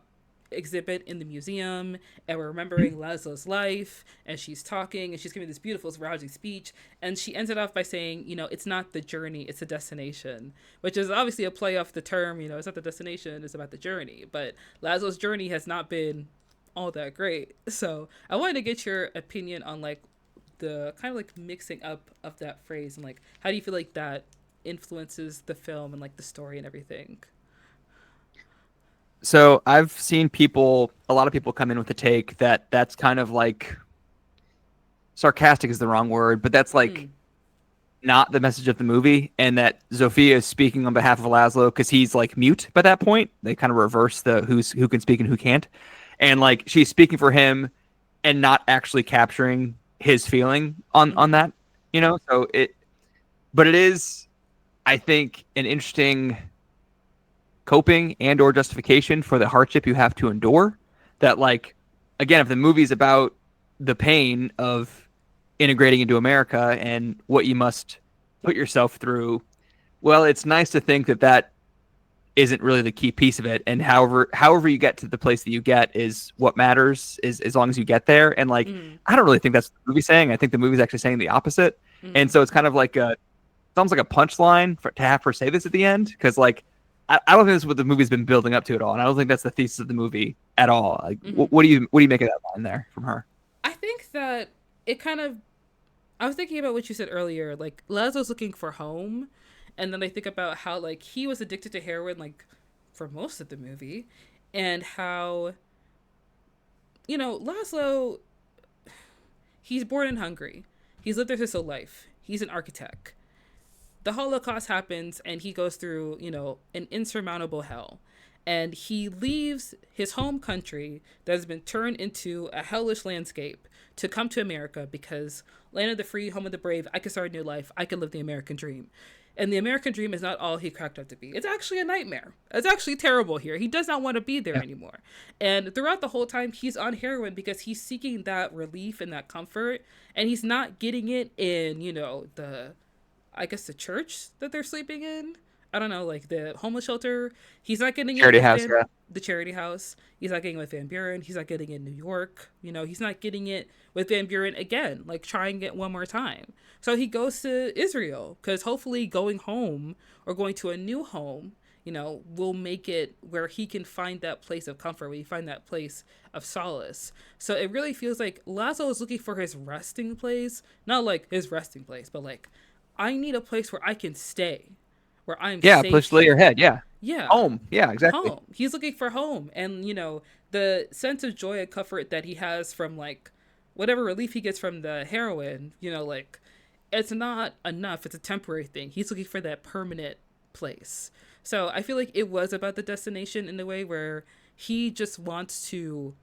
exhibit in the museum, and we're remembering Laszlo's life, and she's talking, and she's giving this beautiful, rousing speech, and she ends it off by saying, it's not the journey, it's the destination, which is obviously a play off the term, it's not the destination, it's about the journey. But Laszlo's journey has not been all that great. So I wanted to get your opinion on like the kind of like mixing up of that phrase, and like how do you feel like that influences the film and like the story and everything. So I've seen a lot of people come in with the take that that's kind of like sarcastic is the wrong word, but that's like not the message of the movie, and that Zofia is speaking on behalf of Laszlo because he's like mute by that point. They kind of reverse the who can speak and who can't, and like she's speaking for him and not actually capturing his feeling on that, So but it is, I think, an interesting coping and or justification for the hardship you have to endure. That, like, again, if the movie's about the pain of integrating into America and what you must put yourself through, well, it's nice to think that that isn't really the key piece of it. And however you get to the place that you get is what matters, is as long as you get there. And like, I don't really think that's what the movie's saying. I think the movie's actually saying the opposite. And so it's kind of like sounds like a punchline to have her say this at the end. Cause like, I don't think that's what the movie's been building up to at all. And I don't think that's the thesis of the movie at all. Like, what do you make of that line there from her? I think that it kind of, I was thinking about what you said earlier, like Laszlo's looking for home. And then I think about how like he was addicted to heroin, like for most of the movie, and how, Laszlo, he's born in Hungary. He's lived there his whole life. He's an architect. The Holocaust happens and he goes through, an insurmountable hell. And he leaves his home country that has been turned into a hellish landscape to come to America because land of the free, home of the brave, I can start a new life. I can live the American dream. And the American dream is not all he cracked up to be. It's actually a nightmare. It's actually terrible here. He does not want to be there anymore. And throughout the whole time, he's on heroin because he's seeking that relief and that comfort. And he's not getting it in, the church that they're sleeping in. I don't know, like the homeless shelter. He's not getting charity it house, the charity house. He's not getting it with Van Buren. He's not getting it in New York. He's not getting it with Van Buren again, like trying it one more time. So he goes to Israel because hopefully going home or going to a new home, will make it where he can find that place of comfort, where he find that place of solace. So it really feels like Laszlo is looking for his resting place, not like his resting place, but like, I need a place where I can stay, where I'm safe. A place to lay your head. Yeah. Home. Yeah, exactly. Home. He's looking for home. And, the sense of joy and comfort that he has from like whatever relief he gets from the heroin, like it's not enough. It's a temporary thing. He's looking for that permanent place. So I feel like it was about the destination in the way where he just wants to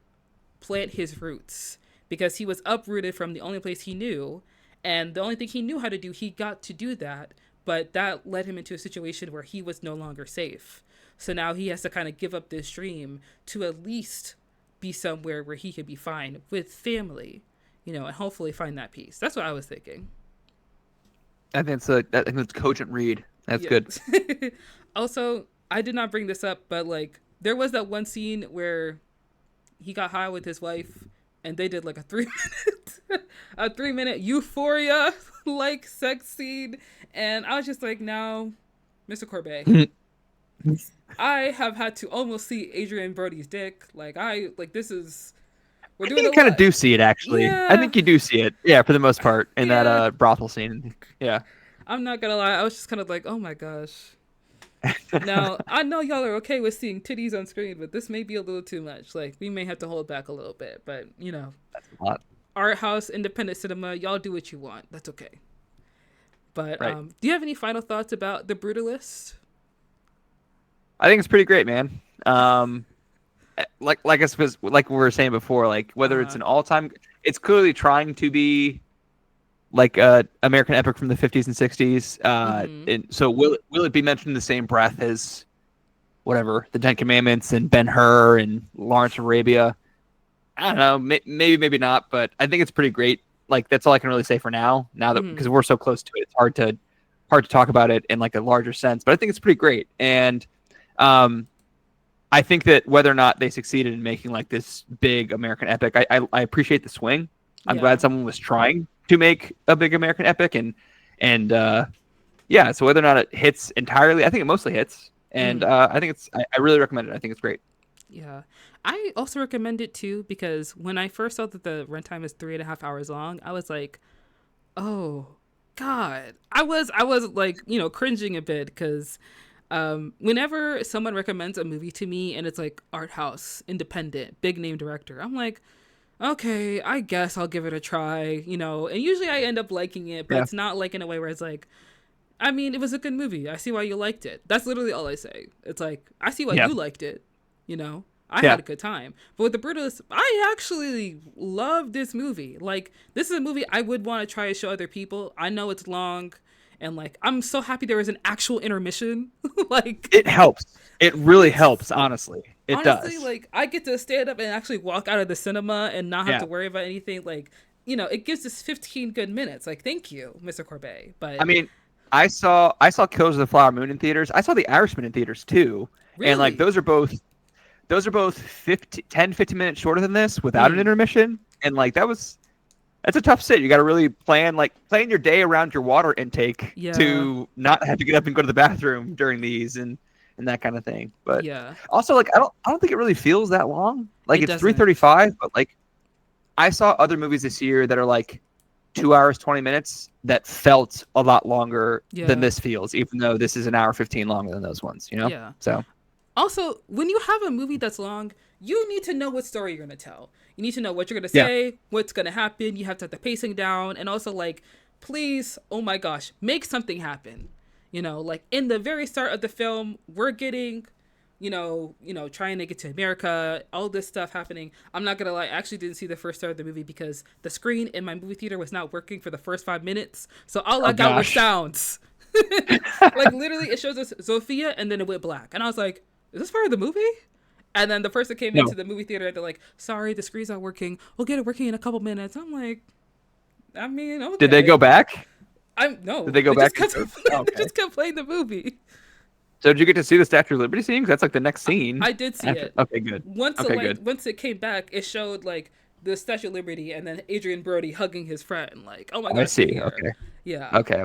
plant his roots because he was uprooted from the only place he knew. And the only thing he knew how to do, he got to do that. But that led him into a situation where he was no longer safe. So now he has to kind of give up this dream to at least be somewhere where he can be fine with family, and hopefully find that peace. That's what I was thinking. I think it's cogent read. That's good. Also, I did not bring this up, but like there was that one scene where he got high with his wife and they did like a 3-minute euphoria like sex scene. And I was just like, now, Mr. Corbet, I have had to almost see Adrien Brody's dick. This is, we're doing. I think you kind of do see it, actually. Yeah. I think you do see it. Yeah, for the most part in that brothel scene. Yeah. I'm not gonna lie. I was just kind of like, oh my gosh. Now, I know y'all are okay with seeing titties on screen, but this may be a little too much. Like, we may have to hold back a little bit, but that's a lot. Art house, independent cinema, y'all do what you want. That's okay. But right. Do you have any final thoughts about The Brutalist? I think it's pretty great, man. Like I suppose, like we were saying before, like whether it's an all-time, it's clearly trying to be like a American epic from the 50s and 60s. And so will it be mentioned in the same breath as whatever the Ten Commandments and Ben-Hur and Lawrence of Arabia? I don't know, maybe not, but I think it's pretty great. Like that's all I can really say for now. Now that because we're so close to it, it's hard to talk about it in like a larger sense. But I think it's pretty great, and I I think that whether or not they succeeded in making like this big American epic, I appreciate the swing. I'm glad someone was trying to make a big American epic, and yeah. So whether or not it hits entirely, I think it mostly hits, and I think I really recommend it. I think it's great. Yeah. I also recommend it too because when I first saw that the runtime is 3.5 hours long, I was like, oh God. I was like, cringing a bit because whenever someone recommends a movie to me and it's like art house, independent, big name director, I'm like, okay, I guess I'll give it a try, and usually I end up liking it, but it's not like in a way where it's like, I mean, it was a good movie. I see why you liked it. That's literally all I say. It's like, I see why you liked it. I had a good time. But with The Brutalist, I actually love this movie. Like, this is a movie I would want to try to show other people. I know it's long, and like, I'm so happy there was an actual intermission. Like, it helps. It really helps, honestly. It does. Like, I get to stand up and actually walk out of the cinema and not have to worry about anything. Like, it gives us 15 good minutes. Like, thank you, Mr. Corbet. But I mean, I saw Killers of the Flower Moon in theaters. I saw The Irishman in theaters too. Really? And like those are both 10, 15 minutes shorter than this without an intermission. And like that's a tough sit. You got to really plan your day around your water intake to not have to get up and go to the bathroom during these and that kind of thing. But also like I don't think it really feels that long. Like it's 3:35, but like I saw other movies this year that are like 2 hours 20 minutes that felt a lot longer than this feels, even though this is an hour 15 longer than those ones, So also, when you have a movie that's long, you need to know what story you're going to tell. You need to know what you're going to say, what's going to happen. You have to have the pacing down, and also like, please, oh my gosh, make something happen. Like in the very start of the film, we're getting trying to get to America, all this stuff happening. I'm not gonna lie, I actually didn't see the first start of the movie because the screen in my movie theater was not working for the first 5 minutes. So all I got was sounds. Like literally it shows us Zofia and then it went black. And I was like, is this part of the movie? And then the person came into the movie theater and they're like, sorry, the screen's not working. We'll get it working in a couple minutes. I'm like, I mean, okay. Did they go back? No. Did they go back? Just kept playing the movie. So did you get to see the Statue of Liberty scene? 'Cause that's like the next scene. I did see it. Okay, good. Once it came back, it showed like the Statue of Liberty and then Adrien Brody hugging his friend. Like, oh my god. I see. Okay. Yeah. Okay.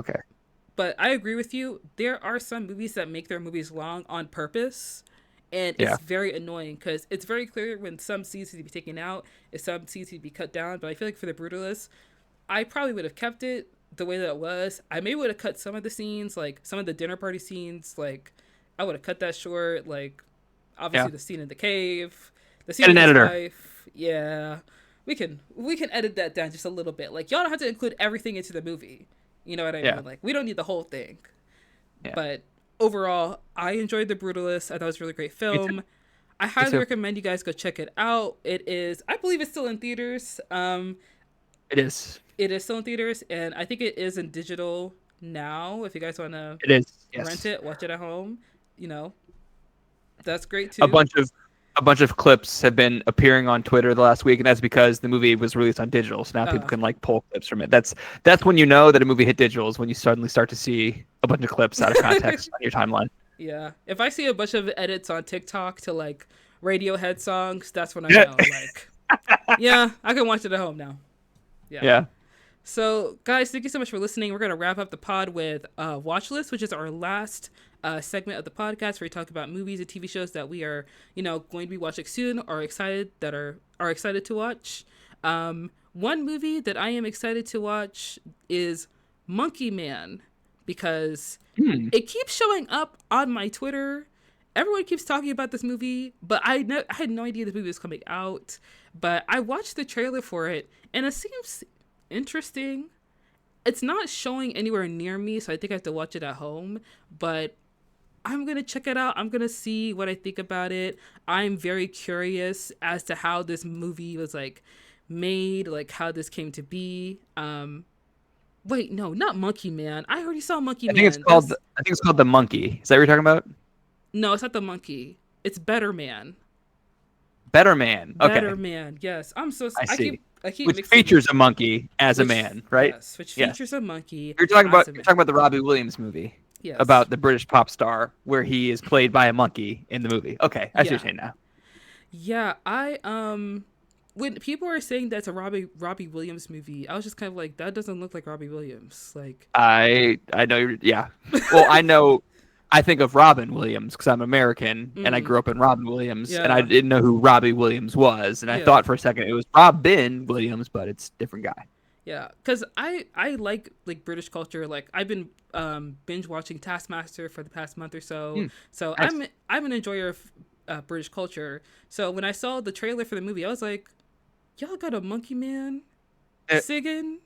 But I agree with you. There are some movies that make their movies long on purpose, and it's very annoying because it's very clear when some scenes need to be taken out, if some scenes need to be cut down. But I feel like for The Brutalist, I probably would have kept it the way that it was. I maybe would have cut some of the scenes, like some of the dinner party scenes, like. I would have cut that short. Like, obviously, the scene in the cave, the scene with his wife. Yeah, we can edit that down just a little bit. Like, y'all don't have to include everything into the movie. You know what I mean? Like, we don't need the whole thing. Yeah. But overall, I enjoyed The Brutalist. I thought it was a really great film. I highly recommend you guys go check it out. It is, I believe, it's still in theaters. It is. It is still in theaters, and I think it is in digital now. If you guys want to, rent it, watch it at home. That's great too. A bunch of clips have been appearing on Twitter the last week, and that's because the movie was released on digital. So now people can like pull clips from it. That's when you know that a movie hit digital, is when you suddenly start to see a bunch of clips out of context on your timeline. Yeah, if I see a bunch of edits on TikTok to like Radiohead songs, that's when I know. Like, yeah, I can watch it at home now. Yeah. So, guys, thank you so much for listening. We're going to wrap up the pod with Watchlist, which is our last segment of the podcast where we talk about movies and TV shows that we are, going to be watching soon or excited to watch. One movie that I am excited to watch is Monkey Man because it keeps showing up on my Twitter. Everyone keeps talking about this movie, but I had no idea this movie was coming out. But I watched the trailer for it, and it seems interesting. It's not showing anywhere near me, so I think I have to watch it at home, but I'm gonna check it out. I'm gonna see what I think about it. I'm very curious as to how this movie was like made, like how this came to be. Wait, no, not Monkey Man. I already saw Monkey Man. I think it's called The Monkey. Is that what you're talking about? No, it's not The Monkey. It's Better Man. Better Man. Okay. Better Man. Yes, I'm so. I see. I keep which features a monkey as a man, right? Yes, which features a monkey. You're talking about the Robbie Williams movie. Yes. about the British pop star where he is played by a monkey in the movie. Okay, I see what you're Yeah. saying now. Yeah. When people are saying that's a Robbie Williams movie, I was just kind of like, that doesn't look like Robbie Williams. Like, I know you're, yeah. Well, I know. I think of Robin Williams because I'm American and I mm, grew up in Robin Williams and I yeah, didn't know who Robbie Williams was and I yeah. thought for a second it was Robin Williams, but it's a different guy. Yeah, because I like British culture. Like I've been binge watching Taskmaster for the past month or so. Hmm, So nice. I'm an enjoyer of British culture. So when I saw the trailer for the movie, I was like, y'all got a monkey man Uh, singing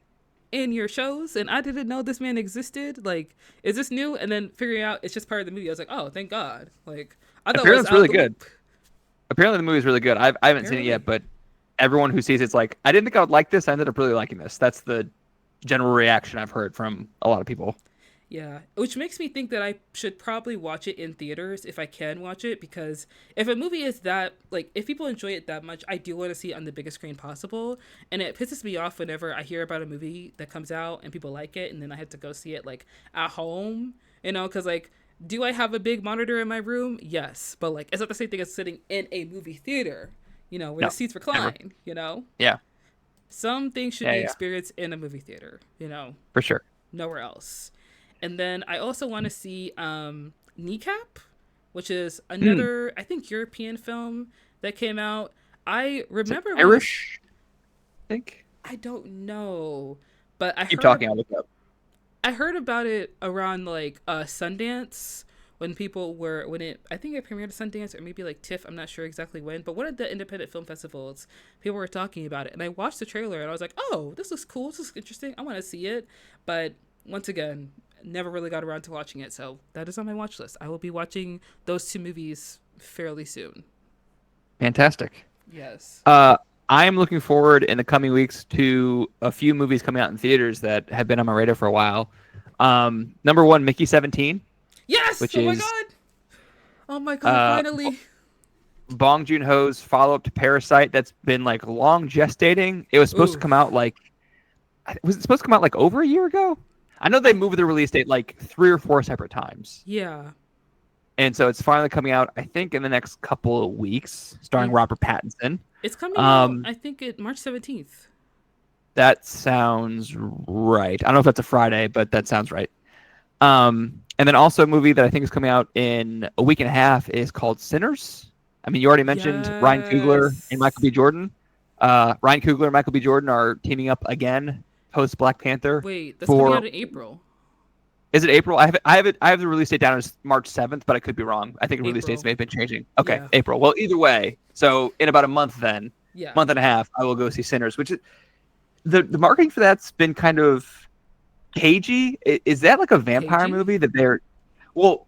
in your shows, and I didn't know this man existed. Like, is this new? And then figuring out it's just part of the movie, I was like, oh, thank God. Like I thought it apparently was it's out of really the good. loop. Apparently the movie's really good. I haven't seen it Apparently. yet, but everyone who sees it's like, I didn't think I would like this. I ended up really liking this. That's the general reaction I've heard from a lot of people. Yeah, which makes me think that I should probably watch it in theaters if I can watch it, because if a movie is that, like, if people enjoy it that much, I do want to see it on the biggest screen possible. And it pisses me off whenever I hear about a movie that comes out and people like it and then I have to go see it, like, at home, because, like, do I have a big monitor in my room? Yes, but, like, it's not the same thing as sitting in a movie theater, where the No, seats never. recline. Yeah, Some things should yeah, be yeah, experienced in a movie theater, for sure. nowhere else. And then I also want to see Kneecap, which is Hmm. another, I think, European film that came out. I Is it remember when this, Irish? I think. I don't know, but I Keep heard talking. I'll look it up. I heard about it around like Sundance when people were when it I think it premiered at Sundance or maybe like TIFF. I'm not sure exactly when, but one of the independent film festivals, people were talking about it, and I watched the trailer and I was like, oh, this looks cool. This is interesting. I want to see it, but once again, never really got around to watching it. So that is on my watch list. I will be watching those two movies fairly soon. Fantastic. Yes. Uh, I am looking forward in the coming weeks to a few movies coming out in theaters that have been on my radar for a while. Number one, Mickey 17, Yes. which Oh my is god. Oh my god. uh, Finally. Bong Joon-ho's follow-up to Parasite that's been like long gestating. It was supposed to Ooh. come out like, was it supposed to come out like over a year ago? I know they I moved the release date like 3 or 4 separate times. yeah. And so it's finally coming out, I think, in the next couple of weeks, starring Mm. Robert Pattinson. It's coming out. Um, I think it March 17th. that sounds right. I don't know if that's a Friday, but that sounds right. And then also a movie that I think is coming out in a week and a half is called Sinners. I mean, you already mentioned Ryan Coogler and Michael B. Yes. Jordan. Ryan Coogler and Michael B. Jordan are teaming up again post Black Panther Wait, that's coming for. out in April. Is it April? I have the release date down as March 7th, but I could be wrong. I think the release dates April. may have been changing. Okay, Yeah. April. Well, either way, so in about a month then, Yeah. month and a half, I will go see Sinners, which is the marketing for that's been kind of cagey. Is that like a vampire KG? movie that well,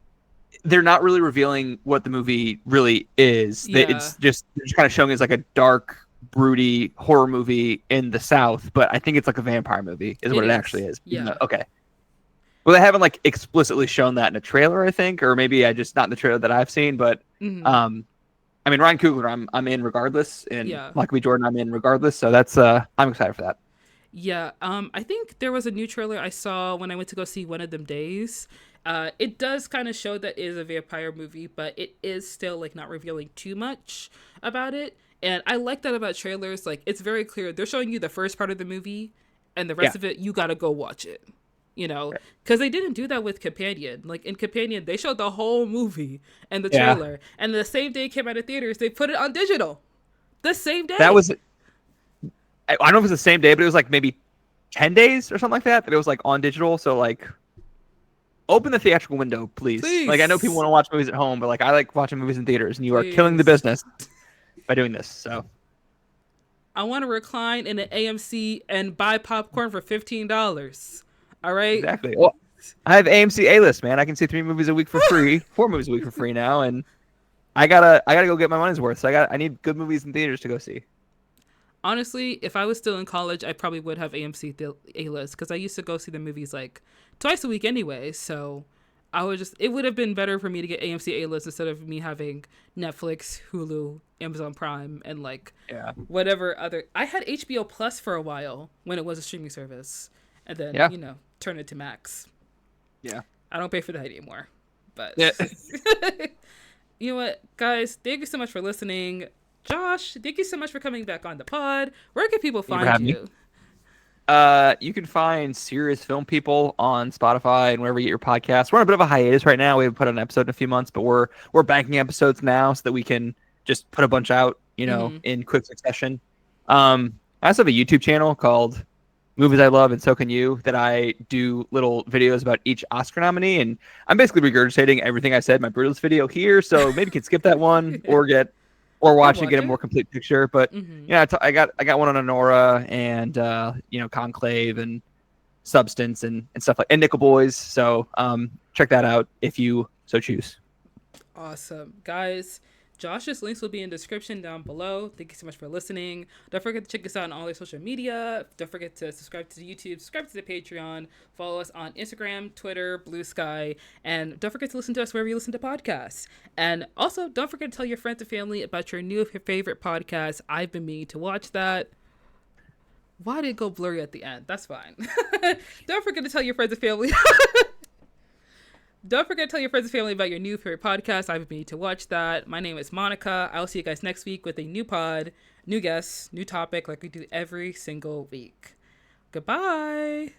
they're not really revealing what the movie really is. Yeah. It's just they're just kind of showing it as like a dark, broody horror movie in the South, but I think it's like a vampire movie is It what it is. actually is. Yeah. Okay. Well, they haven't like explicitly shown that in a trailer, I think, or maybe I just not in the trailer that I've seen. But Hmm. I mean, Ryan Coogler, I'm in regardless, and Yeah. Michael B. Jordan, I'm in regardless. So that's I'm excited for that. Yeah. I think there was a new trailer I saw when I went to go see One of Them Days. It does kind of show that it is a vampire movie, but it is still like not revealing too much about it. And I like that about trailers. Like it's very clear they're showing you the first part of the movie, and the Yeah, rest of it you gotta go watch it. right. Because they didn't do that with Companion. Like in Companion, they showed the whole movie and the Yeah. trailer, and the same day it came out of theaters, they put it on digital. The same That day. was I don't know if it was the same day, but it was like maybe 10 days or something like that. That it was like on digital. So like, open the theatrical window, please. Like I know people Please. want to watch movies at home, but like I like watching movies in theaters, and you are killing the Please. business by doing this. So I want to recline in an AMC and buy popcorn for $15. All right? exactly. Well, I have AMC A list, man. I can see 3 movies a week for free, 4 movies a week for free now, and I gotta go get my money's worth. So I need good movies in theaters to go see. Honestly, if I was still in college, I probably would have AMC A-list because I used to go see the movies like twice a week anyway. So it would have been better for me to get AMC A-list instead of me having Netflix, Hulu, Amazon Prime, and like Yeah. whatever other. I had HBO Plus for a while when it was a streaming service, and then Yeah. turn it to Max. Yeah. I don't pay for that anymore. But Yeah. you know what, guys? Thank you so much for listening. Josh, thank you so much for coming back on the pod. Where can people Thank you for find having me. you? You can find Serious Film People on Spotify and wherever you get your podcasts. We're on a bit of a hiatus right now. We haven't put out an episode in a few months, but we're banking episodes now so that we can just put a bunch out, in quick succession. I also have a YouTube channel called Movies I Love and So Can You that I do little videos about each Oscar nominee, and I'm basically regurgitating everything I said in my Brutalist video here, so maybe you can skip that one or watch it, get a more complete picture. But I got one on Honora and Conclave and Substance and stuff and Nickel Boys. So check that out if you so choose. Awesome, guys. Josh's links will be in the description down below. Thank you so much for listening. Don't forget to check us out on all our social media. Don't forget to subscribe to the YouTube, subscribe to the Patreon, follow us on Instagram, Twitter, Blue Sky, and don't forget to listen to us wherever you listen to podcasts. And also, don't forget to tell your friends and family about your new favorite podcast. I've been meaning to watch that. Why did it go blurry at the end? That's fine. Don't forget to tell your friends and family. Don't forget to tell your friends and family about your new favorite podcast. I've been meaning to watch that. My name is Monica. I'll see you guys next week with a new pod, new guests, new topic like we do every single week. Goodbye.